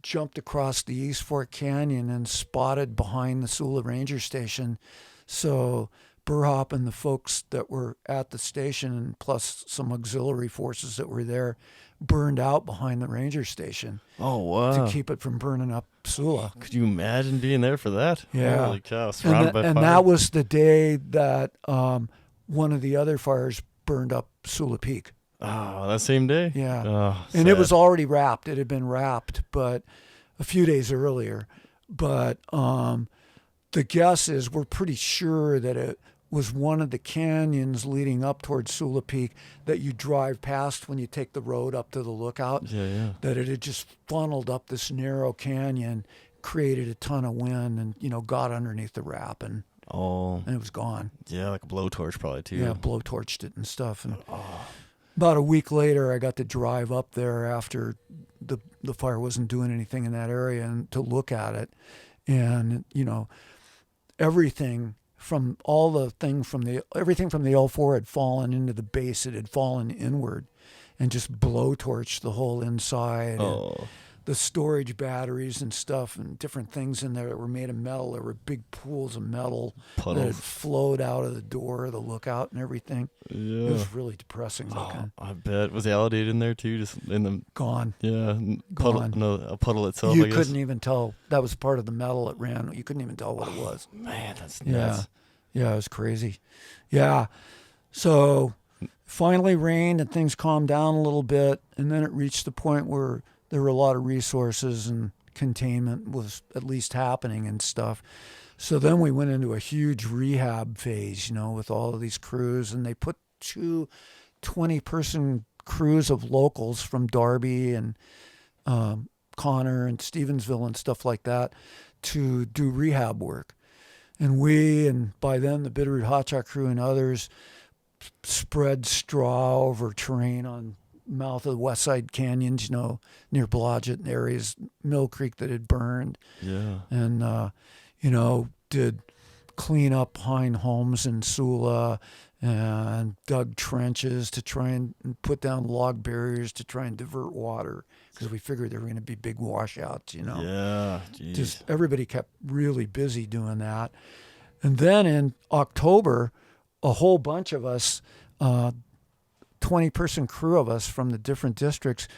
jumped across the East Fork Canyon and spotted behind the Sula Ranger Station. So Burhop and the folks that were at the station, and plus some auxiliary forces that were there, burned out behind the ranger station. Oh, wow. To keep it from burning up Sula. Could you imagine being there for that? Yeah. Holy cow, surrounded by fire. And that was the day that one of the other fires burned up Sula Peak. Oh, that same day? Yeah. Oh, and it was already wrapped. It had been wrapped, but a few days earlier. But the guess is we're pretty sure that it was one of the canyons leading up towards Sula Peak that you drive past when you take the road up to the lookout. Yeah. That it had just funneled up this narrow canyon, created a ton of wind, and got underneath the wrap, and it was gone. Yeah, like a blowtorch probably too. Yeah, blowtorched it and stuff. And about a week later, I got to drive up there after the fire wasn't doing anything in that area, and to look at it, and everything. Everything from the L4 had fallen into the base. It had fallen inward and just blowtorched the whole inside. And the storage batteries and stuff and different things in there that were made of metal. There were big pools of metal that had flowed out of the door of the lookout and everything. Yeah. It was really depressing looking. I bet. Was the alligator in there too? Just in the... Gone. Yeah. Gone. A puddle itself, You I guess. couldn't even tell. That was part of the metal it ran. You couldn't even tell what it was. Man, that's nuts. Yeah, it was crazy. Yeah. So finally rained and things calmed down a little bit, and then it reached the point where there were a lot of resources and containment was at least happening and stuff. So then we went into a huge rehab phase, with all of these crews, and they put 2 20-person crews of locals from Darby and Connor and Stevensville and stuff like that to do rehab work. And by then the Bitteroot Hot Shot crew and others spread straw over terrain on mouth of the West Side Canyons, near Blodgett and areas, Mill Creek that had burned. Yeah. And, did clean up pine homes in Sula and dug trenches to try and put down log barriers to try and divert water because we figured there were going to be big washouts, Yeah, geez. Just everybody kept really busy doing that. And then in October, a whole bunch of us, 20-person crew of us from the different districts,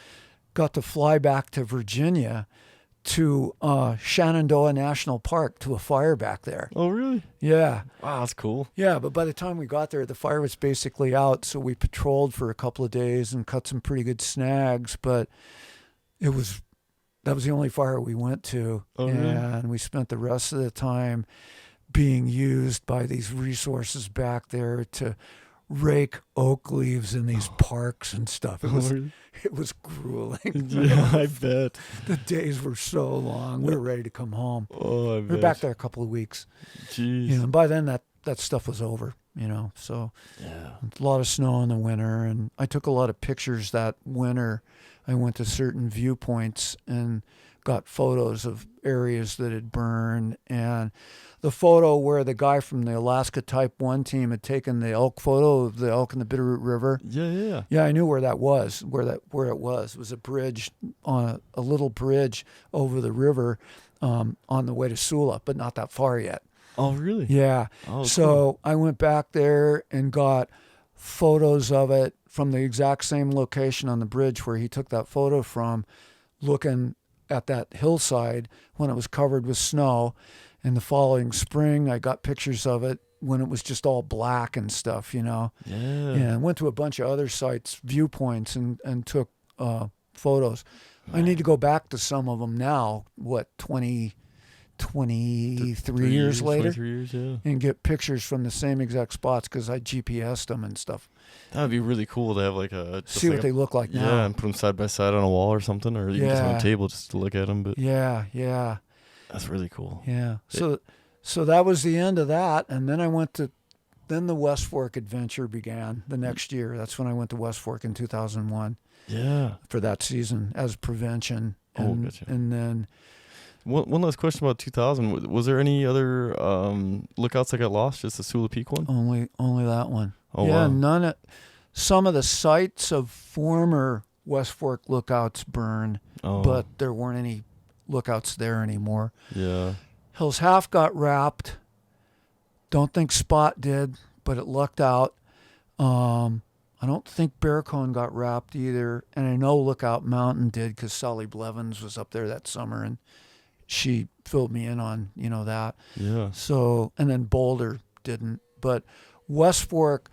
got to fly back to Virginia to Shenandoah National Park to a fire back there. Oh, really? Yeah. Wow, that's cool. Yeah, but by the time we got there, the fire was basically out, so we patrolled for a couple of days and cut some pretty good snags, but that was the only fire we went to. Oh, and really? We spent the rest of the time being used by these resources back there to rake oak leaves in these parks and stuff. It was grueling. Yeah, I bet. The days were so long. We were ready to come home. Oh, I bet. We were back there a couple of weeks. Jeez. And by then that stuff was over. So a lot of snow in the winter. And I took a lot of pictures that winter. I went to certain viewpoints and got photos of areas that had burned. And the photo where the guy from the Alaska Type 1 team had taken the elk photo of the elk in the Bitteroot River. Yeah, I knew where that was, where it was. It was a bridge on a little bridge over the river on the way to Sula, but not that far yet. Oh, really? Yeah. Oh, so cool. I went back there and got photos of it from the exact same location on the bridge where he took that photo from, looking at that hillside when it was covered with snow. And the following spring, I got pictures of it when it was just all black and stuff, Yeah. And went to a bunch of other sites, viewpoints, and took photos. Man. I need to go back to some of them now, 23 years later, 23 years, yeah. and get pictures from the same exact spots because I GPS'd them and stuff. That would be really cool to have see what they look like now. Yeah, and put them side by side on a wall or something, or you can just on a table just to look at them. But yeah. That's really cool. Yeah. So that was the end of that, and then then the West Fork adventure began the next year. That's when I went to West Fork in 2001. Yeah. For that season as prevention. Gotcha. And then one last question about 2000. Was there any other lookouts that got lost? Just the Sula Peak one? Only that one. Oh, wow. Yeah, some of the sites of former West Fork lookouts burned, but there weren't any lookouts there anymore. Yeah. Hills Half got wrapped. Don't think Spot did, but it lucked out. I don't think Bear Cone got wrapped either, and I know Lookout Mountain did because Sally Blevins was up there that summer, and she filled me in on that. Yeah. So, and then Boulder didn't, but West Fork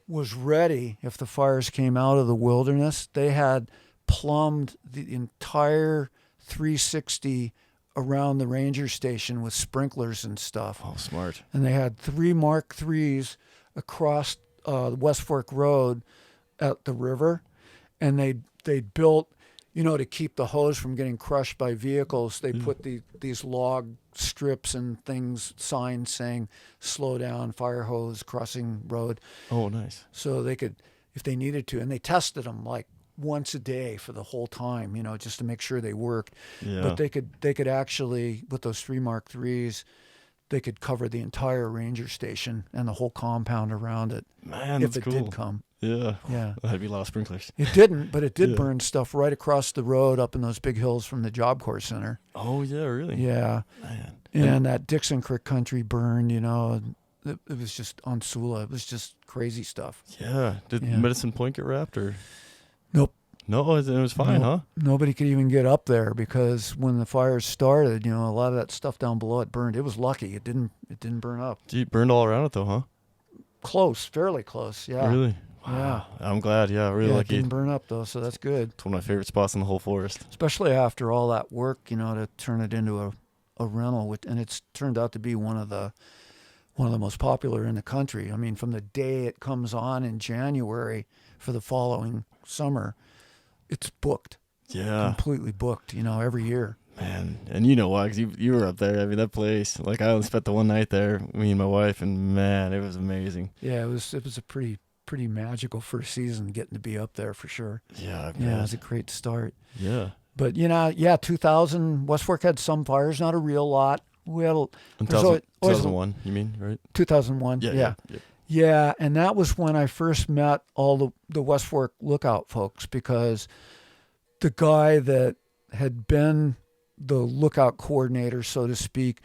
was ready if the fires came out of the wilderness. They had plumbed the entire 360 around the ranger station with sprinklers and stuff. Oh, smart. And they had 3 Mark IIIs across the West Fork Road at the river, and they built, to keep the hose from getting crushed by vehicles. They put these log strips and things, signs saying "slow down, fire hose crossing road." Oh, nice. So they could, if they needed to, and they tested them like once a day for the whole time, just to make sure they worked. Yeah. But they could actually, with those 3 Mark IIIs, they could cover the entire ranger station and the whole compound around it. Man, if that's it cool. did come. Yeah. Yeah. That'd be a lot of sprinklers. It didn't, but it did burn stuff right across the road up in those big hills from the Job Corps Center. Oh, yeah, really? Yeah. Man. And that Dixon Creek country burned, it was just on Sula. It was just crazy stuff. Yeah. Did Medicine Point get wrapped or? Nope. No, it was fine, huh? Nobody could even get up there because when the fires started, a lot of that stuff down below it burned. It was lucky. It didn't burn up. Gee, it burned all around it though, huh? Close, fairly close, yeah. Really? Wow. Yeah. I'm glad, really lucky. It didn't burn up though, so that's good. It's one of my favorite spots in the whole forest. Especially after all that work, to turn it into a rental, and it's turned out to be one of the most popular in the country. I mean, from the day it comes on in January for the following summer, it's booked. Yeah. Completely booked, every year. Man, and you know why? Because you were up there. I mean, that place, I only spent the one night there, me and my wife, and man, it was amazing. Yeah, it was a pretty magical first season getting to be up there for sure. Yeah. Yeah, it was a great start. Yeah. But, 2000, West Fork had some fires, not a real lot. We had 2001, you mean, right? 2001, yeah. Yeah, and that was when I first met all the West Fork lookout folks, because the guy that had been the lookout coordinator, so to speak,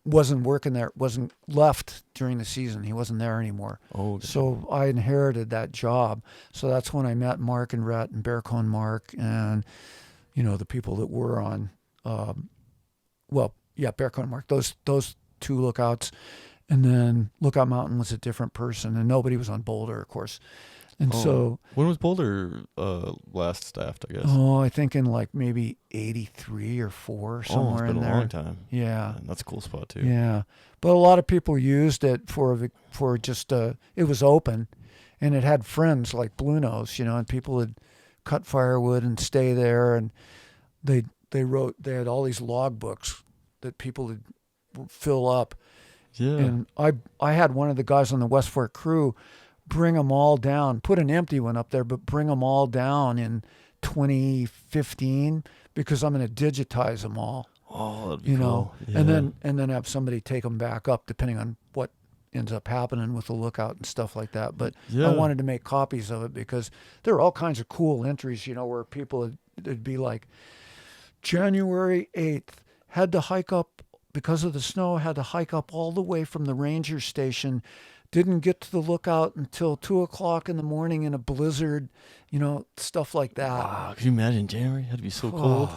wasn't working there, wasn't left during the season. He wasn't there anymore. Oh, so I inherited that job. So that's when I met Mark and Rhett and Bear Cone Mark and, the people that were on, Bear Cone Mark, those 2 lookouts. And then Lookout Mountain was a different person, and nobody was on Boulder, of course. And so, when was Boulder last staffed, I guess? Oh, I think in maybe 83 or 4, somewhere in there. It's been a long time. Yeah. Man, that's a cool spot too. Yeah. But a lot of people used it for just, it was open, and it had friends like Blue Nose, and people would cut firewood and stay there, and they had all these log books that people would fill up. Yeah. And I had one of the guys on the West Fork crew bring them all down, put an empty one up there, but bring them all down in 2015 because I'm going to digitize them all. Oh, that'd be cool. Yeah. And then have somebody take them back up depending on what ends up happening with the lookout and stuff like that. But I wanted to make copies of it because there are all kinds of cool entries, where people it'd be like January 8th, had to hike up because of the snow, had to hike up all the way from the ranger station, didn't get to the lookout until 2:00 in the morning in a blizzard, stuff like that. Wow, can you imagine January? It had to be so cold.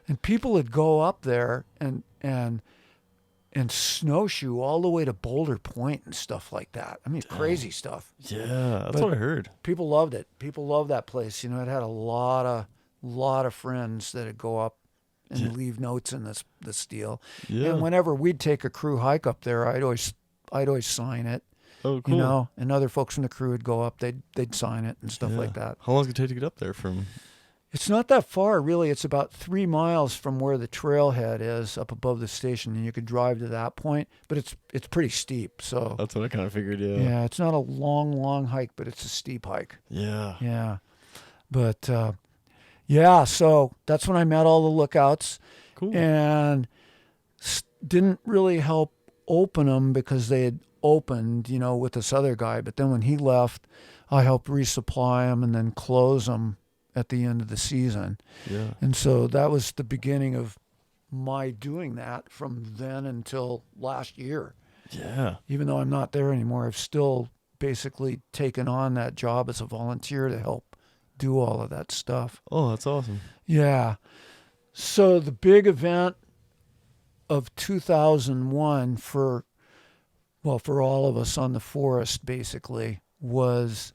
And people would go up there and snowshoe all the way to Boulder Point and stuff like that. I mean, crazy stuff. Yeah, that's what I heard. People loved it. People loved that place. It had a lot of friends that would go up and leave notes in this deal. Yeah. And whenever we'd take a crew hike up there, I'd always sign it. Oh, cool. And other folks from the crew would go up. They'd sign it and stuff like that. How long does it take to get up there from? It's not that far, really. It's about 3 miles from where the trailhead is up above the station, and you could drive to that point. But it's pretty steep, so that's what I kind of figured. Yeah. Yeah, it's not a long hike, but it's a steep hike. Yeah. Yeah. But so that's when I met all the lookouts. Cool. And didn't really help open them because they had opened, with this other guy. But then when he left, I helped resupply them and then close them at the end of the season. Yeah. And so that was the beginning of my doing that from then until last year. Yeah. Even though I'm not there anymore, I've still basically taken on that job as a volunteer to help do all of that stuff. Oh, that's awesome. Yeah. So the big event of 2001 for all of us on the forest basically was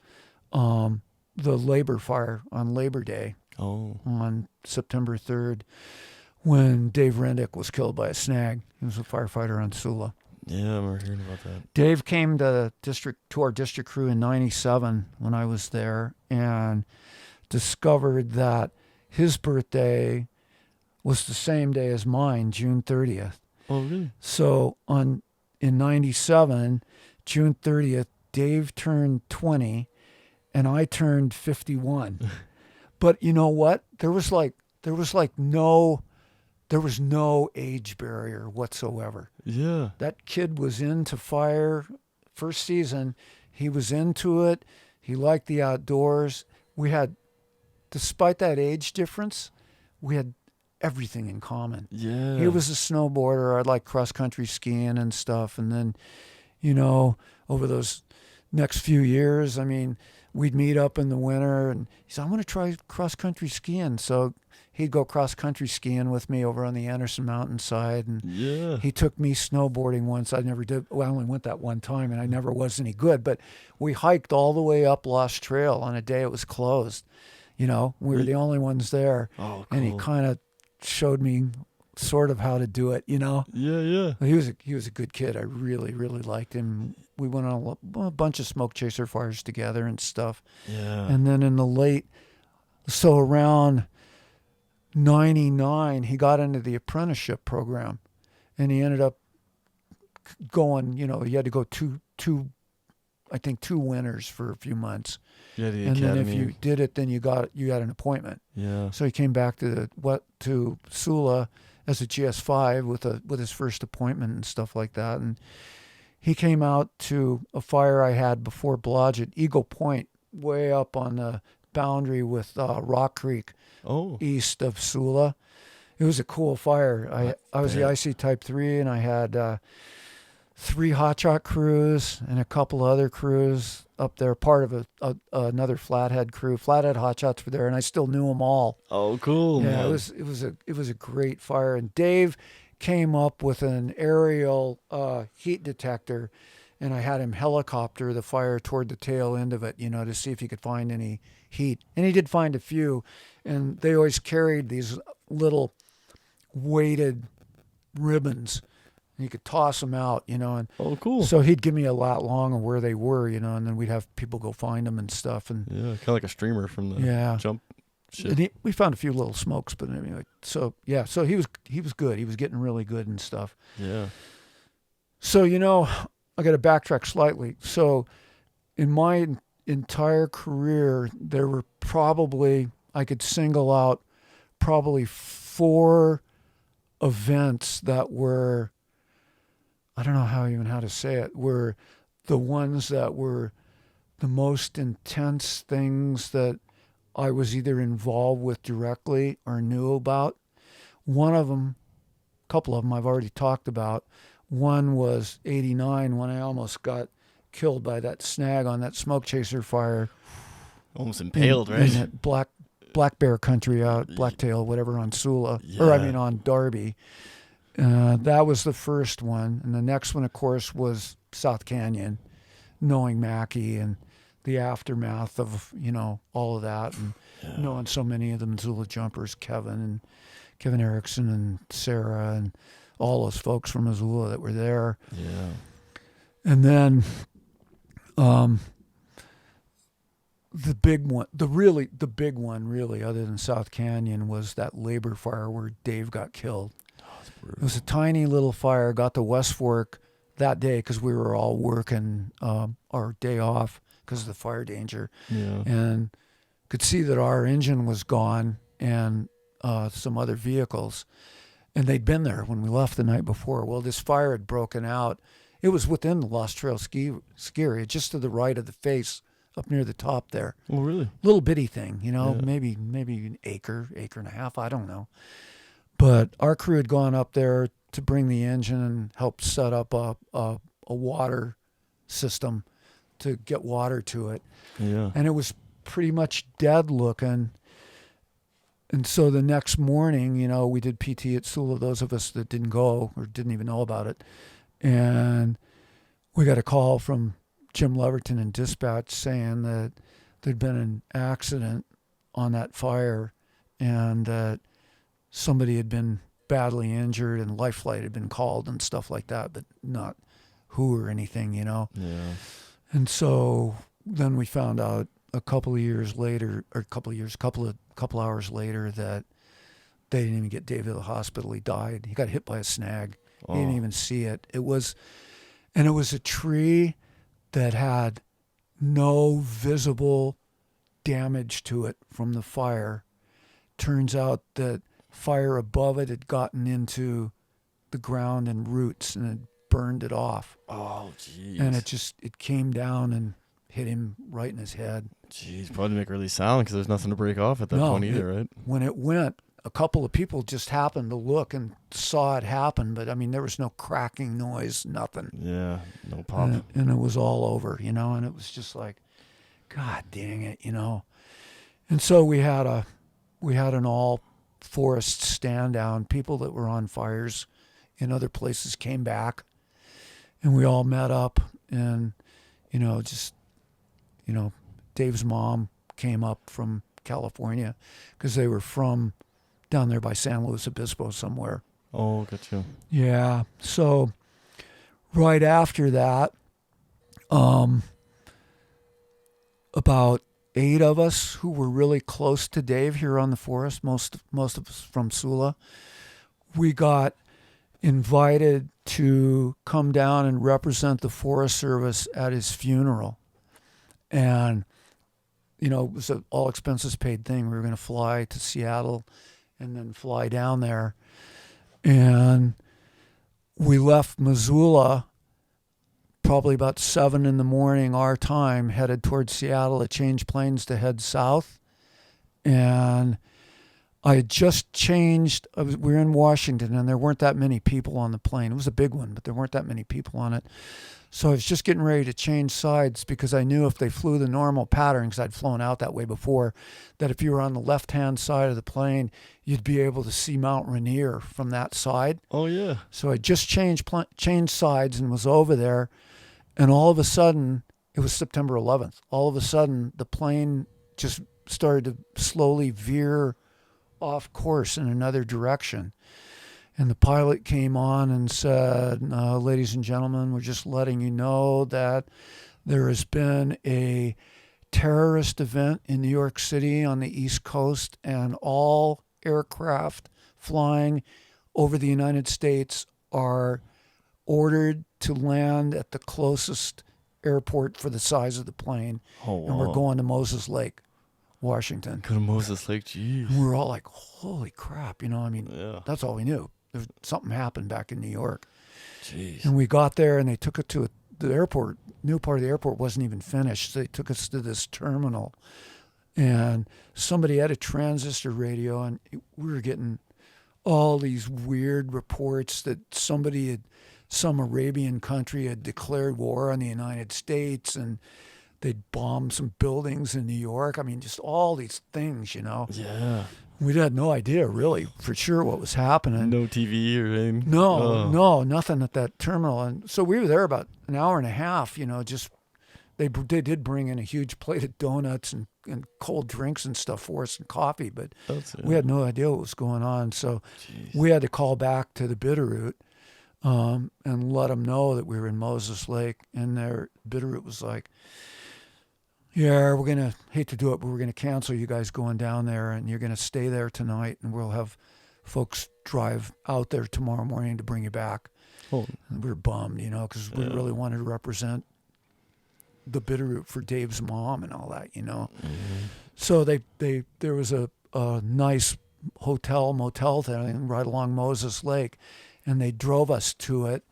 the labor fire on Labor Day on September 3rd when Dave Rendick was killed by a snag. He was a firefighter on Sula. Yeah, I remember hearing about that. Dave came to our district crew in 97 when I was there and discovered that his birthday was the same day as mine, June 30th. Oh, really? So in 97, June 30th, Dave turned 20 and I turned 51. But you know what? There was no age barrier whatsoever. Yeah. That kid was into fire first season. He was into it. He liked the outdoors. Despite that age difference, we had everything in common. Yeah. He was a snowboarder. I liked cross-country skiing and stuff. And then, over those next few years, we'd meet up in the winter and he said, I want to try cross-country skiing. So he'd go cross-country skiing with me over on the Anderson mountainside. And he took me snowboarding once. I never did. Well, I only went that one time and I never was any good. But we hiked all the way up Lost Trail on a day it was closed. We were the only ones there. Oh, cool. And he kind of showed me sort of how to do it, Yeah. He was a good kid. I really, really liked him. We went on a bunch of smoke chaser fires together and stuff. Yeah. And then around 99, he got into the apprenticeship program, and he ended up going. He had to go two winters for a few months. Yeah, the and academy. then if you did it, then you got an appointment. Yeah. So he came back to Sula as a GS5 with his first appointment and stuff like that. And he came out to a fire I had before Blodgett, Eagle Point, way up on the boundary with Rock Creek, east of Sula. It was a cool fire. I was the IC Type 3, and I had 3 hot shot crews and a couple other crews up there, part of another flathead crew. Flathead hot shots were there, and I still knew them all. Oh, cool! Yeah, man. it was a great fire. And Dave came up with an Ariel heat detector, and I had him helicopter the fire toward the tail end of it, to see if he could find any heat. And he did find a few, and they always carried these little weighted ribbons. You could toss them out, and cool. So he'd give me a lat long of where they were, and then we'd have people go find them and stuff. And yeah, kind of like a streamer from the jump shit. And we found a few little smokes, but anyway, so he was good. He was getting really good and stuff. Yeah. So, I got to backtrack slightly. So in my entire career, there were probably, I could single out probably 4 events that were, I don't know how to say it, were the ones that were the most intense things that I was either involved with directly or knew about. One of them, a couple of them I've already talked about. One was 89 when I almost got killed by that snag on that smoke chaser fire. Almost impaled, right? In that black bear country out, blacktail, whatever, on Sula. Yeah. Or I mean on Darby. That was the first one. And the next one, of course, was South Canyon, knowing Mackie and the aftermath of, all of that, and knowing so many of the Missoula jumpers, Kevin Erickson and Sarah and all those folks from Missoula that were there. Yeah. And then the big one, the big one, other than South Canyon, was that labor fire where Dave got killed. It was a tiny little fire, got to West Fork that day because we were all working our day off because of the fire danger. Yeah. And could see that our engine was gone and some other vehicles. And they'd been there when we left the night before. Well, this fire had broken out. It was within the Lost Trail ski area, just to the right of the face, up near the top there. Oh, really? Little bitty thing, maybe an acre and a half, I don't know. But our crew had gone up there to bring the engine and help set up a water system to get water to it. Yeah. And it was pretty much dead looking. And so the next morning, we did PT at Sula, those of us that didn't go or didn't even know about it. And we got a call from Jim Leverton in dispatch saying that there'd been an accident on that fire and that somebody had been badly injured and life flight had been called and stuff like that, but not who or anything, Yeah. And so then we found out a couple hours later that they didn't even get Dave to the hospital. He died. He got hit by a snag. Oh. He didn't even see it. It was a tree that had no visible damage to it from the fire. Turns out that fire above it had gotten into the ground and roots and had burned it off. Oh, jeez. And it came down and hit him right in his head. Jeez, probably make really sound because there's nothing to break off at that point either, right? When it went, a couple of people just happened to look and saw it happen, but I mean, there was no cracking noise, nothing. Yeah, no pop. And it was all over, and it was just like, God dang it, And so we had an all forest stand down. People that were on fires in other places came back, and we all met up, and Dave's mom came up from California because they were from down there by San Luis Obispo somewhere. Oh, gotcha. Yeah. So right after that, about 8 of us who were really close to Dave here on the forest, most of us from Sula, we got invited to come down and represent the Forest Service at his funeral. And, it was an all expenses paid thing. We were going to fly to Seattle and then fly down there. And we left Missoula probably about 7 a.m. our time, headed towards Seattle. It changed planes to head south. And I had just changed. We were in Washington, and there weren't that many people on the plane. It was a big one, but there weren't that many people on it. So I was just getting ready to change sides because I knew if they flew the normal pattern, because I'd flown out that way before, that if you were on the left-hand side of the plane, you'd be able to see Mount Rainier from that side. Oh, yeah. So I just changed sides and was over there. And all of a sudden, it was September 11th. All of a sudden, the plane just started to slowly veer off course in another direction. And the pilot came on and said, ladies and gentlemen, we're just letting you know that there has been a terrorist event in New York City on the East Coast, and all aircraft flying over the United States are ordered to land at the closest airport for the size of the plane. Oh, wow. And we're going to Moses Lake, Washington. Go to Moses Lake, geez. And we were all like, holy crap, that's all we knew. Something happened back in New York. Jeez. And we got there, and they took it to the airport. New part of the airport wasn't even finished. So they took us to this terminal, and somebody had a transistor radio, and we were getting all these weird reports that some Arabian country had declared war on the United States, and they'd bombed some buildings in New York. I mean, just all these things, Yeah. We had no idea, really, for sure what was happening. No TV or anything? No, nothing at that terminal. And so we were there about an hour and a half, just they did bring in a huge plate of donuts and cold drinks and stuff for us and coffee, but we had no idea what was going on. So we had to call back to the Bitteroot and let them know that we were in Moses Lake. And their Bitteroot was like, yeah, we're going to, hate to do it, but we're going to cancel you guys going down there, and you're going to stay there tonight, and we'll have folks drive out there tomorrow morning to bring you back. Oh. And we were bummed, because we really wanted to represent the Bitteroot for Dave's mom and all that, Mm-hmm. So there was a nice motel thing right along Moses Lake, and they drove us to it.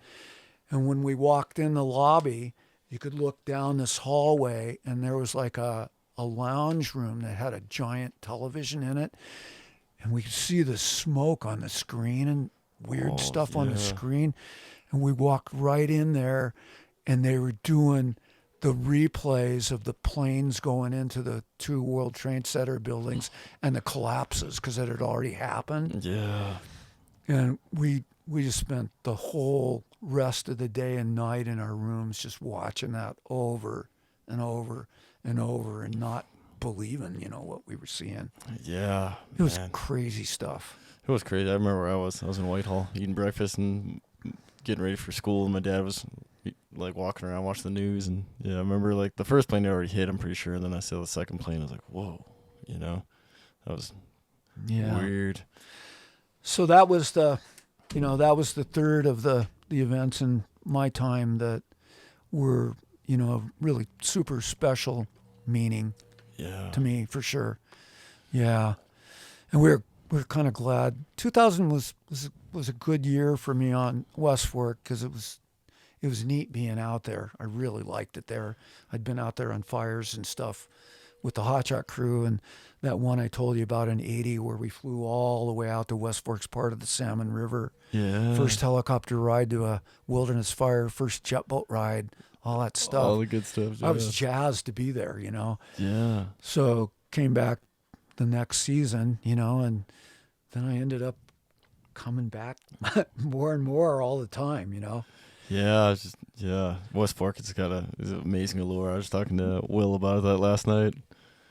And when we walked in the lobby, you could look down this hallway, and there was like a lounge room that had a giant television in it. And we could see the smoke on the screen and weird stuff on the screen. And we walked right in there, and they were doing the replays of the planes going into the 2 World Trade Center buildings and the collapses, because it had already happened. Yeah. And we just spent the whole rest of the day and night in our rooms just watching that over and over and over and not believing, what we were seeing. Yeah. It was crazy stuff. It was crazy. I remember where I was in Whitehall eating breakfast and getting ready for school, and my dad was like walking around watching the news. And I remember like the first plane already hit, I'm pretty sure. And then I saw the second plane. I was like, whoa, that was weird. So that was the third of the events in my time that were, really super special meaning to me, for sure. Yeah. And we're kind of glad. 2000 was a good year for me on West Fork, because it was neat being out there. I really liked it there. I'd been out there on fires and stuff with the Hot Shot crew, and that one I told you about in 80 where we flew all the way out to West Fork's part of the Salmon River. Yeah. First helicopter ride to a wilderness fire, first jet boat ride, all that stuff. All the good stuff. I was jazzed to be there, Yeah. So came back the next season, and then I ended up coming back more and more all the time, Yeah, West Fork, it's an amazing allure. I was talking to Will about that last night.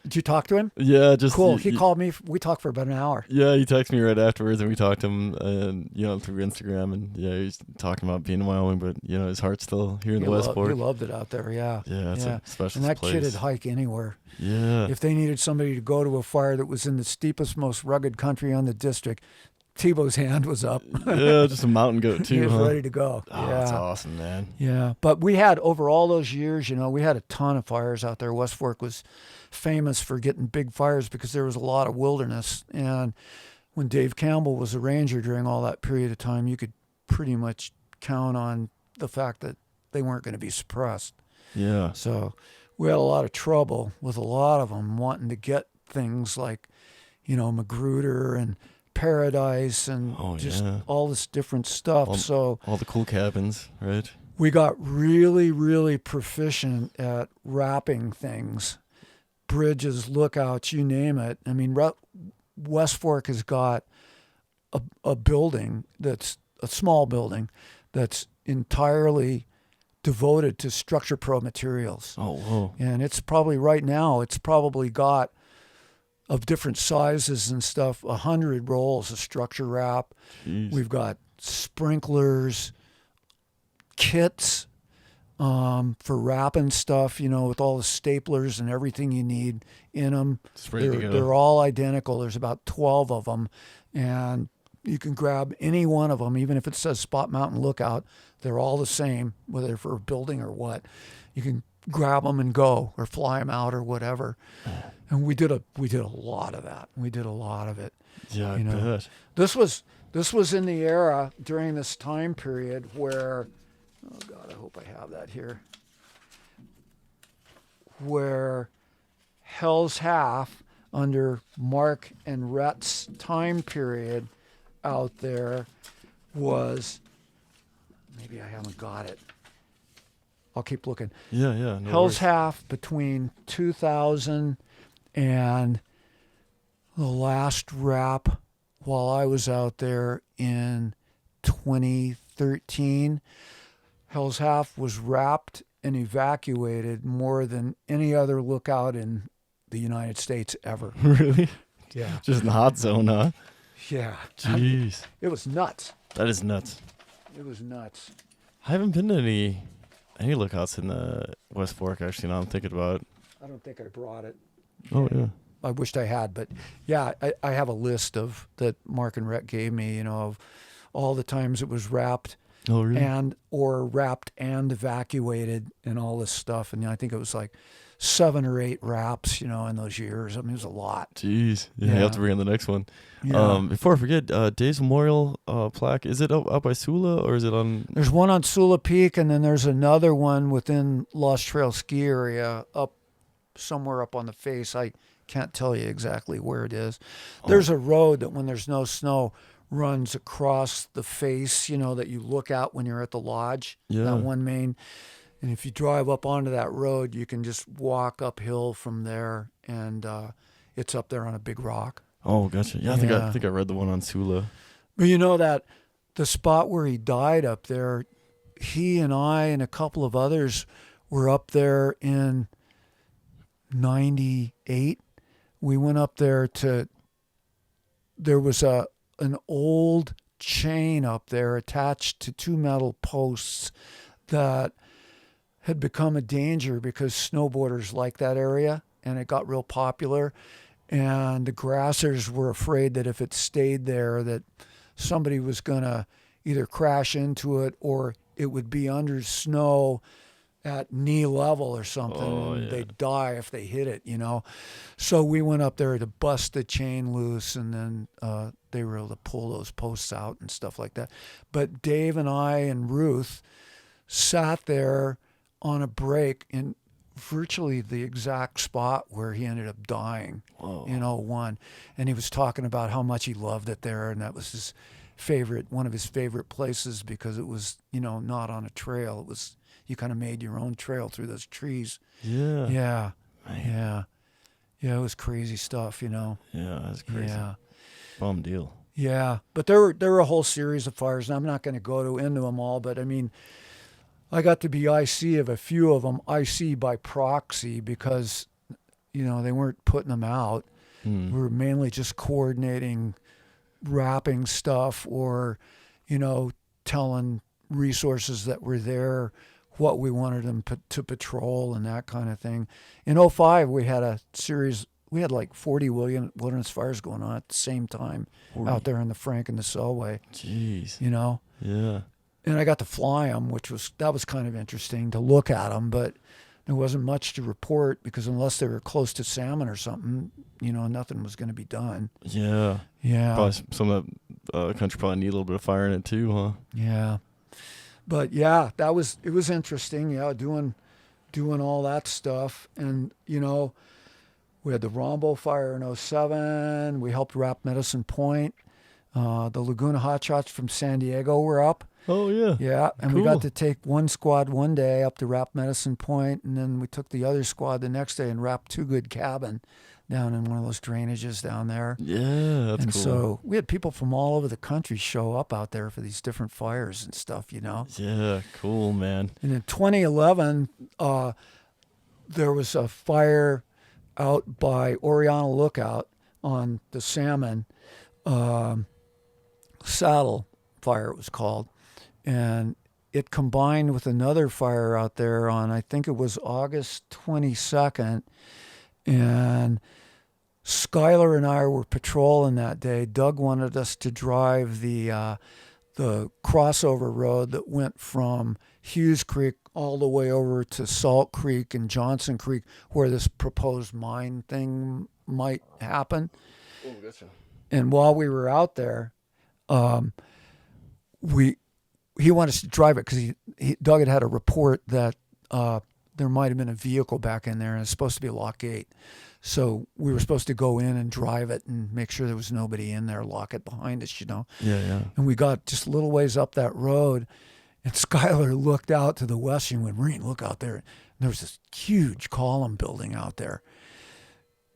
Did you talk to him? Yeah, just cool. He called me. We talked for about an hour. Yeah, he texted me right afterwards, and we talked to him, and through Instagram, and he's talking about being in Wyoming, but his heart's still here in the West Fork. He loved it out there. Yeah, it's a special place. And that place. kid would hike anywhere. Yeah. If they needed somebody to go to a fire that was in the steepest, most rugged country on the district, Tebow's hand was up. Yeah, just a mountain goat too. He was ready to go. Oh, that's awesome, man. Yeah, but we had, over all those years, we had a ton of fires out there. West Fork was famous for getting big fires because there was a lot of wilderness. And when Dave Campbell was a ranger during all that period of time, you could pretty much count on the fact that they weren't going to be suppressed. Yeah. So we had a lot of trouble with a lot of them wanting to get things like, Magruder and Paradise and all this different stuff. All the cool cabins, right? We got really, really proficient at wrapping things, bridges, lookouts, you name it. I mean, West Fork has got a building that's a small building that's entirely devoted to Structure Pro materials. Oh, whoa. And it's probably right now, it's probably got, of different sizes and stuff, 100 rolls of structure wrap. Jeez. We've got sprinklers, kits for wrapping stuff, with all the staplers and everything you need in them. They're all identical. There's about 12 of them. And, You can grab any one of them, even if it says Spot Mountain Lookout. They're all the same, whether for a building or what. You can grab them and go, or fly them out, or whatever. And we did a lot of that. We did a lot of it. Yeah, I bet. This was in the era during this time period where, oh God, I hope I have that here, where Hell's Half under Mark and Rhett's time period out there was, maybe I haven't got it. I'll keep looking. Yeah. No Hell's worries. Half between 2000 and the last wrap while I was out there in 2013. Hell's Half was wrapped and evacuated more than any other lookout in the United States ever. Really? Yeah. Just in the hot zone, huh? Yeah. Jeez. It was nuts. That is nuts. It was nuts. I haven't been to any lookouts in the West Fork, actually, now I'm thinking about it. I don't think I brought it. Oh, yeah. I wished I had, but yeah, I have a list of that Mark and Rhett gave me, of all the times it was wrapped. Oh, really? Or wrapped and evacuated and all this stuff. And I think it was like 7 or 8 wraps, in those years. I mean, it was a lot. Jeez. Yeah, you have to bring in the next one. Yeah. Before I forget, Dave's Memorial plaque, is it out by Sula or is it on? There's one on Sula Peak, and then there's another one within Lost Trail Ski Area up somewhere up on the face. I can't tell you exactly where it is. There's a road that when there's no snow runs across the face, that you look out when you're at the lodge, that one main. And if you drive up onto that road, you can just walk uphill from there, and it's up there on a big rock. Oh, gotcha. Yeah, I think I read the one on Sula. But that the spot where he died up there, he and I and a couple of others were up there in 98. We went up there there was an old chain up there attached to 2 metal posts that had become a danger because snowboarders like that area, and it got real popular. And the grassers were afraid that if it stayed there, that somebody was going to either crash into it or it would be under snow at knee level or something. And they'd die if they hit it, So we went up there to bust the chain loose, and then they were able to pull those posts out and stuff like that. But Dave and I and Ruth sat there on a break in virtually the exact spot where he ended up dying in 01. And he was talking about how much he loved it there, and that was one of his favorite places because it was, not on a trail. It was, you kind of made your own trail through those trees. Yeah. Yeah. Man. Yeah, it was crazy stuff, Yeah, that's crazy. Yeah. Bum deal. Yeah, but there were a whole series of fires, and I'm not going to go into them all, but I mean, I got to be IC of a few of them, IC by proxy, because, they weren't putting them out. We were mainly just coordinating wrapping stuff or, telling resources that were there what we wanted them to patrol and that kind of thing. In 05, we had a series, we had like 40 wilderness fires going on at the same time 40. Out there in the Frank and the Selway. Jeez. Yeah. And I got to fly them, that was kind of interesting to look at them, but there wasn't much to report because unless they were close to salmon or something, nothing was going to be done. Yeah. Yeah. Probably some of that country probably need a little bit of fire in it too, huh? Yeah. But yeah, it was interesting. Yeah. Doing all that stuff. And, we had the Rombo fire in 07. We helped wrap Medicine Point. The Laguna Hot Shots from San Diego were up. Oh, yeah. Yeah, and cool. We got to take one squad one day up to wrap Medicine Point, and then we took the other squad the next day and wrapped Two Good Cabin down in one of those drainages down there. Yeah, that's and cool. So we had people from all over the country show up out there for these different fires and stuff, Yeah, cool, man. And in 2011, there was a fire out by Oriana Lookout on the Salmon Saddle Fire, it was called. And it combined with another fire out there on, I think it was August 22nd. And Skylar and I were patrolling that day. Doug wanted us to drive the crossover road that went from Hughes Creek all the way over to Salt Creek and Johnson Creek, where this proposed mine thing might happen. Oh, gotcha. And while we were out there, he wanted us to drive it because Doug had a report that there might have been a vehicle back in there, and it's supposed to be a lock gate. So we were supposed to go in and drive it and make sure there was nobody in there, lock it behind us, Yeah, yeah. And we got just a little ways up that road, and Skylar looked out to the west and went, Rene, look out there. And there was this huge column building out there.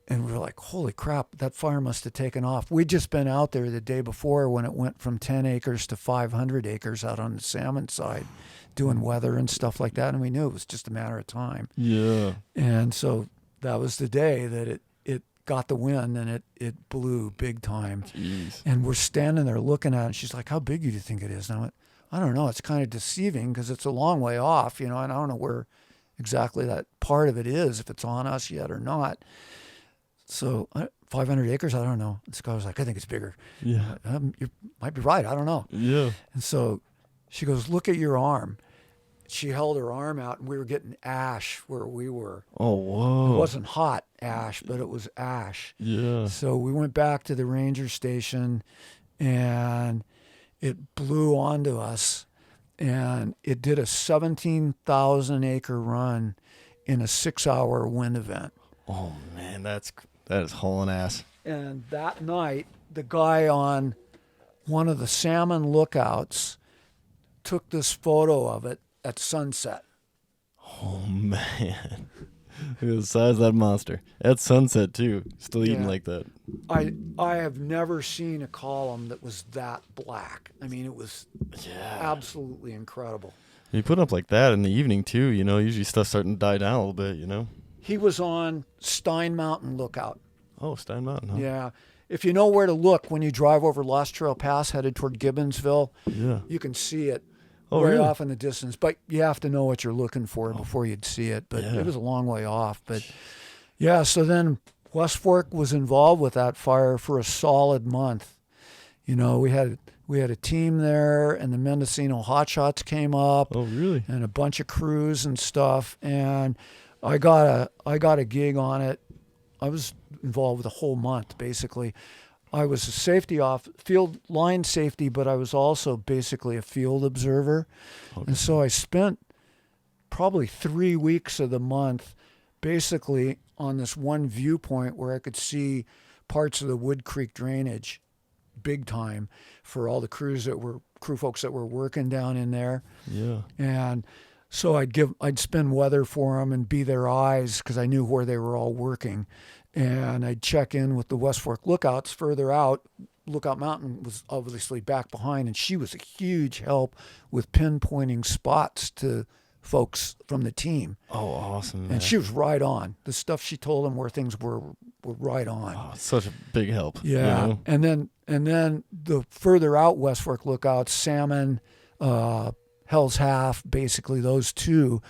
And we were like, holy crap, that fire must have taken off. We'd just been out there the day before when it went from 10 acres to 500 acres out on the salmon side, doing weather and stuff like that. And we knew it was just a matter of time. Yeah. And so that was the day that it got the wind, and it blew big time. Jeez. And we're standing there looking at it, and she's like, how big do you think it is? And I went, I don't know. It's kind of deceiving because it's a long way off, and I don't know where exactly that part of it is, if it's on us yet or not. So 500 acres, I don't know. This guy was like, I think it's bigger. Yeah. You might be right. I don't know. Yeah. And so she goes, look at your arm. She held her arm out, and we were getting ash where we were. Oh, whoa. It wasn't hot ash, but it was ash. Yeah. So we went back to the ranger station, and it blew onto us, and it did a 17,000 acre run in a 6-hour wind event. Oh man, that is hauling ass. And that night, the guy on one of the salmon lookouts took this photo of it at sunset. Oh man. Look at the size of that monster. At sunset too. Still eating like that. I have never seen a column that was that black. I mean, it was absolutely incredible. You put up like that in the evening too, usually stuff's starting to die down a little bit, He was on Stein Mountain lookout. Oh, Stein Mountain, huh? Yeah. If you know where to look when you drive over Lost Trail Pass headed toward Gibbonsville, you can see it way off in the distance. But you have to know what you're looking for before you'd see it. But it was a long way off. But yeah, so then West Fork was involved with that fire for a solid month. We had a team there, and the Mendocino Hot Shots came up. Oh, really? And a bunch of crews and stuff. And I got a gig on it. I was involved with the whole month, basically. I was a field line safety, but I was also basically a field observer. Okay. And so I spent probably 3 weeks of the month basically on this one viewpoint where I could see parts of the Wood Creek drainage big time for all the crew folks that were working down in there. Yeah. And so I'd spin weather for them and be their eyes because I knew where they were all working. And I'd check in with the West Fork lookouts further out. Lookout Mountain was obviously back behind, and she was a huge help with pinpointing spots to folks from the team. Oh, awesome, man. And she was right on. The stuff she told them where things were right on. Oh, such a big help. Yeah. And then the further out West Fork lookouts, Salmon, Hell's Half, basically those two,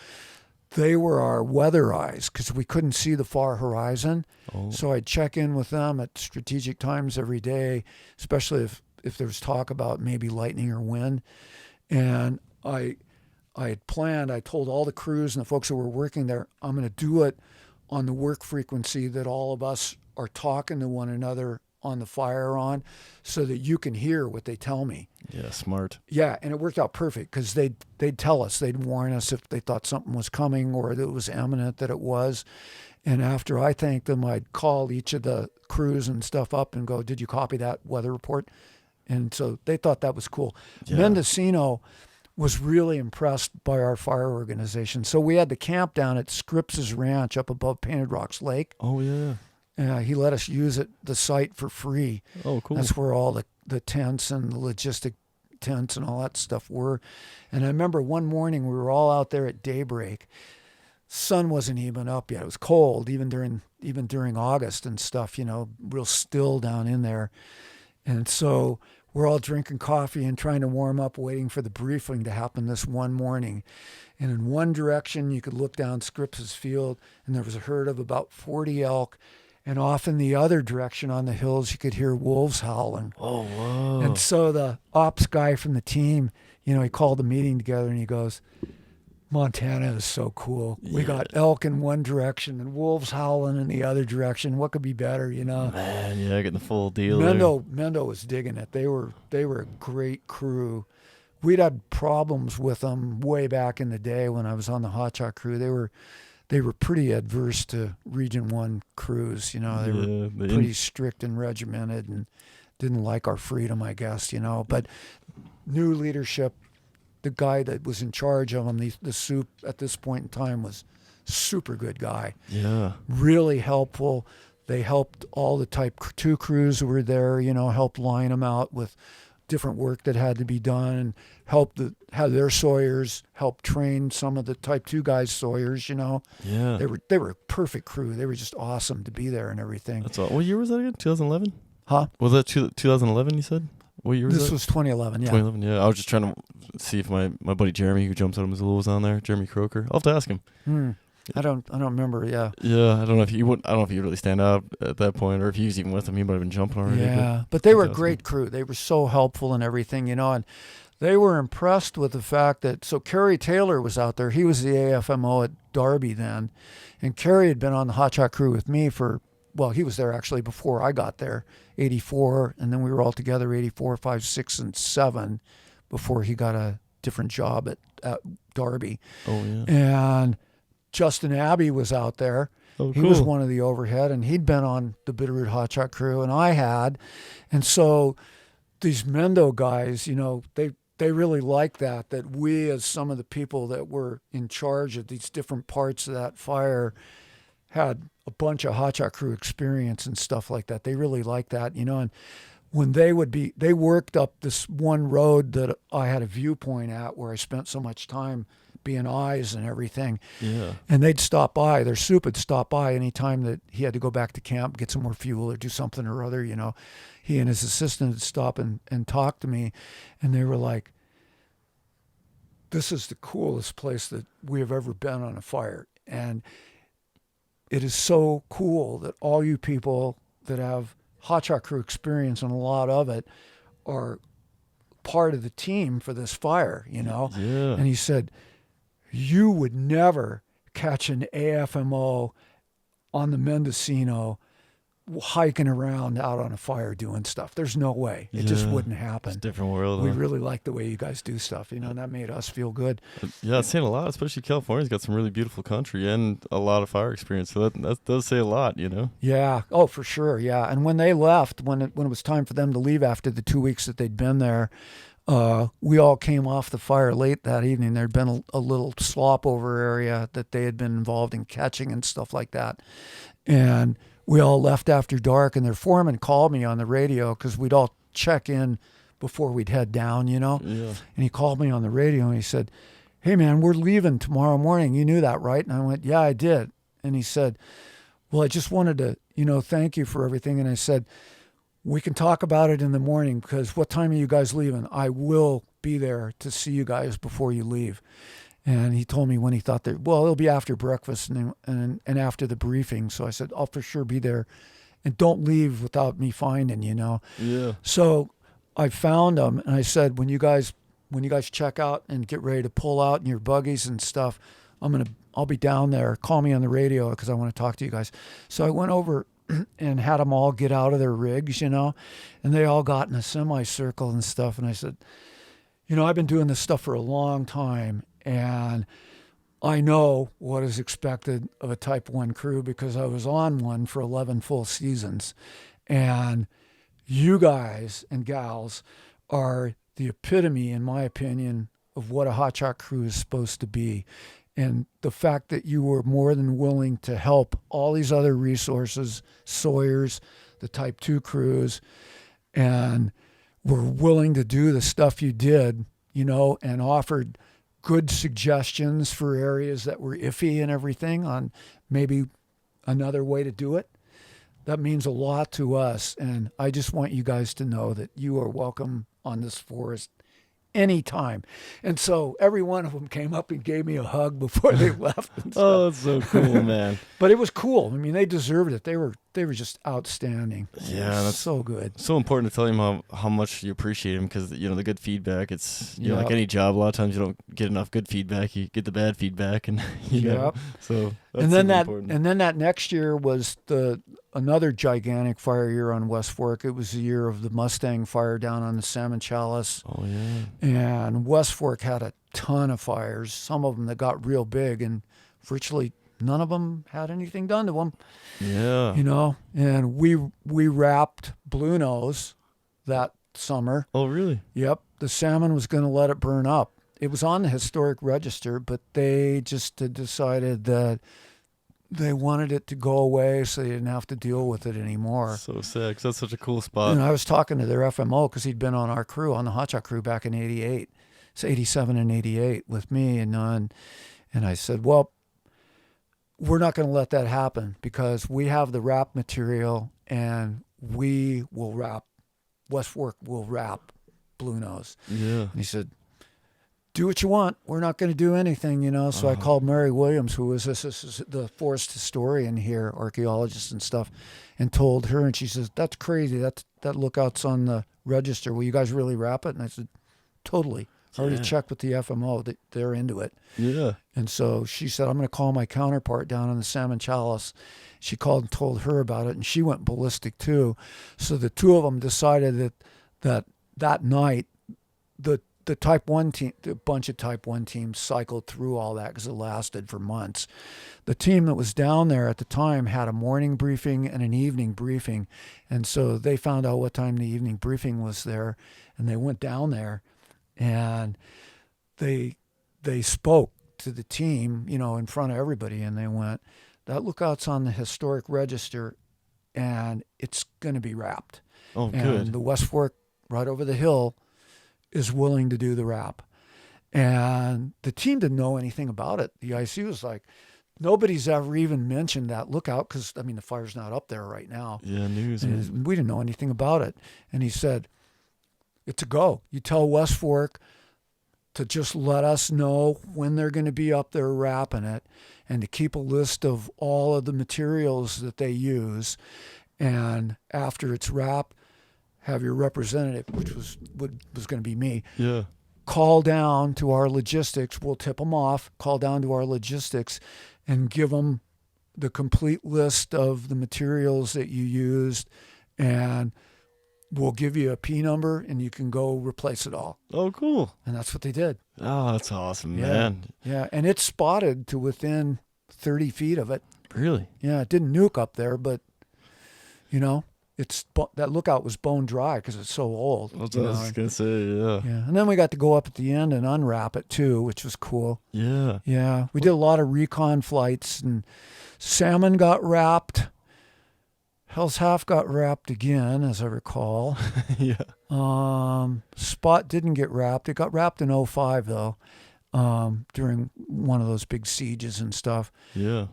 they were our weather eyes because we couldn't see the far horizon. Oh. So I'd check in with them at strategic times every day, especially if there was talk about maybe lightning or wind. And I had planned, I told all the crews and the folks who were working there, I'm going to do it on the work frequency that all of us are talking to one another on the fire on so that you can hear what they tell me. Yeah, smart. Yeah, and it worked out perfect because they'd tell us, they'd warn us if they thought something was coming or that it was imminent that it was. And after I thanked them, I'd call each of the crews and stuff up and go, did you copy that weather report? And so they thought that was cool. Yeah. Mendocino was really impressed by our fire organization. So we had the camp down at Scripps' Ranch up above Painted Rocks Lake. Oh, yeah. He let us use the site for free. Oh, cool. That's where all the tents and the logistic tents and all that stuff were. And I remember one morning we were all out there at daybreak. Sun wasn't even up yet. It was cold, even during August and stuff, real still down in there. And so we're all drinking coffee and trying to warm up, waiting for the briefing to happen this one morning. And in one direction, you could look down Scripps' field, and there was a herd of about 40 elk. And off in the other direction on the hills, you could hear wolves howling. Oh, whoa. And so the ops guy from the team, you know, he called a meeting together and he goes, Montana is so cool. We got elk in one direction and wolves howling in the other direction. What could be better, you know? Man, yeah, getting the full deal. Mendo was digging it. They were a great crew. We'd had problems with them way back in the day when I was on the Hot Shot crew. They were pretty adverse to Region 1 crews, you know. They were pretty strict and regimented and didn't like our freedom, I guess, you know. But new leadership, the guy that was in charge of them, the soup at this point in time was super good guy. Yeah. Really helpful. They helped all the Type 2 crews who were there, you know, helped line them out with different work that had to be done, and have their sawyers help train some of the Type 2 guys' sawyers, you know. Yeah. They were a perfect crew. They were just awesome to be there and everything. That's all. What year was that again? 2011? Huh? Was that 2011 you said? What year was that? This was 2011, yeah. 2011, yeah. I was just trying to see if my buddy Jeremy, who jumps out of Missoula, was on there. Jeremy Croker. I'll have to ask him. I don't remember. Yeah. Yeah, I don't know if he really stand out at that point, or if he was even with him, he might have been jumping already. Yeah, but they were a great crew. They were so helpful and everything, you know, and they were impressed with the fact that, so Kerry Taylor was out there. He was the AFMO at Darby then, and Kerry had been on the Hot Shot crew with me he was there actually before I got there, 84, and then we were all together 84, 5, 6, and 7 before he got a different job at Darby. Oh, yeah. And Justin Abbey was out there. Oh, he was one of the overhead, and he'd been on the Bitteroot Hot Shot crew, and I had. And so these Mendo guys, you know, they really liked that we, as some of the people that were in charge of these different parts of that fire, had a bunch of Hot Shot crew experience and stuff like that. They really liked that, you know. And when they worked up this one road that I had a viewpoint at where I spent so much time being eyes and everything. Yeah. And they'd stop by. Their soup would stop by anytime that he had to go back to camp, get some more fuel or do something or other, you know. He and his assistant would stop and talk to me, and they were like, this is the coolest place that we have ever been on a fire. And it is so cool that all you people that have Hot Shot crew experience, and a lot of it, are part of the team for this fire, you know. Yeah. And he said, you would never catch an AFMO on the Mendocino hiking around out on a fire doing stuff. There's no way. It just wouldn't happen. It's a different world. We really like the way you guys do stuff, you know, and that made us feel good. Yeah, it's saying a lot, especially California's got some really beautiful country and a lot of fire experience. So that does say a lot, you know? Yeah. Oh, for sure. Yeah. And when they left, when it was time for them to leave after the 2 weeks that they'd been there, we all came off the fire late that evening. There'd been a little slop over area that they had been involved in catching and stuff like that. And we all left after dark, and their foreman called me on the radio because we'd all check in before we'd head down, you know? Yeah. And he called me on the radio and he said, hey man, we're leaving tomorrow morning. You knew that, right? And I went, yeah, I did. And he said, well, I just wanted to, you know, thank you for everything. And I said, we can talk about it in the morning, because what time are you guys leaving? I will be there to see you guys before you leave. And he told me when he thought that, well, it'll be after breakfast and after the briefing. So I said, I'll for sure be there, and don't leave without me finding, you know? Yeah. So I found them, and I said, when you guys check out and get ready to pull out in your buggies and stuff, I'll be down there. Call me on the radio because I want to talk to you guys. So I went over and had them all get out of their rigs, you know, and they all got in a semicircle and stuff. And I said, you know, I've been doing this stuff for a long time, and I know what is expected of a Type 1 crew because I was on one for 11 full seasons. And you guys and gals are the epitome, in my opinion, of what a Hot Shot crew is supposed to be. And the fact that you were more than willing to help all these other resources, sawyers, the Type 2 crews, and were willing to do the stuff you did, you know, and offered good suggestions for areas that were iffy and everything on maybe another way to do it. That means a lot to us. And I just want you guys to know that you are welcome on this forest anytime. And so every one of them came up and gave me a hug before they left. And Oh, that's so cool, man. But it was cool. I mean, they deserved it. They were they were just outstanding. Yeah, that's so good. So important to tell him how much you appreciate him, because the good feedback. It's like any job. A lot of times you don't get enough good feedback. You get the bad feedback, and you know. So that's important. And then that next year was another gigantic fire year on West Fork. It was the year of the Mustang fire down on the Salmon Chalice. Oh yeah. And West Fork had a ton of fires. Some of them that got real big, and virtually none of them had anything done to them. Yeah. And we wrapped Blue Nose that summer. Oh, really? Yep. The salmon was going to let it burn up. It was on the historic register, but they just had decided that they wanted it to go away so they didn't have to deal with it anymore. So sad, 'cause that's such a cool spot. And I was talking to their FMO because he'd been on our crew, on the Hot Shot crew back in 88. It's 87 and 88 with me. And I said, well, we're not going to let that happen because we have the wrap material and we will wrap, West Fork will wrap Blue Nose. Yeah. And he said, do what you want. We're not going to do anything, So I called Mary Williams, who was the forest historian here, archaeologist and stuff, and told her, and she says, that's crazy. That lookout's on the register. Will you guys really wrap it? And I said, totally. I already checked with the FMO. They're into it. Yeah. And so she said, I'm going to call my counterpart down on the Salmon Chalice. She called and told her about it, and she went ballistic too. So the two of them decided that night, the Type 1 team, the bunch of Type 1 teams cycled through all that because it lasted for months. The team that was down there at the time had a morning briefing and an evening briefing. And so they found out what time the evening briefing was there, and they went down there, and they spoke to the team, in front of everybody, and they went, that lookout's on the historic register, and it's going to be wrapped. Oh, and good. The West Fork, right over the hill, is willing to do the wrap. And the team didn't know anything about it. The IC was like, nobody's ever even mentioned that lookout because, the fire's not up there right now. Yeah, news. And we didn't know anything about it. And he said, it's a go. You tell West Fork to just let us know when they're going to be up there wrapping it, and to keep a list of all of the materials that they use. And after it's wrapped, have your representative, which was going to be me, call down to our logistics. We'll tip them off, call down to our logistics, and give them the complete list of the materials that you used, and we'll give you a P number, and you can go replace it all. Oh, cool. And that's what they did. Oh, that's awesome, man. Yeah, and it's spotted to within 30 feet of it. Really? Yeah, it didn't nuke up there, but, that lookout was bone dry because it's so old. That's what I was going to say, yeah. Yeah, and then we got to go up at the end and unwrap it too, which was cool. Yeah. Yeah, we did a lot of recon flights, and salmon got wrapped. Hell's Half got wrapped again, as I recall. Yeah. Spot didn't get wrapped. It got wrapped in 2005, though, during one of those big sieges and stuff. Yeah.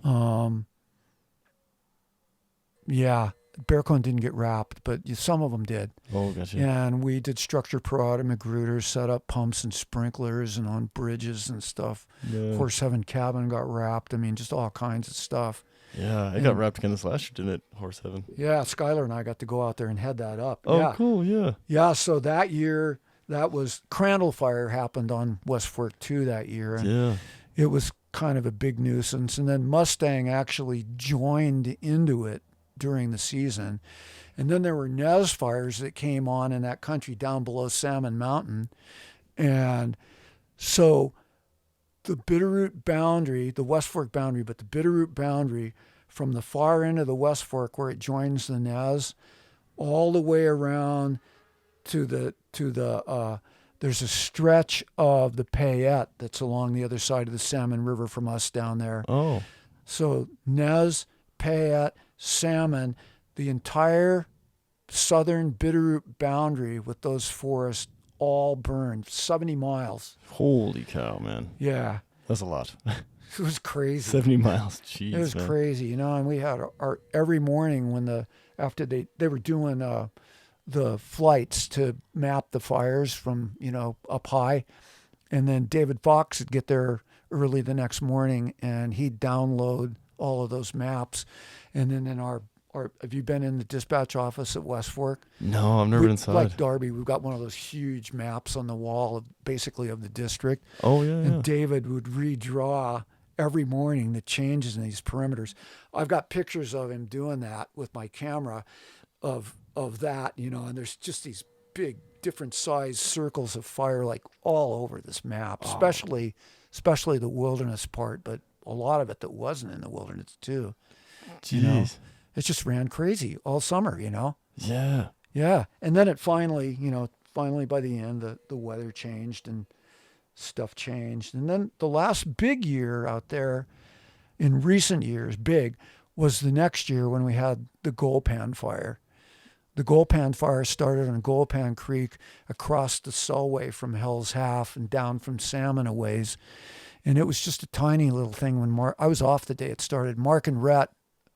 Yeah. Bearcone didn't get wrapped, but some of them did. Oh, gotcha. And we did structure pro auto Magruder, set up pumps and sprinklers and on bridges and stuff. Yeah. Horse Heaven cabin got wrapped. Just all kinds of stuff. Yeah, it got wrapped again this last year, didn't it, Horse Heaven? Yeah, Skylar and I got to go out there and head that up. Oh, yeah. Cool, yeah. Yeah, so that year, that was Crandall Fire happened on West Fork 2 that year. And it was kind of a big nuisance. And then Mustang actually joined into it during the season. And then there were Nez fires that came on in that country down below Salmon Mountain. And so the Bitteroot boundary, the West Fork boundary, but the Bitteroot boundary from the far end of the West Fork where it joins the Nez all the way around to there's a stretch of the Payette that's along the other side of the Salmon River from us down there. Oh. So Nez, Payette, Salmon, the entire southern Bitteroot boundary with those forests all burned, 70 miles. Holy cow, man. Yeah. That's a lot. It was crazy. 70 miles, jeez. It was crazy, and we had our every morning when after they were doing the flights to map the fires from, up high, and then David Fox would get there early the next morning and he'd download all of those maps, and then in our or have you been in the dispatch office at West Fork? No, I've never been inside. Like Darby, we've got one of those huge maps on the wall, basically of the district. Oh, yeah, and David would redraw every morning the changes in these perimeters. I've got pictures of him doing that with my camera of that, and there's just these big different size circles of fire like all over this map, especially the wilderness part, but a lot of it that wasn't in the wilderness too. Jeez. It just ran crazy all summer, Yeah. Yeah. And then it finally by the end, the weather changed and stuff changed. And then the last big year out there in recent years, was the next year when we had the Gulpan fire. The Gulpan fire started on Gulpan Creek across the Selway from Hell's Half and down from Salmon a ways. And it was just a tiny little thing when I was off the day it started. Mark and Rhett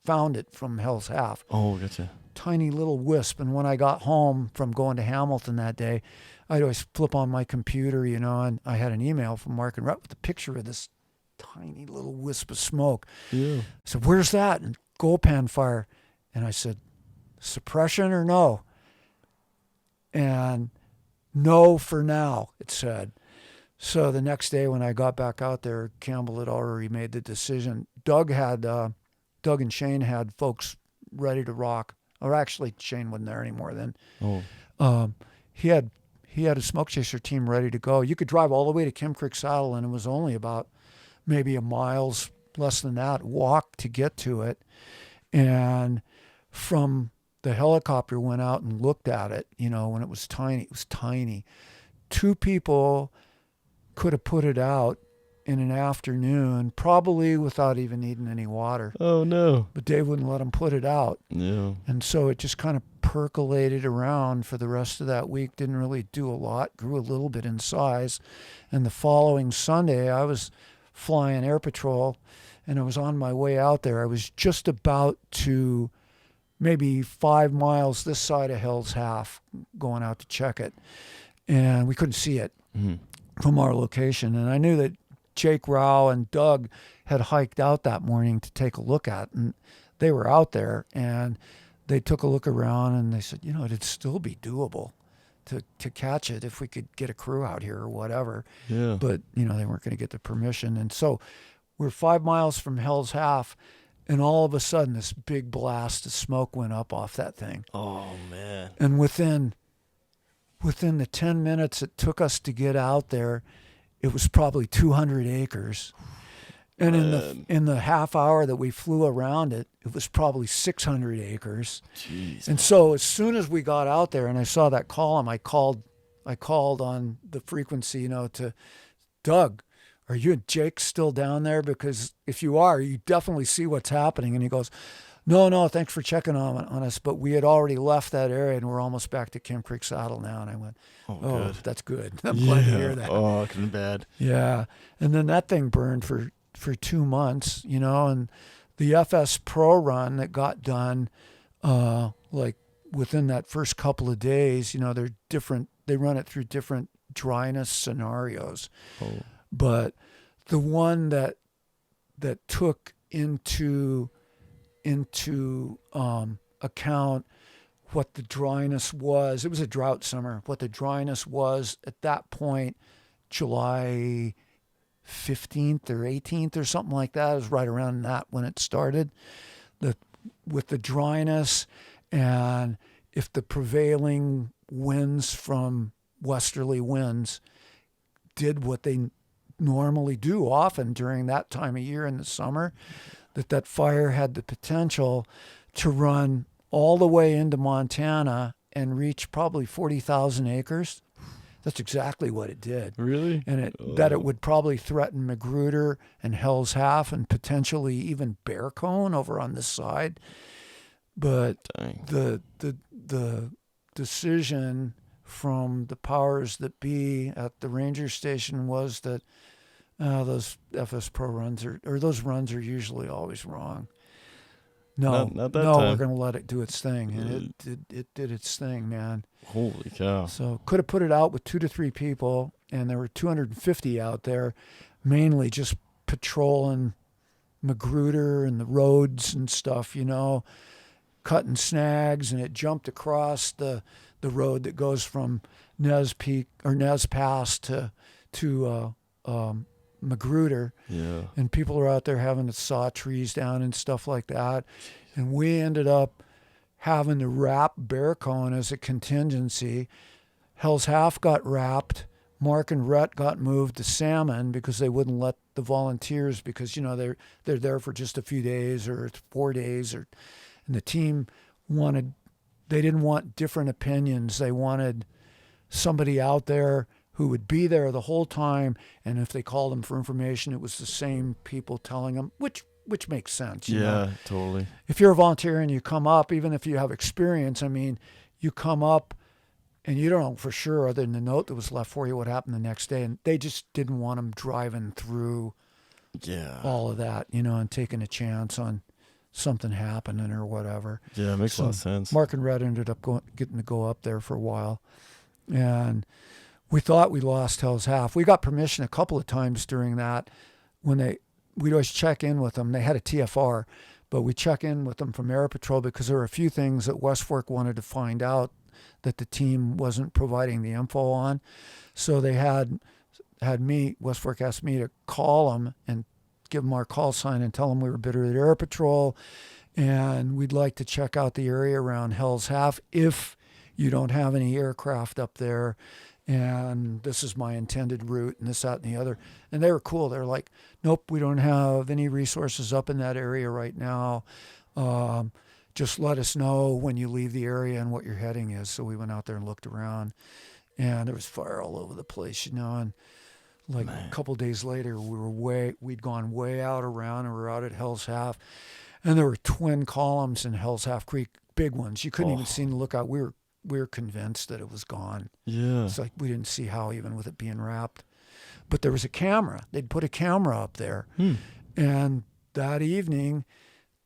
found it from Hell's Half. Oh, gotcha. Tiny little wisp. And when I got home from going to Hamilton that day, I'd always flip on my computer, and I had an email from Mark and Rhett with a picture of this tiny little wisp of smoke. Yeah. I said, "Where's that?" And Gulpan fire. And I said, "Suppression or no?" And no for now, it said. So the next day when I got back out there, Campbell had already made the decision. Doug and Shane had folks ready to rock. Or actually, Shane wasn't there anymore then. Oh. He had a smoke chaser team ready to go. You could drive all the way to Kim Creek Saddle, and it was only about maybe a mile's less than that walk to get to it. And from the helicopter went out and looked at it, when it was tiny. It was tiny. 2 people could have put it out in an afternoon, probably without even needing any water. Oh, no. But Dave wouldn't let them put it out. Yeah. And so it just kind of percolated around for the rest of that week. Didn't really do a lot. Grew a little bit in size. And the following Sunday, I was flying air patrol, and I was on my way out there. I was just about to maybe 5 miles this side of Hell's Half going out to check it. And we couldn't see it from our location. And I knew that Jake Rao and Doug had hiked out that morning to take a look at, and they were out there, and they took a look around, and they said, it'd still be doable to catch it if we could get a crew out here or whatever. Yeah. But, they weren't going to get the permission. And so we're 5 miles from Hell's Half, and all of a sudden this big blast of smoke went up off that thing. Oh, man. And within the 10 minutes it took us to get out there, it was probably 200 acres. And in the half hour that we flew around it, it was probably 600 acres. Jeez. And so as soon as we got out there and I saw that column, I called on the frequency, to Doug, "Are you and Jake still down there? Because if you are, you definitely see what's happening." And he goes, No, thanks for checking on us, but we had already left that area and we're almost back to Kim Creek Saddle now. And I went, "Oh, good. That's good. I'm glad to hear that." Oh, couldn't be bad. Yeah. And then that thing burned for 2 months, and the FS Pro run that got done, like within that first couple of days, they're different. They run it through different dryness scenarios. Oh. But the one that took into account what the dryness was. It was a drought summer. What the dryness was at that point, July 15th or 18th or something like that. It was right around that when it started. With the dryness, and if the prevailing winds from westerly winds did what they normally do often during that time of year in the summer, that fire had the potential to run all the way into Montana and reach probably 40,000 acres. That's exactly what it did. Really? And that it would probably threaten Magruder and Hell's Half and potentially even Bear Cone over on this side. But the decision from the powers that be at the ranger station was that those FS Pro runs those runs are usually always wrong. No, not that time. We're going to let it do its thing. And it did its thing, man. Holy cow. So could have put it out with 2 to 3 people, and there were 250 out there, mainly just patrolling Magruder and the roads and stuff, cutting snags, and it jumped across the road that goes from Nez Peak or Nez Pass to Magruder. Yeah. And people are out there having to saw trees down and stuff like that. And we ended up having to wrap bear cone as a contingency. Hell's Half got wrapped. Mark and Rhett got moved to Salmon because they wouldn't let the volunteers, because they're there for just a few days or 4 days, and the team they didn't want different opinions. They wanted somebody out there who would be there the whole time, and if they called them for information, it was the same people telling them, which makes sense. You know? Totally. If you're a volunteer and you come up, even if you have experience, I mean, you come up and you don't know for sure, other than the note that was left for you, what happened the next day. And they just didn't want them driving through all of that, and taking a chance on something happening or whatever. Yeah, it makes a lot of sense. Mark and Red ended up getting to go up there for a while. And we thought we lost Hell's Half. We got permission a couple of times during that when we'd always check in with them. They had a TFR, but we check in with them from Air Patrol because there were a few things that West Fork wanted to find out that the team wasn't providing the info on. So they had me, West Fork asked me to call them and give them our call sign and tell them we were Bitteroot Air Patrol and we'd like to check out the area around Hell's Half if you don't have any aircraft up there, and this is my intended route and this, that, and the other. And they were cool. They're like, nope, we don't have any resources up in that area right now. Just let us know when you leave the area and what your heading is. So we went out there and looked around, and there was fire all over the place, and like a couple days later, we'd gone way out around, and we were out at Hell's Half, and there were twin columns in Hell's Half Creek, big ones. You couldn't even see the lookout. We were convinced that it was gone. Yeah. It's like we didn't see how, even with it being wrapped. But there was a camera. They'd put a camera up there. And that evening,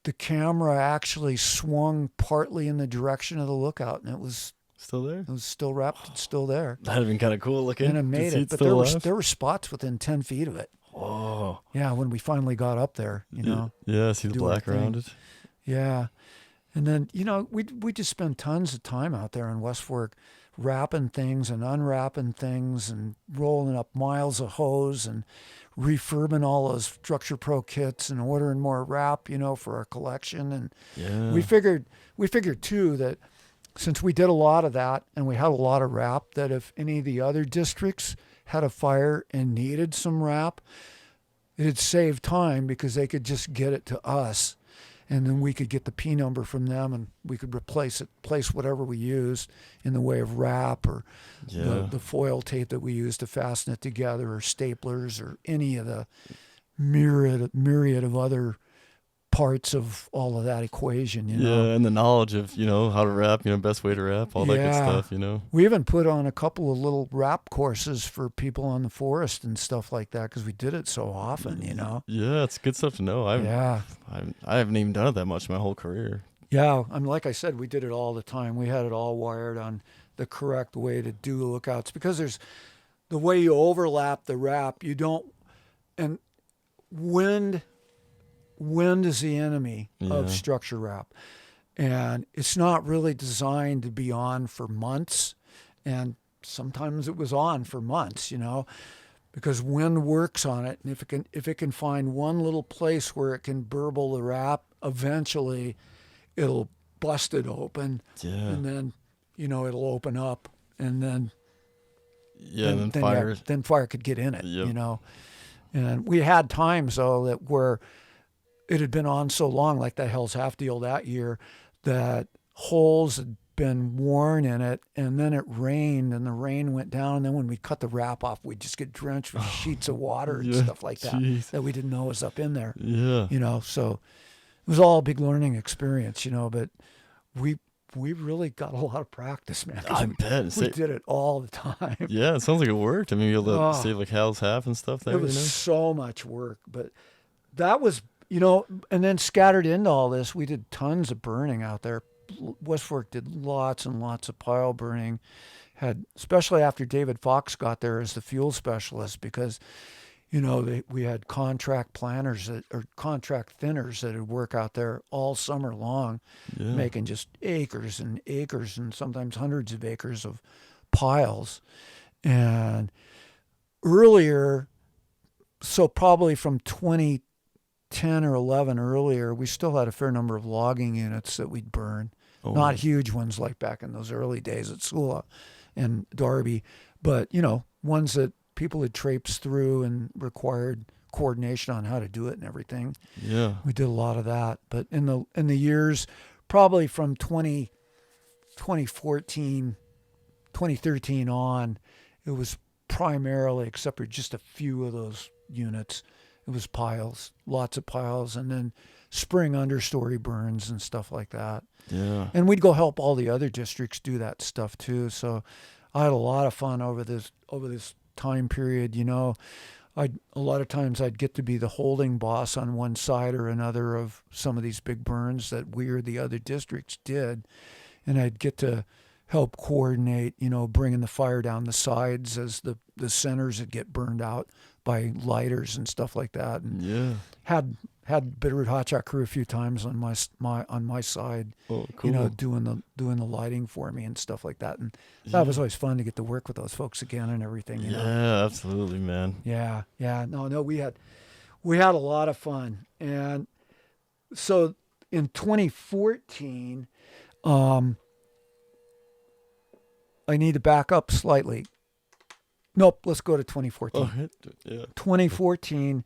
the camera actually swung partly in the direction of the lookout, and it was still there. It was still wrapped and still there. That'd have been kind of cool looking. And it made it, but there were spots within 10 feet of it. Oh. Yeah, when we finally got up there, Yeah, see the black around it. Yeah. And then, we just spend tons of time out there in West Fork wrapping things and unwrapping things and rolling up miles of hose and refurbing all those Structure Pro kits and ordering more wrap, for our collection. And we figured too that since we did a lot of that and we had a lot of wrap, that if any of the other districts had a fire and needed some wrap, it'd save time because they could just get it to us. And then we could get the P number from them, and we could place whatever we used in the way of wrap or the foil tape that we used to fasten it together, or staplers, or any of the myriad of other parts of all of that equation. Yeah, and the knowledge of how to wrap, best way to wrap, all that good stuff. We even put on a couple of little wrap courses for people on the forest and stuff like that because we did it so often. Yeah, it's good stuff to know. I haven't even done it that much my whole career. Yeah, like I said, we did it all the time. We had it all wired on the correct way to do lookouts because there's the way you overlap the wrap. You don't, and wind is the enemy of structure wrap, and it's not really designed to be on for months, and sometimes it was on for months, because wind works on it, and if it can find one little place where it can burble the wrap, eventually it'll bust it open, and then it'll open up, and then fire could get in it. And we had times though that where it had been on so long, like that Hell's Half deal that year, that holes had been worn in it, and then it rained, and the rain went down, and then when we cut the wrap off, we'd just get drenched with sheets of water and stuff like that we didn't know was up in there. Yeah. So it was all a big learning experience, but we really got a lot of practice, man. I bet. We did it all the time. Yeah, it sounds like it worked. I mean, you'll able to save like Hell's Half and stuff there. It was so much work, but that was... and then scattered into all this, we did tons of burning out there. West Fork did lots and lots of pile burning, especially after David Fox got there as the fuel specialist, because we had contract planters or contract thinners that would work out there all summer long, making just acres and acres and sometimes hundreds of acres of piles. And earlier, so probably from 2010 or 11 earlier, we still had a fair number of logging units that we'd burn. Not huge ones like back in those early days at Sula and Darby, but, ones that people had traipsed through and required coordination on how to do it and everything. Yeah. We did a lot of that. But in the years, probably from 2013 on, it was primarily, except for just a few of those units, it was piles, lots of piles, and then spring understory burns and stuff like that. Yeah. And we'd go help all the other districts do that stuff too. So I had a lot of fun over this time period. A lot of times I'd get to be the holding boss on one side or another of some of these big burns that we or the other districts did, and I'd get to help coordinate, bringing the fire down the sides as the centers would get burned out by lighters and stuff like that. And had Bitteroot Hot Shot crew a few times on my side. Oh, cool. Doing the lighting for me and stuff like that. And that was always fun to get to work with those folks again and everything. Yeah, absolutely, man. Yeah. No, we had a lot of fun. And so in 2014, I need to back up slightly. Nope, let's go to 2014. Oh, yeah. 2014,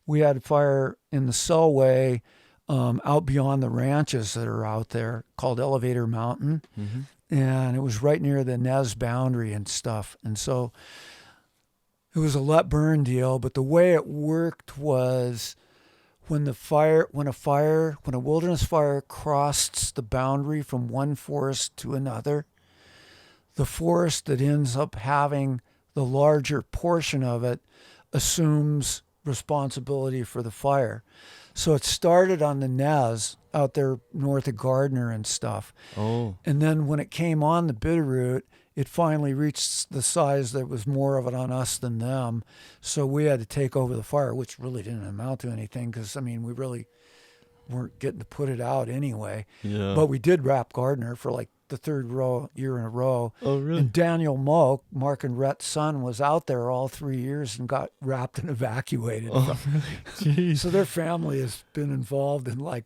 we had a fire in the Selway out beyond the ranches that are out there called Elevator Mountain. Mm-hmm. And it was right near the Nez boundary and stuff. And so it was a let burn deal, but the way it worked was when a wilderness fire crossed the boundary from one forest to another, the forest that ends up having the larger portion of it assumes responsibility for the fire. So it started on the Nez out there north of Gardner and stuff. Oh. And then when it came on the Bitteroot, it finally reached the size that was more of it on us than them. So we had to take over the fire, which really didn't amount to anything because, we really weren't getting to put it out anyway. Yeah. But we did wrap Gardner for like the third year in a row. Oh, really? And Daniel Moak, Mark and Rhett's son, was out there all 3 years and got wrapped and evacuated. Oh, really? Jeez. So their family has been involved in 10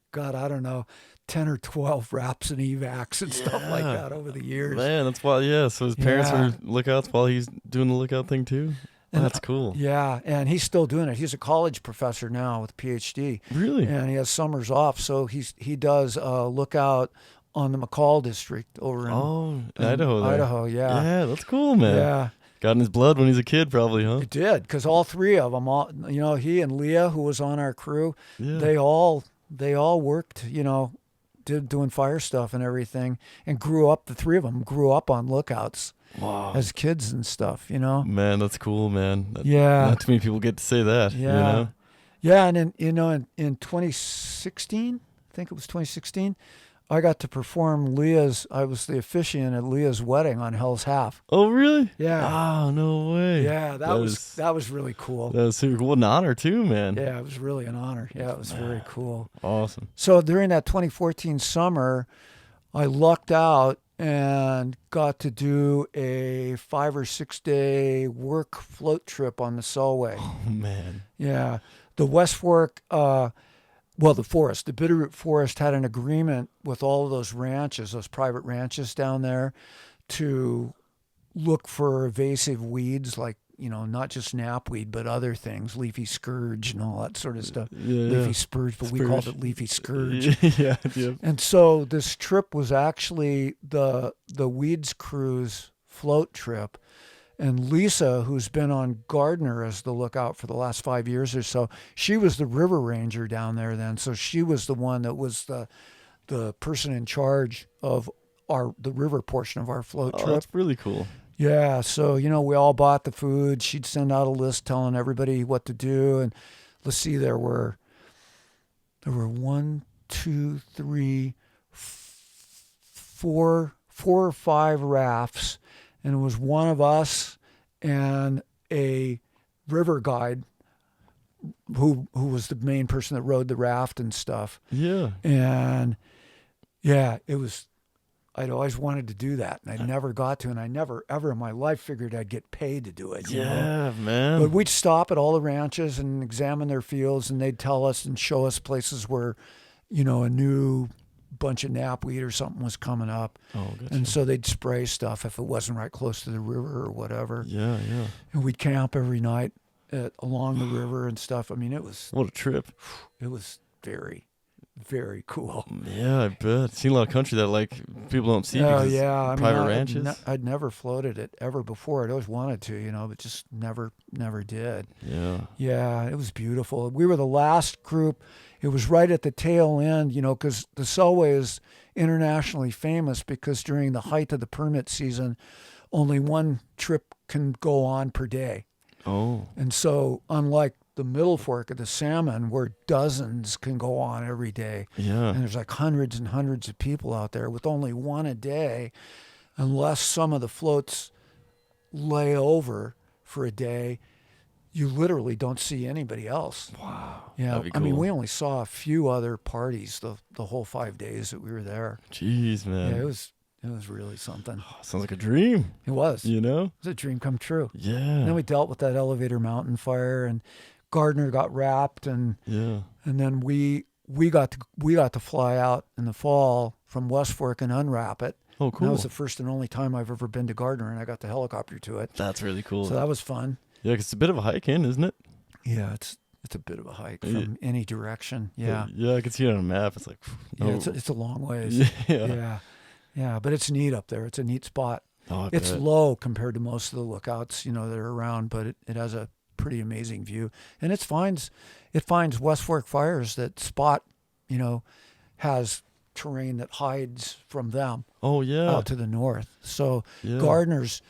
or 12 wraps and evacs and stuff like that over the years. Man, that's why. Yeah, so his parents were lookouts while he's doing the lookout thing too. And that's cool. Yeah, and he's still doing it. He's a college professor now with a PhD. Really? And he has summers off, so he does lookout on the McCall district over in Idaho. There. Idaho, yeah. Yeah, that's cool, man. Yeah. Got in his blood when he was a kid, probably, huh? It did, because all three of them, he and Leah, who was on our crew, they all worked, doing fire stuff and everything, and the three of them grew up on lookouts. Wow. As kids and stuff, Man, that's cool, man. Yeah. Not too many people get to say that, Yeah. Yeah, and in 2016, I think it was 2016, I got to perform I was the officiant at Leah's wedding on Hell's Half. Oh, really? Yeah. Oh, no way. Yeah, that was really cool. That was super cool. What an honor, too, man. Yeah, it was really an honor. Yeah, it was very cool. Awesome. So during that 2014 summer, I lucked out and got to do a 5 or 6 day work float trip on the Selway. Oh, man. Yeah. The West Fork, the Bitteroot Forest had an agreement with all of those ranches, those private ranches down there, to look for invasive weeds like, not just knapweed, but other things, leafy scourge and all that sort of stuff. Leafy spurge, but we called it leafy scourge. Yeah. And so this trip was actually the Weeds Crew's float trip. And Lisa, who's been on Gardner as the lookout for the last 5 years or so, she was the river ranger down there then. So she was the one that was the person in charge of the river portion of our float trip. That's really cool. Yeah, so, we all bought the food. She'd send out a list telling everybody what to do. And let's see, there were 1, 2, 3, 4 or 5 rafts. And it was one of us and a river guide who was the main person that rode the raft and stuff. Yeah. And yeah, it was. I'd always wanted to do that, and I never got to, and I never ever in my life figured I'd get paid to do it. You know? Man. But we'd stop at all the ranches and examine their fields, and they'd tell us and show us places where, you know, a new bunch of knapweed or something was coming up. Oh, gotcha. And so they'd spray stuff if it wasn't right close to the river or whatever. Yeah. And we'd camp every night along the river and stuff. I mean, it was... What a trip. It was very, very cool. Yeah, I bet. Seen a lot of country that, like, people don't see Oh, because yeah. private ranches. I'd never floated it ever before. I'd always wanted to, you know, but just never did. Yeah. Yeah, it was beautiful. We were the last group. It was right at the tail end, you know, because the Selway is internationally famous because during the height of the permit season, only one trip can go on per day. Oh. And so unlike the Middle Fork of the Salmon, where dozens can go on every day, Yeah. and there's like hundreds and hundreds of people out there with only one a day, unless some of the floats lay over for a day, you literally don't see anybody else. Wow. Yeah, That'd be cool. I mean, we only saw a few other parties the whole 5 days that we were there. Jeez, man. Yeah, it was really something. Oh, sounds like a dream. It was. You know? It was a dream come true. Yeah. And then we dealt with that Elevator Mountain fire, and Gardner got wrapped, and then we got to fly out in the fall from West Fork and unwrap it. Oh, cool. And that was the first and only time I've ever been to Gardner, and I got the helicopter to it. That's really cool. So that was fun. Yeah, 'cause it's a bit of a hike in, isn't it? Yeah, it's a bit of a hike from any direction. Yeah. Yeah, I can see it on a map. It's like, Yeah, it's a long ways. Yeah. Yeah, but it's neat up there. It's a neat spot. Oh, It's low compared to most of the lookouts, you know, that are around, but it has a pretty amazing view. And it finds West Fork fires that spot, you know, has terrain that hides from them. Oh, yeah. Out to the north. So Gardner's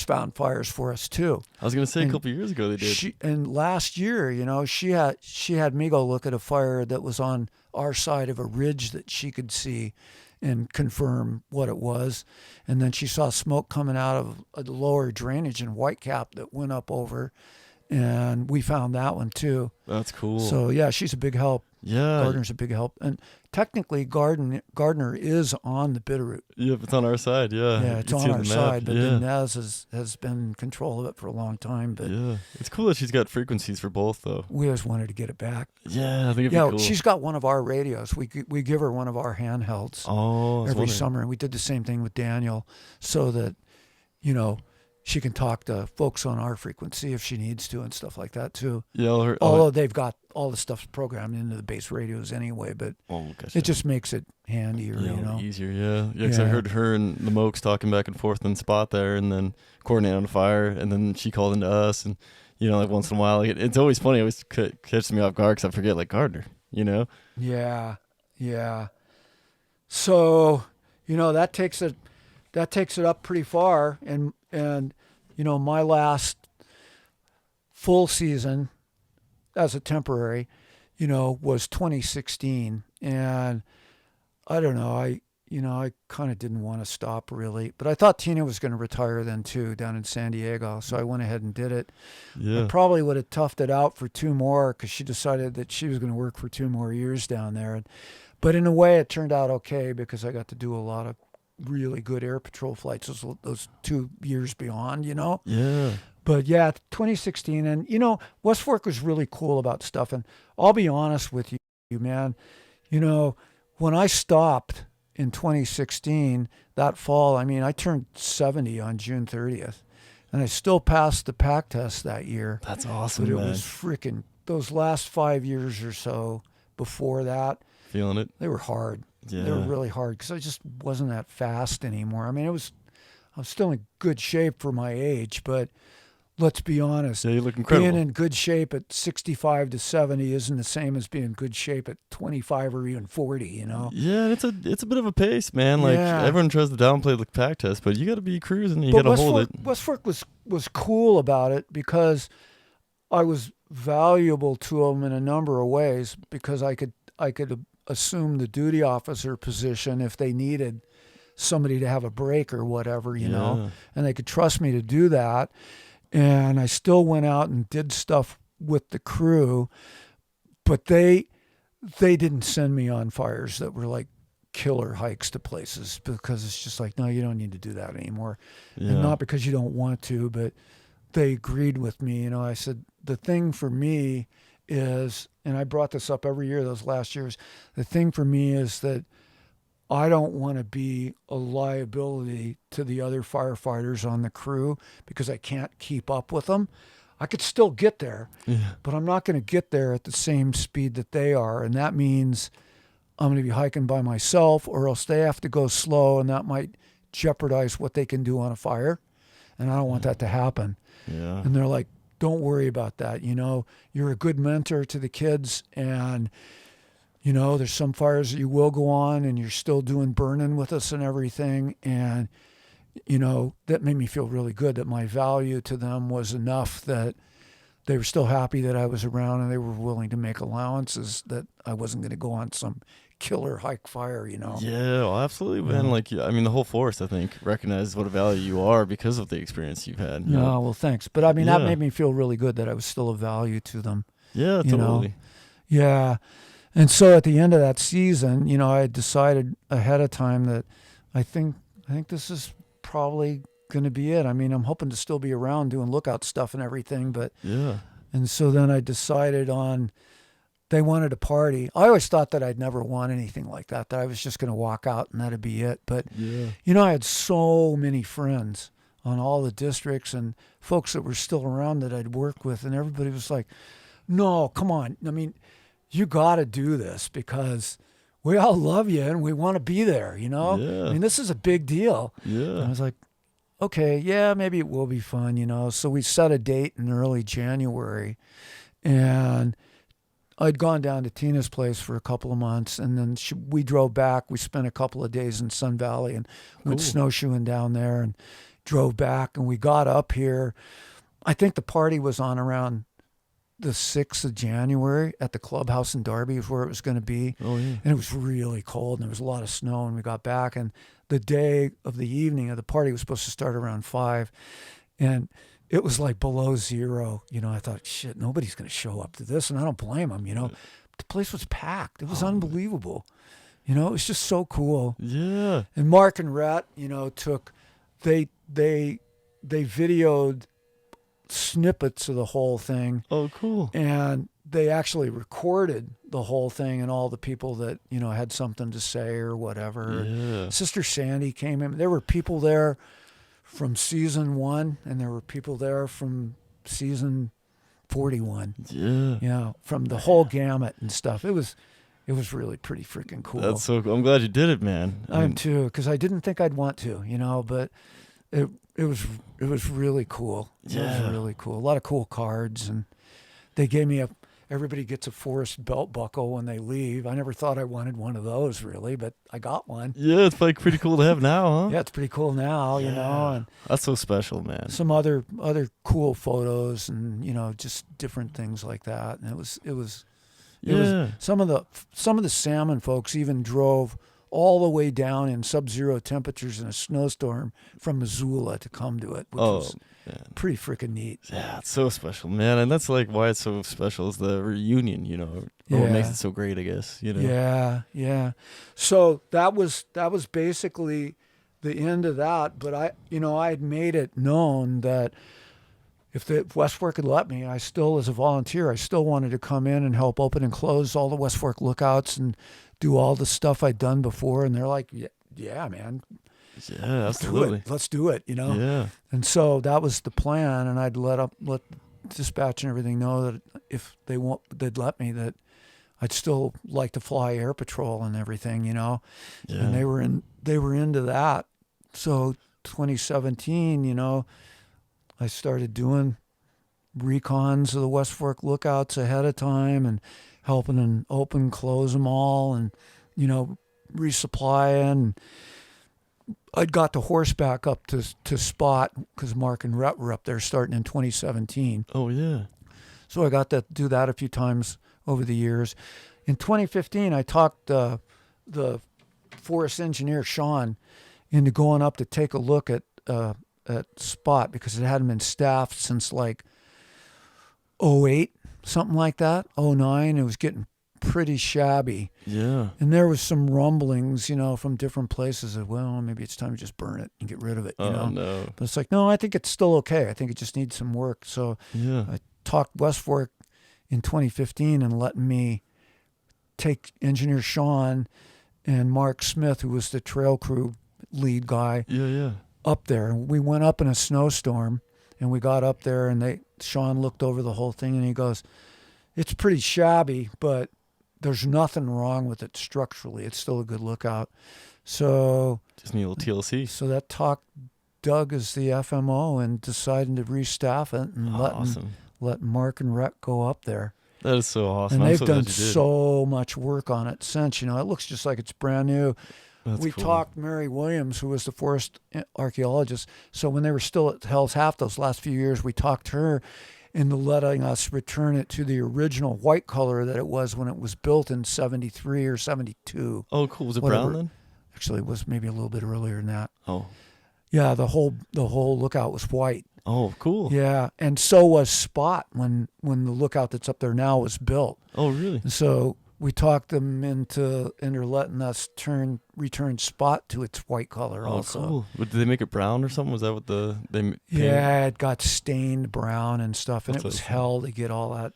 found fires for us too. I was gonna say a couple of years ago they did. And last year, you know, she had me go look at a fire that was on our side of a ridge that she could see and confirm what it was. And then she saw smoke coming out of a lower drainage in Whitecap that went up over, and we found that one too. That's cool. So yeah, she's a big help. Yeah, Gardner's a big help, and technically Gardner is on the Bitteroot. Yeah, it's on our side. Yeah, it's on our side, but Nez has been in control of it for a long time. But yeah, it's cool that she's got frequencies for both, though. We always wanted to get it back. Yeah, I think it'd be cool. She's got one of our radios. We give her one of our handhelds every summer, and we did the same thing with Daniel, so that, you know, she can talk to folks on our frequency if she needs to and stuff like that too. Yeah, although they've got all the stuff programmed into the base radios anyway, but gotcha. It just makes it handier, you know. Easier, yeah. Yeah, because I heard her and the Mokes talking back and forth in the spot there, and then coordinating on the fire, and then she called into us, and, you know, like once in a while, like, it's always funny. It always catches me off guard because I forget, like, Gardner, you know? Yeah. So, you know, that takes it up pretty far, and you know, my last full season as a temporary, you know, was 2016, and I don't know, I kind of didn't want to stop really, but I thought Tina was going to retire then too down in San Diego, so I went ahead and did it. I probably would have toughed it out for 2 more because she decided that she was going to work for 2 more years down there, but in a way it turned out okay because I got to do a lot of really good air patrol flights those 2 years beyond, you know. Yeah. But yeah, 2016, and you know, West Fork was really cool about stuff. And I'll be honest with you, man. You know, when I stopped in 2016 that fall, I mean, I turned 70 on June 30th, and I still passed the pack test that year. That's awesome, but it man. was freaking those last 5 years or so before that. Feeling it. They were hard. Yeah. They were really hard because I just wasn't that fast anymore. I mean, I was still in good shape for my age, but let's be honest. Yeah, you look incredible. Being in good shape at 65 to 70 isn't the same as being in good shape at 25 or even 40, you know? Yeah, it's a bit of a pace, man. Like, everyone tries to downplay the pack test, but you got to be cruising. You got to hold it. West Fork was cool about it because I was valuable to them in a number of ways because I could assume the duty officer position if they needed somebody to have a break or whatever, you know, and they could trust me to do that. And I still went out and did stuff with the crew, but they didn't send me on fires that were like killer hikes to places, because it's just like, no, you don't need to do that anymore. Yeah. And not because you don't want to, but they agreed with me. You know, I said, the thing for me is, and I brought this up every year those last years, the thing for me is that I don't want to be a liability to the other firefighters on the crew, because I can't keep up with them. I could still get there, but I'm not going to get there at the same speed that they are. And that means I'm going to be hiking by myself, or else they have to go slow, and that might jeopardize what they can do on a fire. And I don't want that to happen. Yeah. And they're like, don't worry about that. You know, you're a good mentor to the kids, and, you know, there's some fires that you will go on, and you're still doing burning with us and everything. And, you know, that made me feel really good, that my value to them was enough that they were still happy that I was around, and they were willing to make allowances that I wasn't going to go on some killer hike fire, you know. Yeah, well, absolutely, man. Like, I mean, the whole force, I think, recognizes what a value you are because of the experience you've had. You know? Well, thanks. But I mean, that made me feel really good that I was still of value to them. Yeah, totally. Yeah. And so at the end of that season, you know, I had decided ahead of time that I think this is probably going to be it. I mean, I'm hoping to still be around doing lookout stuff and everything, but and so then I decided on, they wanted a party. I always thought that I'd never want anything like that I was just going to walk out and that'd be it. But you know, I had so many friends on all the districts and folks that were still around that I'd worked with, and everybody was like, no, come on. I mean, you got to do this because we all love you and we want to be there, you know? I mean, this is a big deal. And I was like, okay, yeah, maybe it will be fun, you know? So we set a date in early January, and I'd gone down to Tina's place for a couple of months, and then we drove back. We spent a couple of days in Sun Valley and went snowshoeing down there and drove back, and we got up here. I think the party was on around the 6th of January at the clubhouse in Darby is where it was going to be. And it was really cold, and there was a lot of snow, and we got back, and the day of the evening of the party was supposed to start around 5, and it was like below zero. You know, I thought, shit, nobody's going to show up to this, and I don't blame them, you know. The place was packed. It was unbelievable. You know, it was just so cool. Yeah. And Mark and Rhett, you know, they videoed snippets of the whole thing. Oh, cool. And they actually recorded the whole thing, and all the people that, you know, had something to say or whatever. Sister Sandy came in. There were people there from season 1, and there were people there from season 41. Yeah, from the whole gamut and stuff. It was really pretty freaking cool. That's so cool. I'm glad you did it, man. I'm too, because I didn't think I'd want to, you know, but it was really cool. It was really cool. A lot of cool cards, and they gave me everybody gets a Forrest belt buckle when they leave. I never thought I wanted one of those, really, but I got one. Yeah, it's like pretty cool to have now, huh? Yeah, it's pretty cool now, you know. And that's so special, man. some other cool photos, and, you know, just different things like that. And it was some of the salmon folks even drove all the way down in sub-zero temperatures in a snowstorm from Missoula to come to it, which was pretty freaking neat. Yeah, it's so special, man. And that's like why it's so special is the reunion, you know. What makes it so great, I guess, you know. Yeah. So that was basically the end of that. But I had made it known that if West Fork had let me, I still, as a volunteer, I still wanted to come in and help open and close all the West Fork lookouts and do all the stuff I'd done before. And they're like, yeah, man. Yeah, absolutely. Let's do it, you know? Yeah. And so that was the plan. And I'd let dispatch and everything know that if they'd let me, that I'd still like to fly air patrol and everything, you know? Yeah. And they were into that. So 2017, you know, I started doing recons of the West Fork lookouts ahead of time and helping and open, close them all, and, you know, resupplying. I'd got the horseback up to spot because Mark and Rhett were up there starting in 2017. Oh, yeah. So I got to do that a few times over the years. In 2015, I talked the forest engineer, Sean, into going up to take a look at Spot because it hadn't been staffed since like 2008. something like that, 09. It was getting pretty shabby. Yeah. And there was some rumblings, from different places of, well, maybe it's time to just burn it and get rid of it, No. But it's like, no, I think it's still okay. I think it just needs some work. So I talked West Fork in 2015 and letting me take engineer Sean and Mark Smith, who was the trail crew lead guy, up there. We went up in a snowstorm, and we got up there, and Sean looked over the whole thing, and he goes, it's pretty shabby, but there's nothing wrong with it structurally. It's still a good lookout. So just need a little TLC. So that talked Doug as the FMO and deciding to restaff it and let Mark and Rhett go up there. That is so awesome. And they've done so much work on it since. It looks just like it's brand new. We talked Mary Williams, who was the forest archaeologist. So when they were still at Hell's Half those last few years, we talked to her into letting us return it to the original white color that it was when it was built in 73 or 72. Oh, cool. Was it brown then? Actually, it was maybe a little bit earlier than that. Oh. Yeah, the whole lookout was white. Oh, cool. Yeah, and so was Spot when the lookout that's up there now was built. Oh, really? And so we talked them into letting us return Spot to its white color also. Cool. Did they make it brown or something? Was that what they Yeah, it got stained brown and stuff, and it was hell to get all that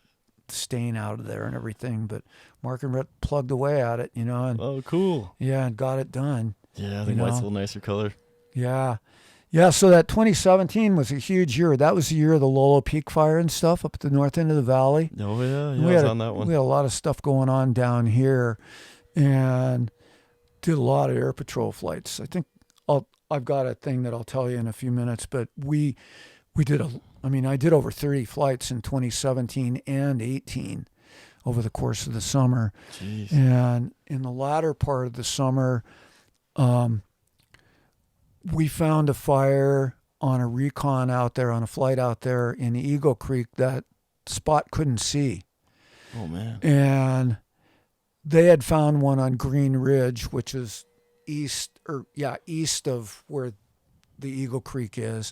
stain out of there and everything. But Mark and Rhett plugged away at it, and oh, cool. Yeah, and got it done. Yeah, I think white's a little nicer color. Yeah. Yeah, so that 2017 was a huge year. That was the year of the Lolo Peak fire and stuff up at the north end of the valley. Oh, yeah, I was on that one. We had a lot of stuff going on down here and did a lot of air patrol flights. I think I've got a thing that I'll tell you in a few minutes, but I did over 30 flights in 2017 and 18 over the course of the summer. Jeez. And in the latter part of the summer, we found a fire on a recon out there, on a flight out there in Eagle Creek that Spot couldn't see. Oh, man. And they had found one on Green Ridge, which is east of where the Eagle Creek is.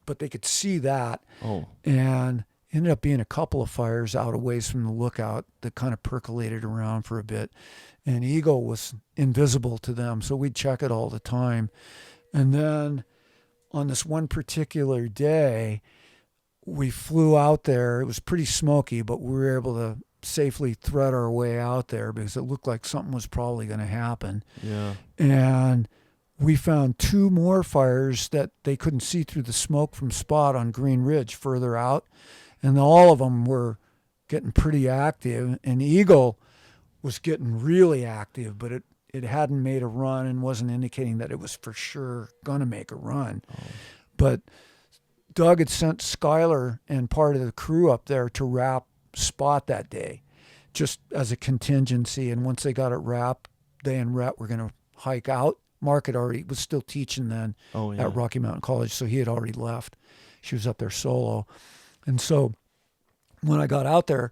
But they could see that. Oh. And ended up being a couple of fires out a ways from the lookout that kind of percolated around for a bit. And Eagle was invisible to them, so we'd check it all the time. And then on this one particular day, we flew out there. It was pretty smoky, but we were able to safely thread our way out there because it looked like something was probably going to happen. Yeah. And we found two more fires that they couldn't see through the smoke from Spot on Green Ridge further out. And all of them were getting pretty active. And Eagle was getting really active, but it hadn't made a run and wasn't indicating that it was for sure going to make a run. Oh. But Doug had sent Skylar and part of the crew up there to wrap Spot that day, just as a contingency. And once they got it wrapped, they and Rhett were going to hike out. Mark was still teaching then at Rocky Mountain College, so he had already left. She was up there solo. And so when I got out there,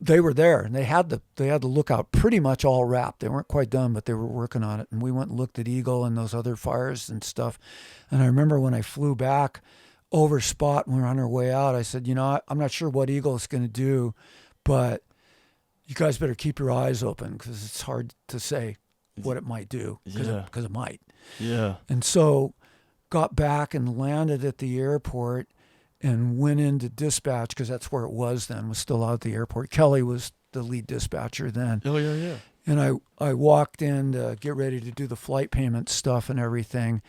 they were there, and they had the lookout pretty much all wrapped. They weren't quite done, but they were working on it. And we went and looked at Eagle and those other fires and stuff. And I remember when I flew back over Spot and we were on our way out, I said, I'm not sure what Eagle is going to do, but you guys better keep your eyes open because it's hard to say what it might do because it might. Yeah. And so got back and landed at the airport and went into dispatch because that's where it was then, was still out at the airport. Kelly was the lead dispatcher then. Oh, yeah. And I walked in to get ready to do the flight payment stuff and everything.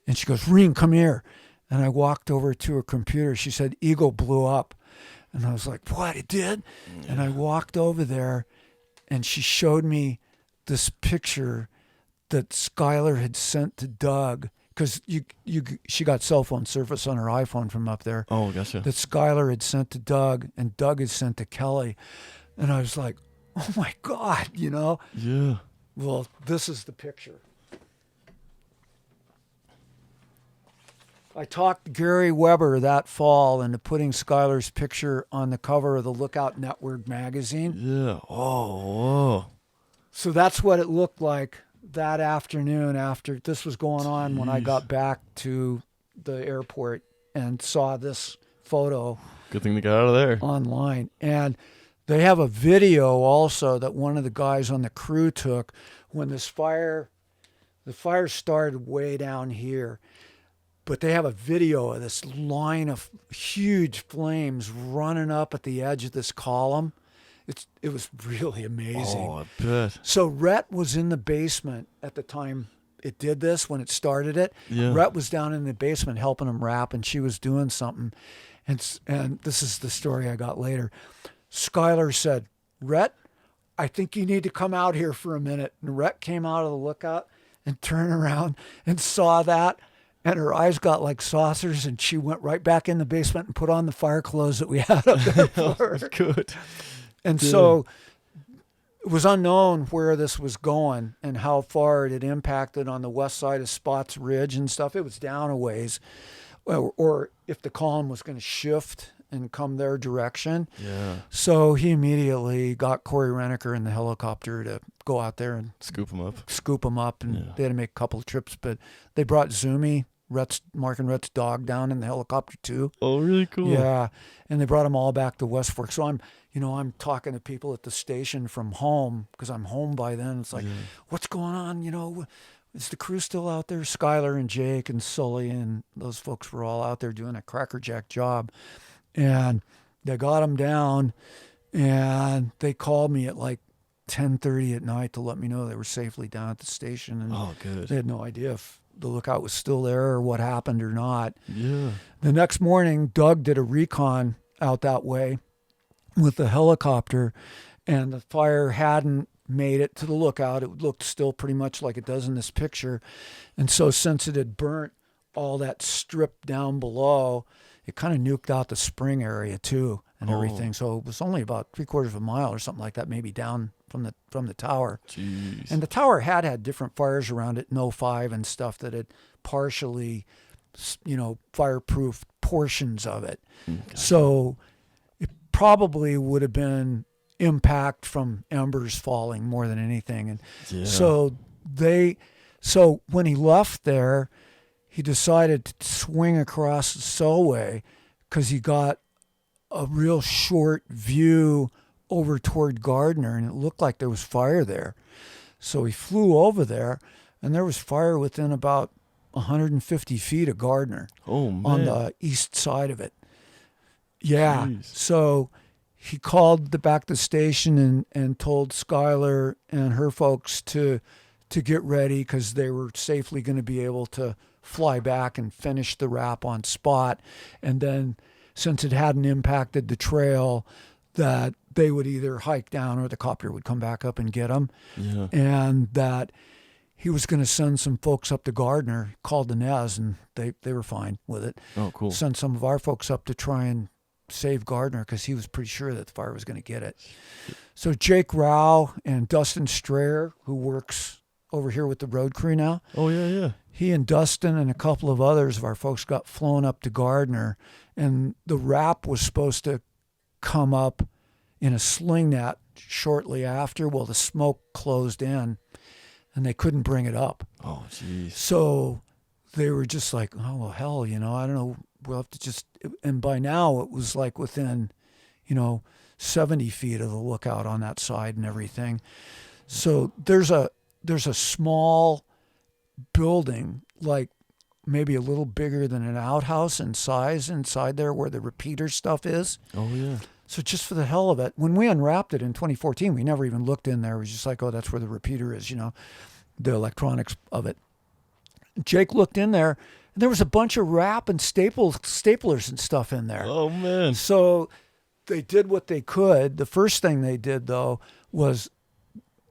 And she goes, Rene, come here. And I walked over to her computer. She said, Eagle blew up. And I was like, what, it did? Yeah. And I walked over there, and she showed me this picture that Skylar had sent to Doug. Because she got cell phone service on her iPhone from up there. Oh, gotcha. That Skylar had sent to Doug, and Doug had sent to Kelly. And I was like, oh, my God, Yeah. Well, this is the picture. I talked Gary Weber that fall into putting Skylar's picture on the cover of the Lookout Network magazine. Yeah. Oh, whoa. So that's what it looked like that afternoon after this was going on. Jeez. When I got back to the airport and saw this photo. Good thing they got out of there. Online. And they have a video also that one of the guys on the crew took when the fire started way down here. But they have a video of this line of huge flames running up at the edge of this column. It was really amazing. Oh, I bet. So Rhett was in the basement at the time it did this, when it started it. Yeah. Rhett was down in the basement helping him wrap, and she was doing something. And this is the story I got later. Skylar said, Rhett, I think you need to come out here for a minute. And Rhett came out of the lookout and turned around and saw that. And her eyes got like saucers, and she went right back in the basement and put on the fire clothes that we had up there for her. Good. And so it was unknown where this was going and how far it had impacted on the west side of Spots Ridge and stuff. It was down a ways, or if the column was going to shift and come their direction. Yeah. So he immediately got Corey Reneker in the helicopter to go out there and scoop them up. And they had to make a couple of trips, but they brought Zumi, Mark and Rhett's dog, down in the helicopter too. Oh, really cool. Yeah, and they brought them all back to West Fork. So I'm talking to people at the station from home, because I'm home by then. It's like, what's going on? Is the crew still out there? Skylar and Jake and Sully and those folks were all out there doing a crackerjack job. And they got them down, and they called me at like 10:30 at night to let me know they were safely down at the station. And good. They had no idea if the lookout was still there or what happened or not. Yeah. The next morning, Doug did a recon out that way with the helicopter, and the fire hadn't made it to the lookout. It looked still pretty much like it does in this picture. And so since it had burnt all that strip down below, it kind of nuked out the spring area too and everything. So it was only about 3/4 of a mile or something like that, maybe down from the tower. Jeez. And the tower had different fires around it in 05 and stuff that had partially, fireproof portions of it. Okay. So it probably would have been impact from embers falling more than anything. And so when he left there, he decided to swing across the Selway because he got a real short view over toward Gardner, and it looked like there was fire there. So he flew over there, and there was fire within about 150 feet of Gardner. Oh, man. On the east side of it. Yeah. Jeez. So he called back the station and told Skylar and her folks to get ready, because they were safely going to be able to fly back and finish the wrap on spot. And then, since it hadn't impacted the trail, that they would either hike down or the copter would come back up and get them. Yeah. And that he was going to send some folks up to Gardner, called the Nez, and they were fine with it. Oh, cool. Send some of our folks up to try and save Gardner, because he was pretty sure that the fire was going to get it. So Jake Rao and Dustin Strayer, who works over here with the road crew now. Oh, yeah. He and Dustin and a couple of others of our folks got flown up to Gardner, and the wrap was supposed to come up in a sling net shortly after. Well, the smoke closed in, and they couldn't bring it up. Oh, jeez. So they were just like, oh, well, hell, I don't know. We'll have to just, and by now it was like within, 70 feet of the lookout on that side and everything. So there's a small building, like maybe a little bigger than an outhouse in size, inside there where the repeater stuff is. Oh, yeah. So just for the hell of it, when we unwrapped it in 2014, we never even looked in there. It was just like, oh, that's where the repeater is, the electronics of it. Jake looked in there, and there was a bunch of wrap and staplers and stuff in there. Oh, man. So they did what they could. The first thing they did, though, was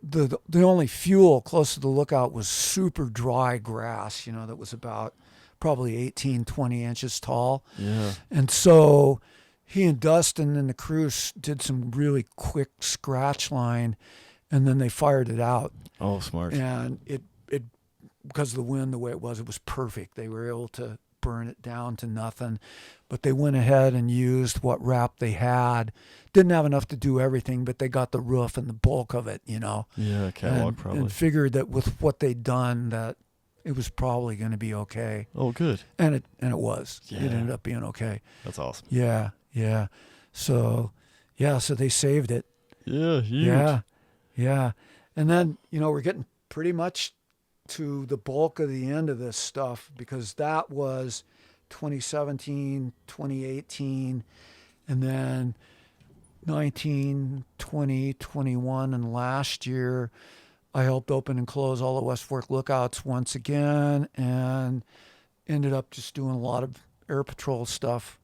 the only fuel close to the lookout was super dry grass, that was about probably 18, 20 inches tall. Yeah. And so he and Dustin and the crew did some really quick scratch line, and then they fired it out. Oh, smart. And it because of the wind, the way it was perfect. They were able to burn it down to nothing, but they went ahead and used what wrap they had. Didn't have enough to do everything, but they got the roof and the bulk of it, Yeah, catwalk probably. And figured that with what they'd done, that it was probably going to be okay. Oh, good. And it was. Yeah. It ended up being okay. That's awesome. Yeah. So they saved it. Yeah, huge. Yeah. And then, we're getting pretty much to the bulk of the end of this stuff, because that was 2017, 2018, and then 19, 20, 21, and last year I helped open and close all the West Fork lookouts once again, and ended up just doing a lot of air patrol stuff,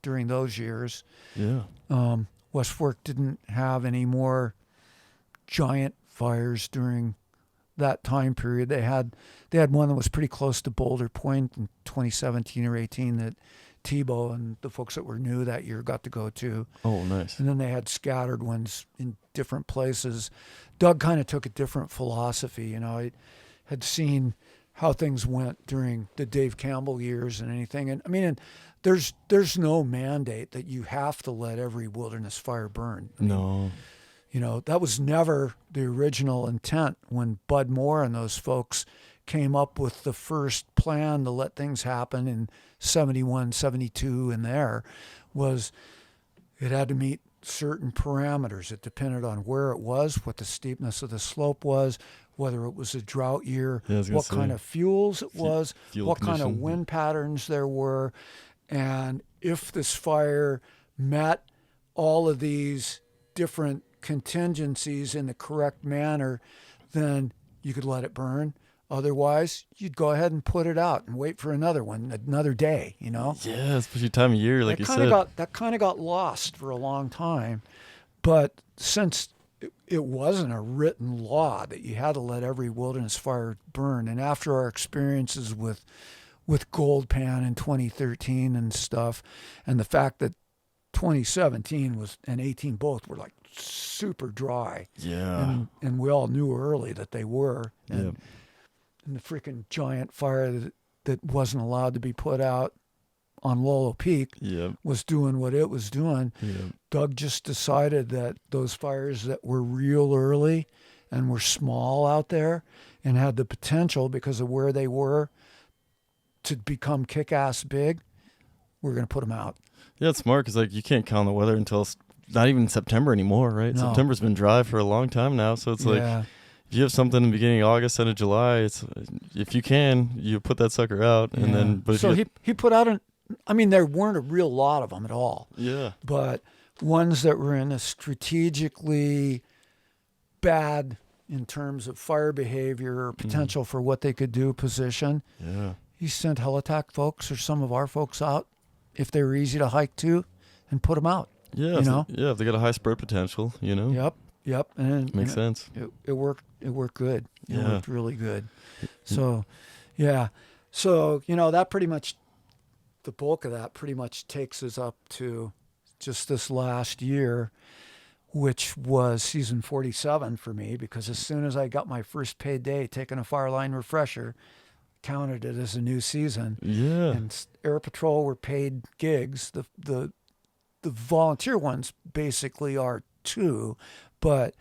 during those years. Yeah. West Fork didn't have any more giant fires during that time period. They had one that was pretty close to Boulder Point in 2017 or 18 that Tebow and the folks that were new that year got to go to. Oh, nice. And then they had scattered ones in different places. Doug kind of took a different philosophy. I had seen how things went during the Dave Campbell years and anything. And I mean, there's no mandate that you have to let every wilderness fire burn. No. That was never the original intent when Bud Moore and those folks came up with the first plan to let things happen in 71, 72 and there, was it had to meet certain parameters. It depended on where it was, what the steepness of the slope was, whether it was a drought year, what kind of fuels it was, what kind of wind patterns there were. And if this fire met all of these different contingencies in the correct manner, then you could let it burn. Otherwise, you'd go ahead and put it out and wait for another one, another day, Yeah, especially time of year, like you said. That kind of got lost for a long time. But since it wasn't a written law that you had to let every wilderness fire burn, and after our experiences with Gold Pan in 2013 and stuff, and the fact that 2017 and 18 both were like super dry. Yeah. And we all knew early that they were. And the freaking giant fire that wasn't allowed to be put out on Lolo Peak was doing what it was doing. Doug just decided that those fires that were real early and were small out there and had the potential, because of where they were, to become kick-ass big, we're going to put them out. Yeah, it's smart, because you can't count on the weather until it's not even September anymore, right? No. September's been dry for a long time now, so it's if you have something in the beginning of August, end of July, it's if you can, you put that sucker out, and then. But so he put out there weren't a real lot of them at all. Yeah. But ones that were in a strategically bad in terms of fire behavior or potential for what they could do position. Yeah. He sent Helitac folks or some of our folks out, if they were easy to hike to, and put them out. Yeah. If they got a high spread potential, Yep. And makes sense. It worked. It worked good. It worked really good. So, So, that pretty much, the bulk of that pretty much takes us up to just this last year, which was season 47 for me, because as soon as I got my first paid day taking a Fireline refresher, counted it as a new season. Yeah. And Air Patrol were paid gigs. The volunteer ones basically are too, but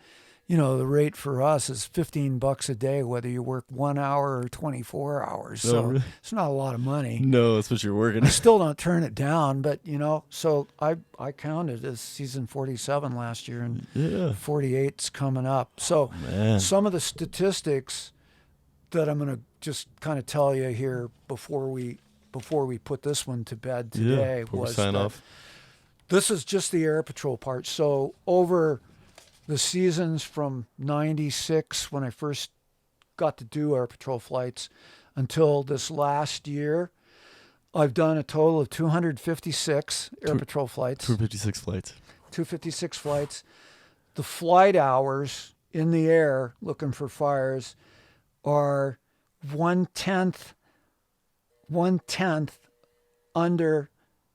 the rate for us is $15 a day, whether you work 1 hour or 24 hours. So really? It's not a lot of money. No, that's what you're working. I still don't turn it down, but so I counted as season 47 last year, and 48's coming up. So some of the statistics that I'm going to just kind of tell you here before we put this one to bed today was sign off. This is just the Air Patrol part. So over the seasons from 96, when I first got to do Air Patrol flights, until this last year, I've done a total of 256 Air Patrol flights. 256 flights. The flight hours in the air looking for fires are one-tenth under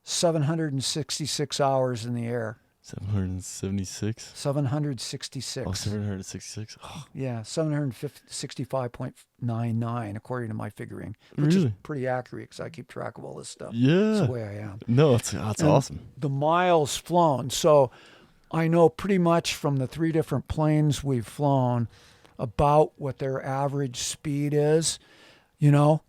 766 hours in the air. 776? 766. Oh, 766. Oh. Yeah, 765.99 according to my figuring, which is pretty accurate because I keep track of all this stuff. Yeah. That's the way I am. No, it's awesome. The miles flown. So I know pretty much from the 3 different planes we've flown about what their average speed is. you know,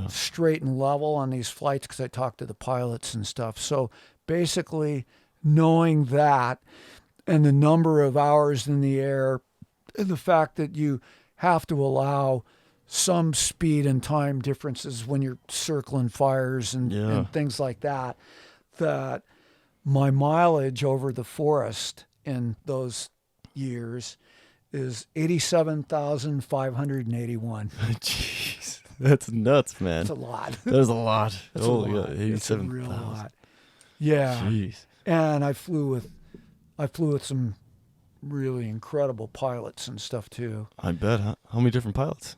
straight and level on these flights because I talked to the pilots and stuff. So basically, knowing that and the number of hours in the air and the fact that you have to allow some speed and time differences when you're circling fires and things like that, that my mileage over the forest in those years is 87,581. Jeez, that's nuts, man. That's a lot. That is a lot. That's a lot. 87,000. Real lot. Yeah. Jeez. And I flew with some really incredible pilots and stuff too. I bet. How many different pilots?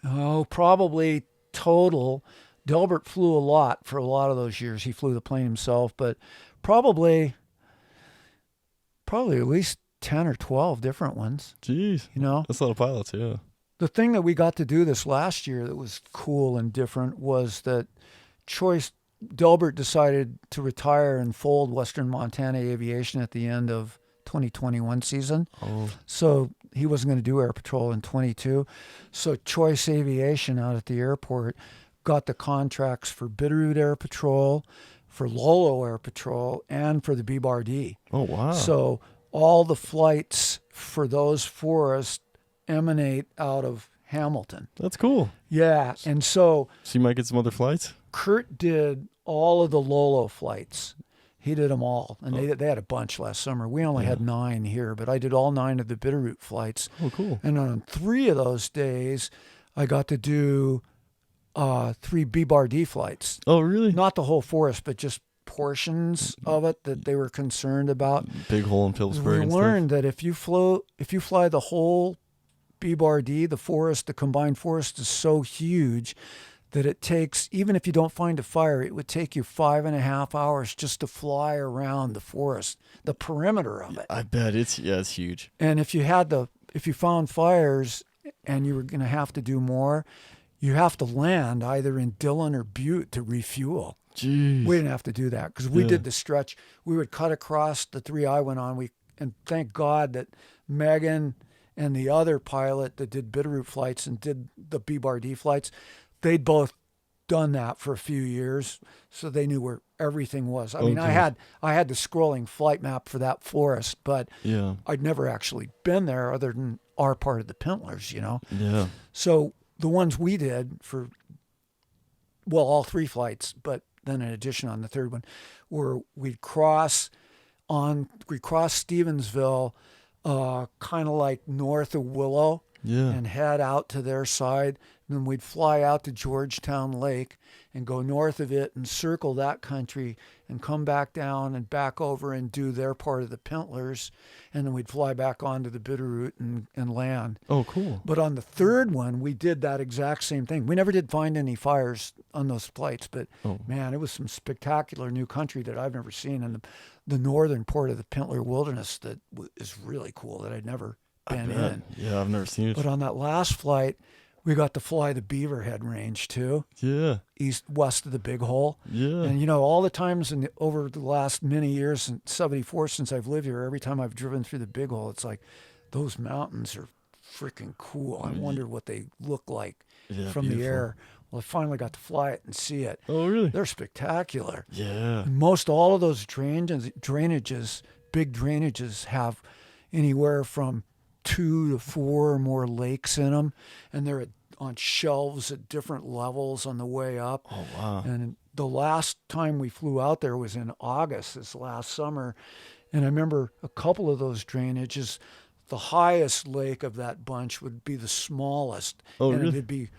Oh, probably total. Delbert flew a lot for a lot of those years. He flew the plane himself, but probably at least 10 or 12 different ones. Jeez. You know? That's a lot of pilots, yeah. The thing that we got to do this last year that was cool and different was that Delbert decided to retire and fold Western Montana Aviation at the end of 2021 season. Oh. So he wasn't going to do air patrol in 22. So Choice Aviation out at the airport got the contracts for Bitteroot Air Patrol, for Lolo Air Patrol, and for the BBRD. Oh, wow. So all the flights for those forests emanate out of Hamilton. That's cool. Yeah. And so you might get some other flights? Kurt did all of the Lolo flights. He did them all. And they had a bunch last summer. We only had 9 here, but I did all 9 of the Bitteroot flights. Oh, cool. And on 3 of those days, I got to do 3 BBRD flights. Oh, really? Not the whole forest, but just portions of it that they were concerned about. Big hole in Phillipsburg. We learned that if you fly the whole BBRD, the combined forest is so huge that it takes, even if you don't find a fire, it would take you 5.5 hours just to fly around the forest, the perimeter of it. I bet it's huge. And if you found fires and you were going to have to do more, you have to land either in Dillon or Butte to refuel. Jeez. We didn't have to do that because we did the stretch. We would cut across the 3 I went on. And thank God that Megan and the other pilot that did Bitteroot flights and did the BBRD flights, they'd both done that for a few years, so they knew where everything was. I mean, I had the scrolling flight map for that forest, but I'd never actually been there other than our part of the Pintlers, you know? Yeah. So the ones we did for, all 3 flights, but then in addition on the third one, we'd cross Stevensville, kind of like north of Willow, and head out to their side. And then we'd fly out to Georgetown Lake and go north of it and circle that country and come back down and back over and do their part of the Pintlers. And then we'd fly back onto the Bitteroot and land. Oh, cool. But on the third one, we did that exact same thing. We never did find any fires on those flights, but man, it was some spectacular new country that I've never seen in the northern part of the Pintler Wilderness that is really cool that I'd never been in. Yeah, I've never seen it. But on that last flight, we got to fly the Beaverhead Range too. Yeah. West of the Big Hole. Yeah. And all the times over the last many years, in 74 since I've lived here, every time I've driven through the Big Hole, it's like those mountains are freaking cool. I wonder what they look like from the air. Well, I finally got to fly it and see it. Oh, really? They're spectacular. Yeah. And most all of those drainages, big drainages, have anywhere from 2 to 4 or more lakes in them, and they're on shelves at different levels on the way up. Oh, wow. And the last time we flew out there was in August this last summer, and I remember a couple of those drainages, the highest lake of that bunch would be the smallest. Oh, and really? It would be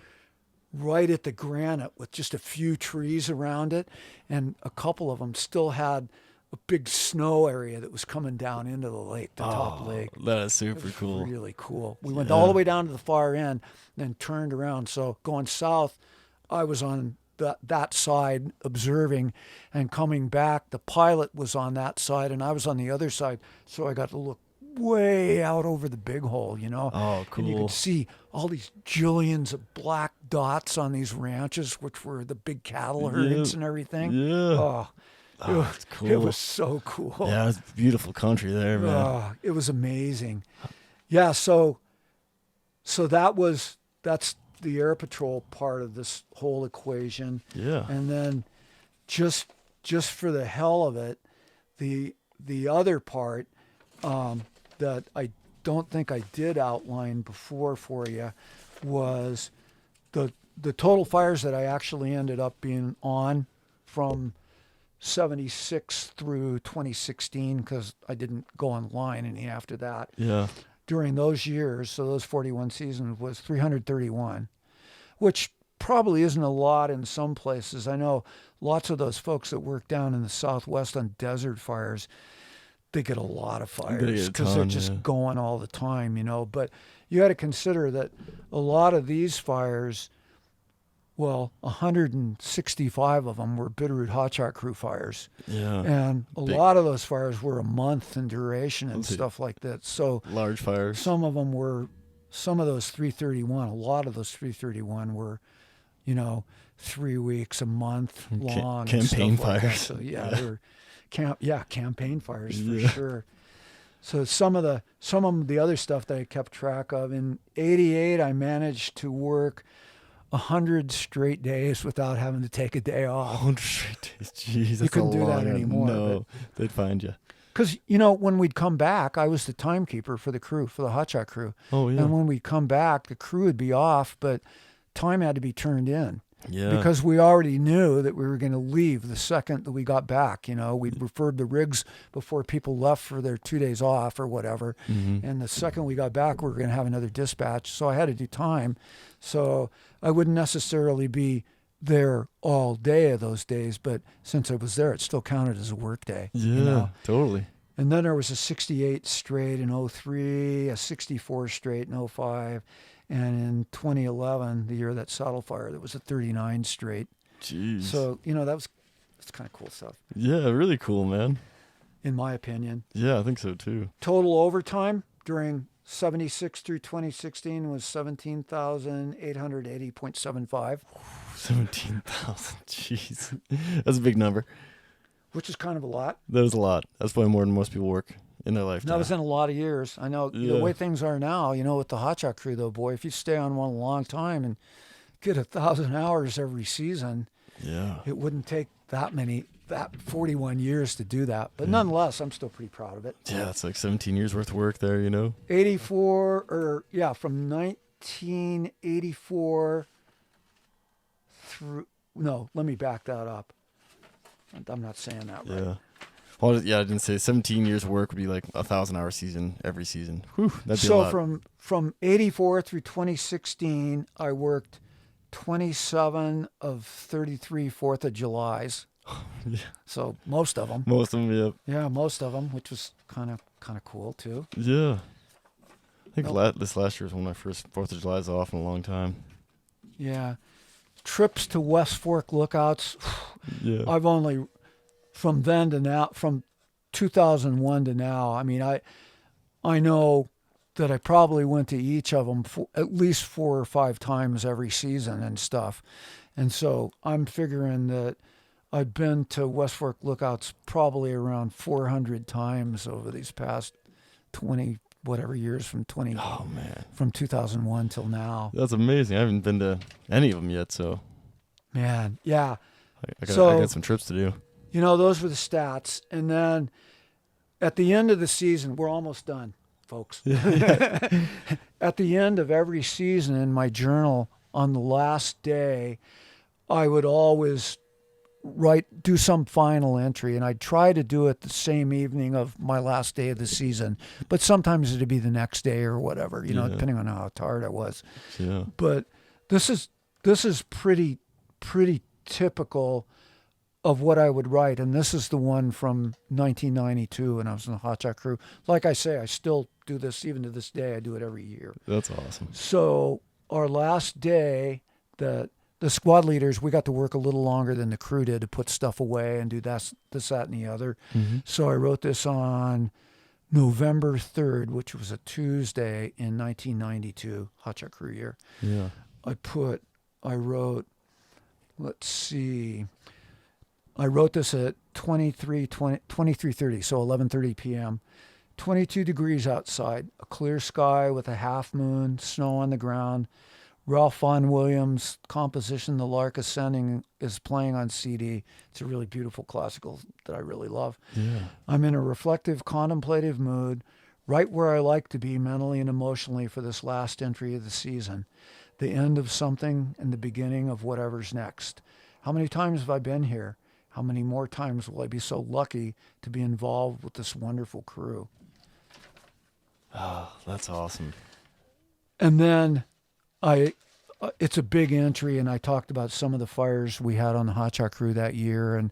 right at the granite with just a few trees around it, and a couple of them still had a big snow area that was coming down into the lake, the top lake. That is super cool. Really cool. We went all the way down to the far end, then turned around. So going south, I was on that side observing, and coming back, the pilot was on that side and I was on the other side. So I got to look way out over the Big Hole, Oh, cool. And you could see all these jillions of black dots on these ranches, which were the big cattle herds and everything. Yeah. It's cool. It was so cool. Yeah, it's beautiful country there, man. It was amazing. Yeah, so that's the air patrol part of this whole equation. Yeah. And then just for the hell of it, the other part that I don't think I did outline before for you was the total fires that I actually ended up being on from 76 through 2016, because I didn't go online any after that. Yeah. During those years, so those 41 seasons, was 331, which probably isn't a lot in some places. I know lots of those folks that work down in the Southwest on desert fires, they get a lot of fires because they're just going all the time, you know. But you got to consider that a lot of these fires, well, 165 of them were Bitteroot Hot Shot crew fires. Yeah. And a lot of those fires were a month in duration and stuff like that. So large fires. Some of those 331, a lot of those 331 were, you know, 3 weeks, a month long. Campaign fires. Like so they were campaign fires for sure. So some of the other stuff that I kept track of, in 88, I managed to work 100 straight days without having to take a day off. 100 straight days, jeez. You couldn't do that anymore. No, they'd find you. Because, you know, when we'd come back, I was the timekeeper for the crew, for the Hot Shot crew. Oh, yeah. And when we'd come back, the crew would be off, but time had to be turned in. Yeah. Because we already knew that we were going to leave the second that we got back. You know, we'd referred the rigs before people left for their 2 days off or whatever. Mm-hmm. And the second we got back, we were going to have another dispatch. So I had to do time. So I wouldn't necessarily be there all day of those days, but since I was there, it still counted as a work day. Yeah, you know? totally. And then there was a 68 straight in 03, a 64 straight in 05, and in 2011, the year of that saddle fire, there was a 39 straight. Jeez. So, you know, that's kind of cool stuff. Yeah, really cool, man. In my opinion. Yeah, I think so too. Total overtime during 76 through 2016 was 17,880.75. 17,000, jeez. That's a big number. Which is kind of a lot. That was a lot. That's probably more than most people work in their lifetime. That was in a lot of years. I know the way things are now, you know, with the Hot Shot crew, though, boy, if you stay on one a long time and get 1,000 hours every season, it wouldn't take that 41 years to do that. But nonetheless, I'm still pretty proud of it. Yeah, it's like 17 years worth of work there, you know? 84, from 1984 through, no, let me back that up. I'm not saying that right. Yeah. Well, I didn't say 17 years of work would be like 1,000-hour season every season. Whew, that'd be a lot. So from 84 through 2016, I worked 27 of 33 4th of Julys. Yeah. So most of them. Most of them, yeah. Yeah, most of them, which was kind of cool too. Yeah. I think this last year was one of my first 4th of Julys off in a long time. Yeah. Trips to West Fork lookouts. Yeah. I've only, from then to now, from 2001 to now, I mean, I know that I probably went to each of them at least 4 or 5 times every season and stuff. And so I'm figuring that I've been to West Fork lookouts probably around 400 times over these past 20 whatever years from 2001 till now. That's amazing. I haven't been to any of them yet, so. Man, yeah. I got some trips to do. You know, those were the stats. And then at the end of the season, we're almost done, folks. At the end of every season in my journal, on the last day, I would always do some final entry, and I'd try to do it the same evening of my last day of the season, but sometimes it'd be the next day or whatever, you know, depending on how tired I was. Yeah. But this is pretty typical of what I would write, and this is the one from 1992 when I was in the Hot Shot crew. Like I say, I still do this even to this day. I do it every year. That's awesome. So our last day, the squad leaders, we got to work a little longer than the crew did to put stuff away and do this, that, and the other. Mm-hmm. So I wrote this on November 3rd, which was a Tuesday in 1992, Hot Shot crew year. Yeah. I wrote this at 23:30, so 11:30 p.m. 22 degrees outside, a clear sky with a half moon, snow on the ground, Ralph Vaughan Williams' composition, The Lark Ascending, is playing on CD. It's a really beautiful classical that I really love. Yeah. I'm in a reflective, contemplative mood, right where I like to be mentally and emotionally for this last entry of the season, the end of something and the beginning of whatever's next. How many times have I been here? How many more times will I be so lucky to be involved with this wonderful crew? Oh, that's awesome. And then it's a big entry, and I talked about some of the fires we had on the Hot Shot crew that year, and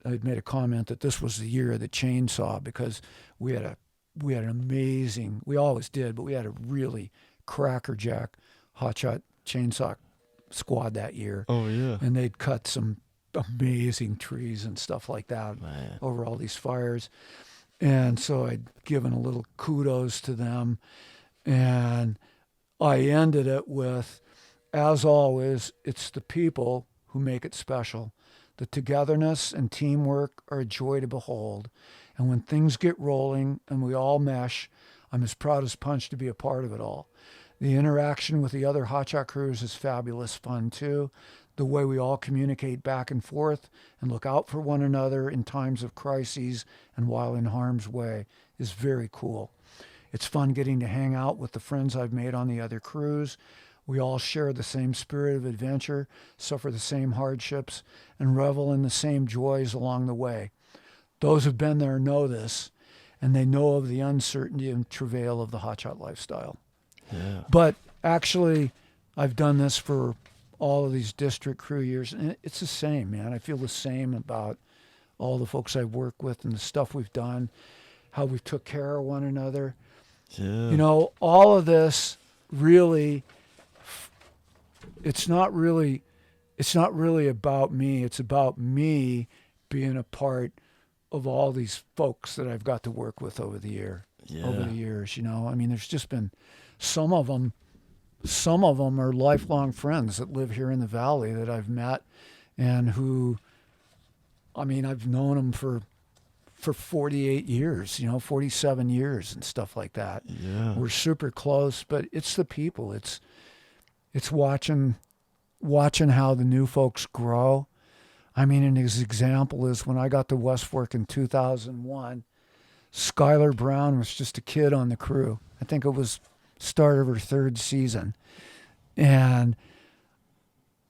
I'd made a comment that this was the year of the chainsaw because we had an amazing, we always did, but we had a really crackerjack Hot Shot chainsaw squad that year. Oh yeah. And they'd cut some amazing trees and stuff like that over all these fires. And so I'd given a little kudos to them. And I ended it with, as always, it's the people who make it special. The togetherness and teamwork are a joy to behold. And when things get rolling and we all mesh, I'm as proud as punch to be a part of it all. The interaction with the other Hot Shot crews is fabulous fun too. The way we all communicate back and forth and look out for one another in times of crises and while in harm's way is very cool. It's fun getting to hang out with the friends I've made on the other crews. We all share the same spirit of adventure, suffer the same hardships, and revel in the same joys along the way. Those who've been there know this, and they know of the uncertainty and travail of the Hot Shot lifestyle. Yeah. But actually, I've done this for all of these district crew years, and it's the same, man. I feel the same about all the folks I've worked with and the stuff we've done, how we took care of one another. Yeah. All of this really, it's not really about me. It's about me being a part of all these folks that I've got to work with over the years. I mean, there's just been some of them are lifelong friends that live here in the valley that I've met and who, I mean, I've known them for 48 years, 47 years and stuff like that. Yeah. We're super close, but it's the people. It's watching how the new folks grow. I mean, an example is when I got to West Fork in 2001, Skylar Brown was just a kid on the crew. I think it was start of her third season. And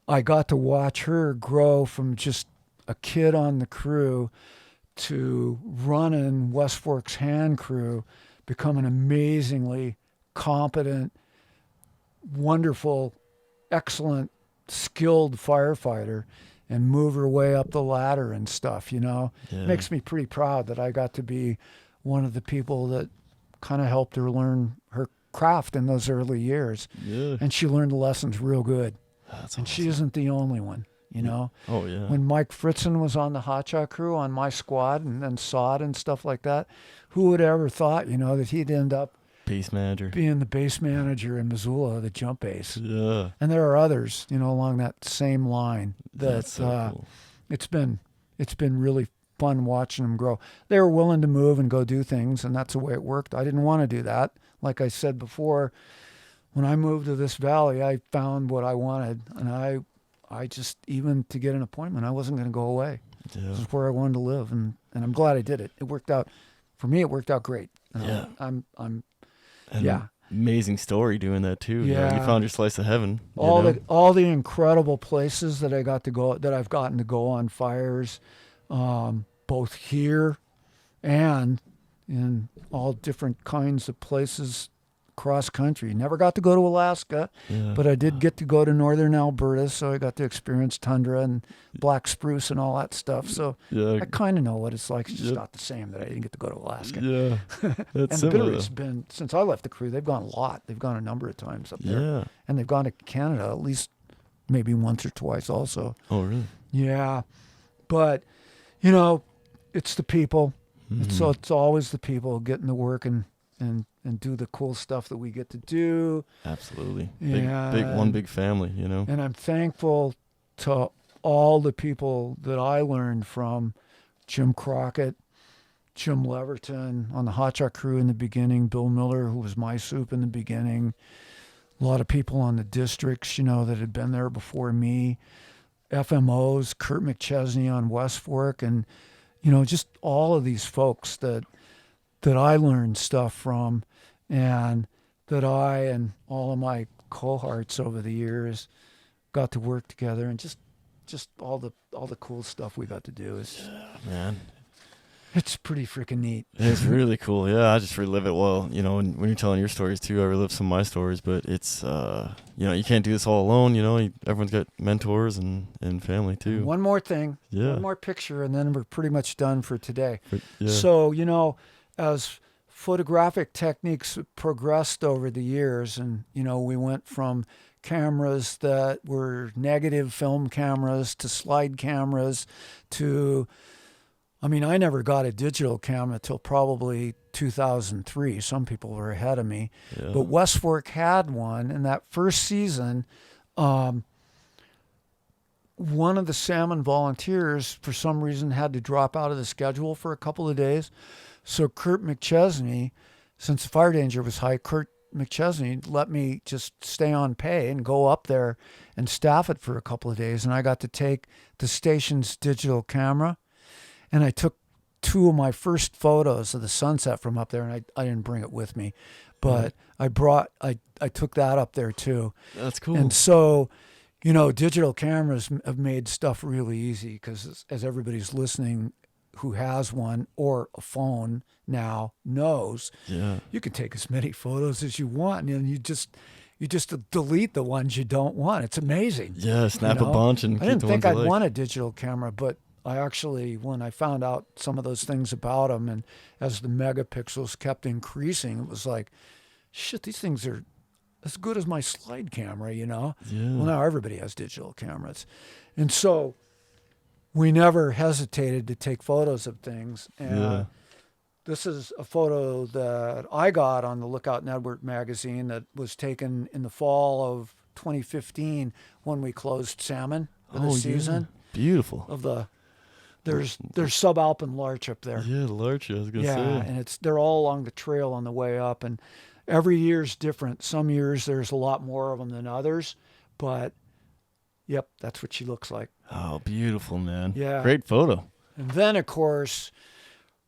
I got to watch her grow from just a kid on the crew to running West Fork's hand crew, become an amazingly competent, wonderful, excellent, skilled firefighter and move her way up the ladder and stuff, Yeah. Makes me pretty proud that I got to be one of the people that kind of helped her learn her craft in those early years. Yeah. And she learned the lessons real good. That's and awesome. She isn't the only one, Oh, yeah. When Mike Fritzen was on the Hot Shot crew on my squad and then sod and stuff like that, who would ever thought, that he'd end up base manager, being the base manager in Missoula, the jump base. Yeah. And there are others, along that same line that That's so cool. It's been really fun watching them grow. They were willing to move and go do things, and that's the way it worked. I didn't want to do that. Like I said before, when I moved to this valley, I found what I wanted, and I just, even to get an appointment, I wasn't going to go away. Yeah. This is where I wanted to live, and I'm glad I did it. It worked out. For me, it worked out great. Yeah. Yeah. Amazing story doing that too. Yeah. You found your slice of heaven. All the incredible places that I've gotten to go on fires, both here and in all different kinds of places cross country. Never got to go to Alaska, but I did get to go to northern Alberta, so I got to experience tundra and black spruce and all that stuff. So I kind of know what it's like. It's just not the same that I didn't get to go to Alaska. Yeah, that's and similar. Bitteroot's been, since I left the crew, they've gone a lot. They've gone a number of times up there. Yeah. And they've gone to Canada at least maybe once or twice also. Oh, really? Yeah. But, it's the people. Mm-hmm. It's always the people getting to work and do the cool stuff that we get to do. Absolutely. Yeah. Big family, And I'm thankful to all the people that I learned from. Jim Crockett, Jim Leverton on the Hot Shot crew in the beginning, Bill Miller, who was my soup in the beginning, a lot of people on the districts, that had been there before me, FMOs, Kurt McChesney on West Fork, and, just all of these folks that I learned stuff from, and that I and all of my cohorts over the years got to work together, and just all the cool stuff we got to do is, man, it's pretty freaking neat. It's really cool. Yeah, I just relive it. Well, when you're telling your stories too, I relive some of my stories. But it's you can't do this all alone. Everyone's got mentors and family too. One more thing, one more picture, and then we're pretty much done for today. Yeah. So as photographic techniques progressed over the years, and we went from cameras that were negative film cameras to slide cameras to, I never got a digital camera till probably 2003. Some people were ahead of me. Yeah. But West Fork had one, and that first season, one of the salmon volunteers, for some reason, had to drop out of the schedule for a couple of days. So Kurt McChesney, since the fire danger was high, Kurt McChesney let me just stay on pay and go up there and staff it for a couple of days. And I got to take the station's digital camera, and I took 2 of my first photos of the sunset from up there, and I didn't bring it with me, but I took that up there too. That's cool. And so, digital cameras have made stuff really easy, because as everybody's listening who has one or a phone now knows, you can take as many photos as you want, and you just delete the ones you don't want. It's amazing. Yeah, snap a bunch and keep I didn't the think ones I'd want a digital camera, but I actually, when I found out some of those things about them, and as the megapixels kept increasing, it was like, shit, these things are as good as my slide camera, Yeah. Well, now everybody has digital cameras. And so we never hesitated to take photos of things. And this is a photo that I got on the Lookout Network magazine that was taken in the fall of 2015 when we closed salmon for the season. Beautiful. There's subalpine larch up there. Yeah, the larch, I was going to say. Yeah, and they're all along the trail on the way up, and every year's different. Some years there's a lot more of them than others, but yep, that's what she looks like. Oh, beautiful, man. Yeah. Great photo. And then, of course,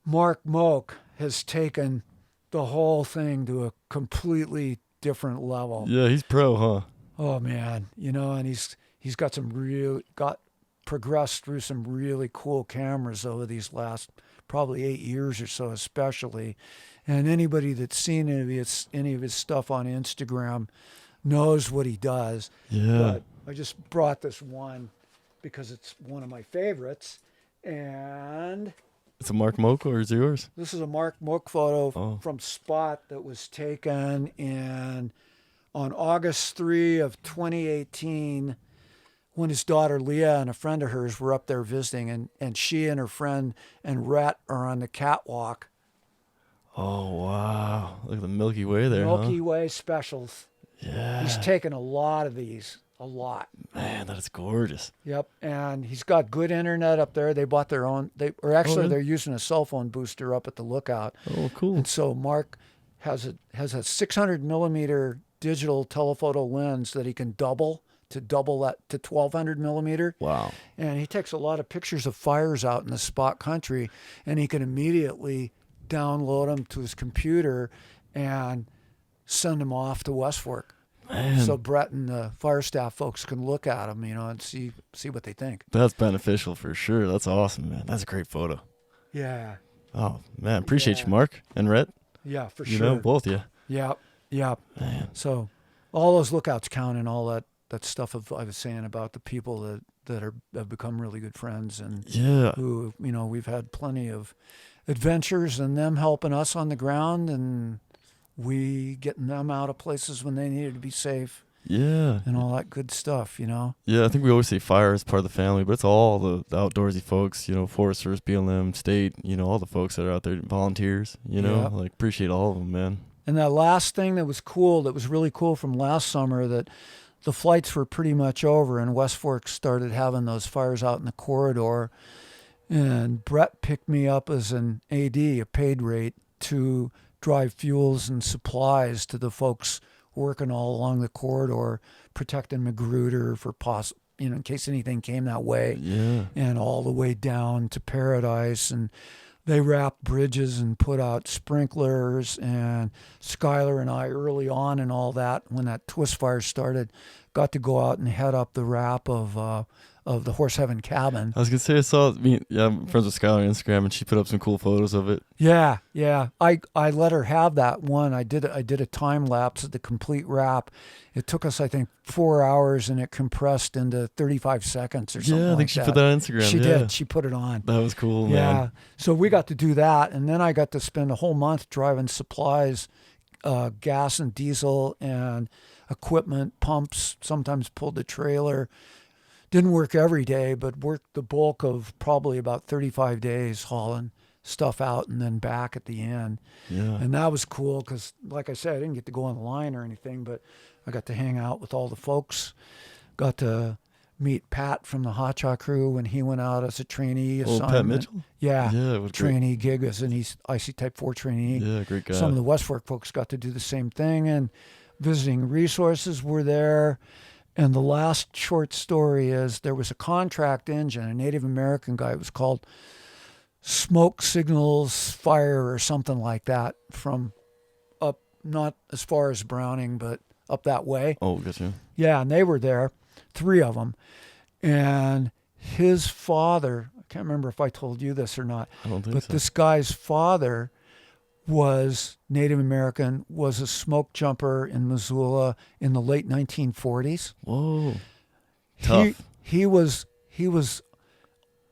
Mark Moak has taken the whole thing to a completely different level. Yeah, he's pro, huh? Oh, man. And he's got progressed through some really cool cameras over these last probably 8 years or so, especially. And anybody that's seen any of his stuff on Instagram knows what he does. Yeah. But I just brought this one because it's one of my favorites. And it's a Mark Moak, or is it yours? This is a Mark Moak photo from Spot that was taken on August 3 of 2018, when his daughter Leah and a friend of hers were up there visiting, and she and her friend and Rhett are on the catwalk. Oh, wow. Look at the Milky Way there, Milky Way specials. Yeah. He's taken a lot of these. A lot. Man, that is gorgeous. Yep. And he's got good internet up there. They bought their own. They're using a cell phone booster up at the Lookout. Oh, cool. And so Mark has a 600 millimeter digital telephoto lens that he can double that to 1200 millimeter. Wow. And he takes a lot of pictures of fires out in the Spot country, and he can immediately download them to his computer and send them off to West Fork. Man. So Brett and the fire staff folks can look at them, and see what they think. That's beneficial for sure. That's awesome, man. That's a great photo. Yeah. Oh, man. Appreciate you, Mark and Rhett. Yeah, for sure. Both of you. Yeah. Man. So all those lookouts count, and all that stuff I was saying about the people that have become really good friends, and who, we've had plenty of adventures, and them helping us on the ground, and we getting them out of places when they needed to be safe. Yeah. And all that good stuff, Yeah, I think we always say fire is part of the family, but it's all the outdoorsy folks, Forest Service, BLM, state, all the folks that are out there, volunteers, appreciate all of them, man. And that last thing that was really cool from last summer, that the flights were pretty much over, and West Fork started having those fires out in the corridor, and Brett picked me up as an AD, a paid rate, to drive fuels and supplies to the folks working all along the corridor, protecting Magruder for in case anything came that way. Yeah. And all the way down to Paradise. And they wrapped bridges and put out sprinklers. And Skylar and I, early on and all that, when that twist fire started, got to go out and head up the wrap of the Horse Heaven cabin. I was gonna say I'm friends with Skylar on Instagram, and she put up some cool photos of it. Yeah. I let her have that one. I did a time lapse of the complete wrap. It took us, I think, 4 hours, and it compressed into 35 seconds or something. Yeah, I think she put that on Instagram. She did. She put it on. That was cool, man. Yeah. So we got to do that, and then I got to spend a whole month driving supplies, gas and diesel and equipment, pumps. Sometimes pulled the trailer. Didn't work every day, but worked the bulk of probably about 35 days hauling stuff out and then back at the end. Yeah. And that was cool because, like I said, I didn't get to go on the line or anything, but I got to hang out with all the folks. Got to meet Pat from the Hot Shot crew when he went out as a trainee assignment. Pat Mitchell? Yeah. Yeah, it was trainee gig as an IC Type 4 trainee. Yeah, great guy. Some of the West Fork folks got to do the same thing, and visiting resources were there. And the last short story is there was a contract engine, a Native American guy. It was called Smoke Signals Fire or something like that, from up, not as far as Browning, but up that way. Oh, gotcha. Yeah, and they were there, 3 of them. And his father, I can't remember if I told you this or not, I don't think but so. this guy's father was Native American, was a smoke jumper in Missoula in the late 1940s. Whoa. Tough. He was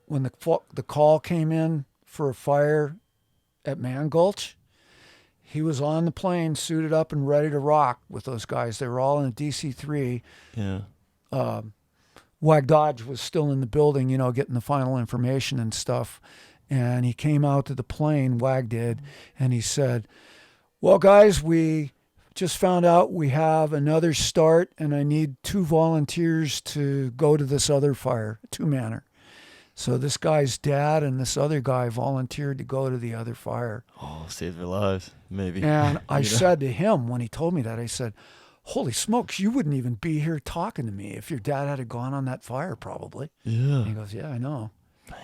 when the call came in for a fire at Man Gulch, he was on the plane, suited up and ready to rock with those guys. They were all in a DC-3. Yeah. Wag Dodge was still in the building, getting the final information and stuff. And he came out to the plane, Wag did, and he said, well, guys, we just found out we have another start, and I need 2 volunteers to go to this other fire, 2-manner. So this guy's dad and this other guy volunteered to go to the other fire. Oh, save their lives, maybe. And I said to him, when he told me that, I said, holy smokes, you wouldn't even be here talking to me if your dad had gone on that fire, probably. Yeah. And he goes, yeah, I know. Man.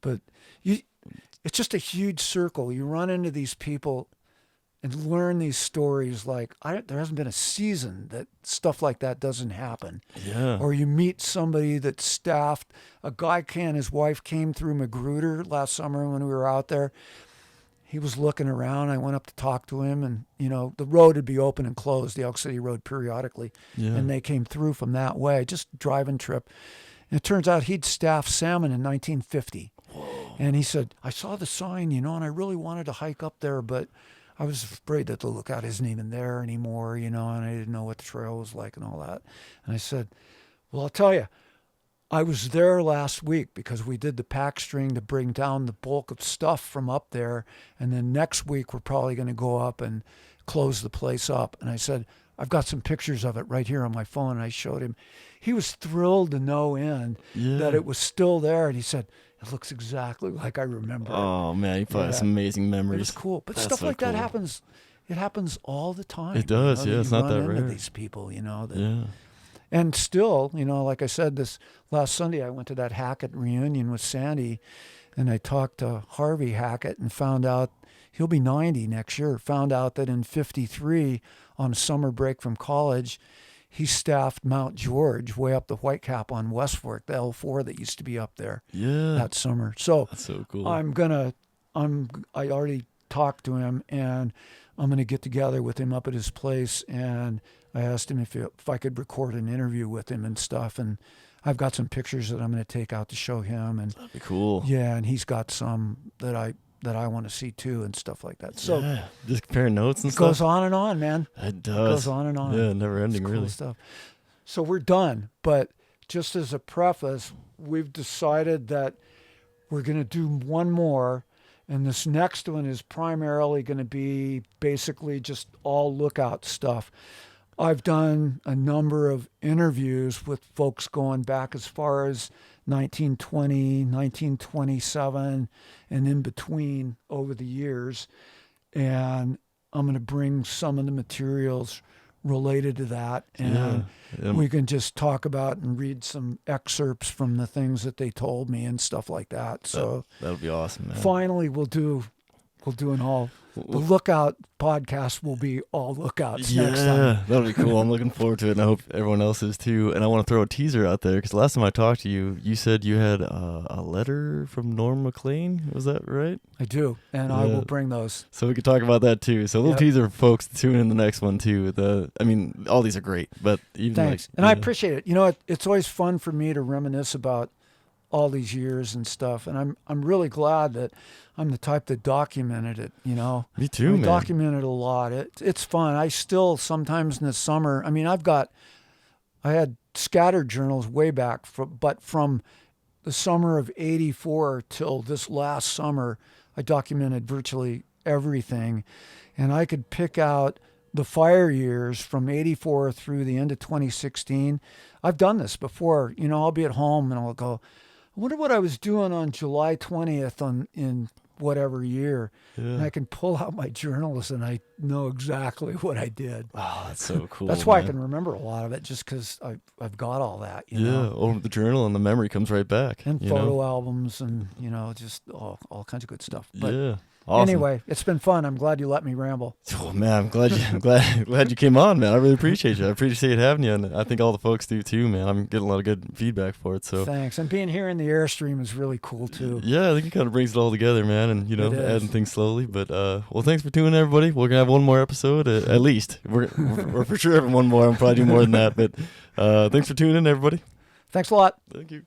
But it's just a huge circle. You run into these people and learn these stories. Like, there hasn't been a season that stuff like that doesn't happen. Yeah. Or you meet somebody that's staffed. A guy his wife came through Magruder last summer when we were out there. He was looking around. I went up to talk to him, and, the road would be open and closed, the Elk City Road, periodically. Yeah. And they came through from that way, just driving trip. And it turns out he'd staffed salmon in 1950. Whoa. And he said, I saw the sign, and I really wanted to hike up there, but I was afraid that the lookout isn't even there anymore, and I didn't know what the trail was like and all that. And I said, well, I'll tell you, I was there last week because we did the pack string to bring down the bulk of stuff from up there. And then next week, we're probably going to go up and close the place up. And I said, I've got some pictures of it right here on my phone. And I showed him. He was thrilled to no end that it was still there. And he said, it looks exactly like I remember. Oh, man, you probably have some amazing memories. It was cool. But That's stuff so like cool. that happens. It happens all the time. It does, yeah. It's not that rare. These people, Yeah. And still, like I said, this last Sunday, I went to that Hackett reunion with Sandy, and I talked to Harvey Hackett and found out he'll be 90 next year. Found out that in 53, on summer break from college, he staffed Mount George way up the Whitecap on West Fork, the L4 that used to be up there that summer. So that's so cool. I already talked to him, and I'm going to get together with him up at his place, and I asked him if I could record an interview with him and stuff, and I've got some pictures that I'm going to take out to show him, and that'd be cool. Yeah, and he's got some that I want to see too and stuff like that. So just comparing notes and stuff. It goes on and on, man. It does. It goes on and on. Yeah, never ending, cool really. Stuff. So we're done, but just as a preface, we've decided that we're going to do one more. And this next one is primarily going to be basically just all lookout stuff. I've done a number of interviews with folks going back as far as 1920, 1927, and in between over the years. And I'm going to bring some of the materials related to that, and we can just talk about and read some excerpts from the things that they told me and stuff like that. So that'll be awesome, man. Finally, we'll do an all. The Lookout podcast will be all Lookouts next time. Yeah, that'll be cool. I'm looking forward to it, and I hope everyone else is too. And I want to throw a teaser out there, because last time I talked to you, you said you had a letter from Norm MacLean. Was that right? I do, and I will bring those. So we could talk about that too. So a little teaser for folks to tune in the next one too. I mean, all these are great, but even thanks. And I appreciate it. You know, it's always fun for me to reminisce about all these years and stuff, and I'm really glad that I'm the type that documented it, you know. Me too, man. Documented a lot. It's fun. I still sometimes in the summer, I mean, I had scattered journals way back, but from the summer of '84 till this last summer, I documented virtually everything, and I could pick out the fire years from '84 through the end of 2016. I've done this before. You know, I'll be at home and I'll go, I wonder what I was doing on July 20th in whatever year. And I can pull out my journals and I know exactly what I did. Oh, that's so cool. That's why I can remember a lot of it, just because I've got all that. You know? Over the journal, and the memory comes right back. And photo albums and, you know, just all kinds of good stuff. But awesome. Anyway, it's been fun. I'm glad you let me ramble. Oh man, I'm glad you came on, man. I really appreciate you. I appreciate having you, and I think all the folks do too, man. I'm getting a lot of good feedback for it. So thanks. And being here in the Airstream is really cool too. Yeah, I think it kind of brings it all together, man, and adding things slowly. But well, thanks for tuning in, everybody. We're gonna have one more episode at least. We're for sure having one more. I'm probably do more than that. But thanks for tuning in, everybody. Thanks a lot. Thank you.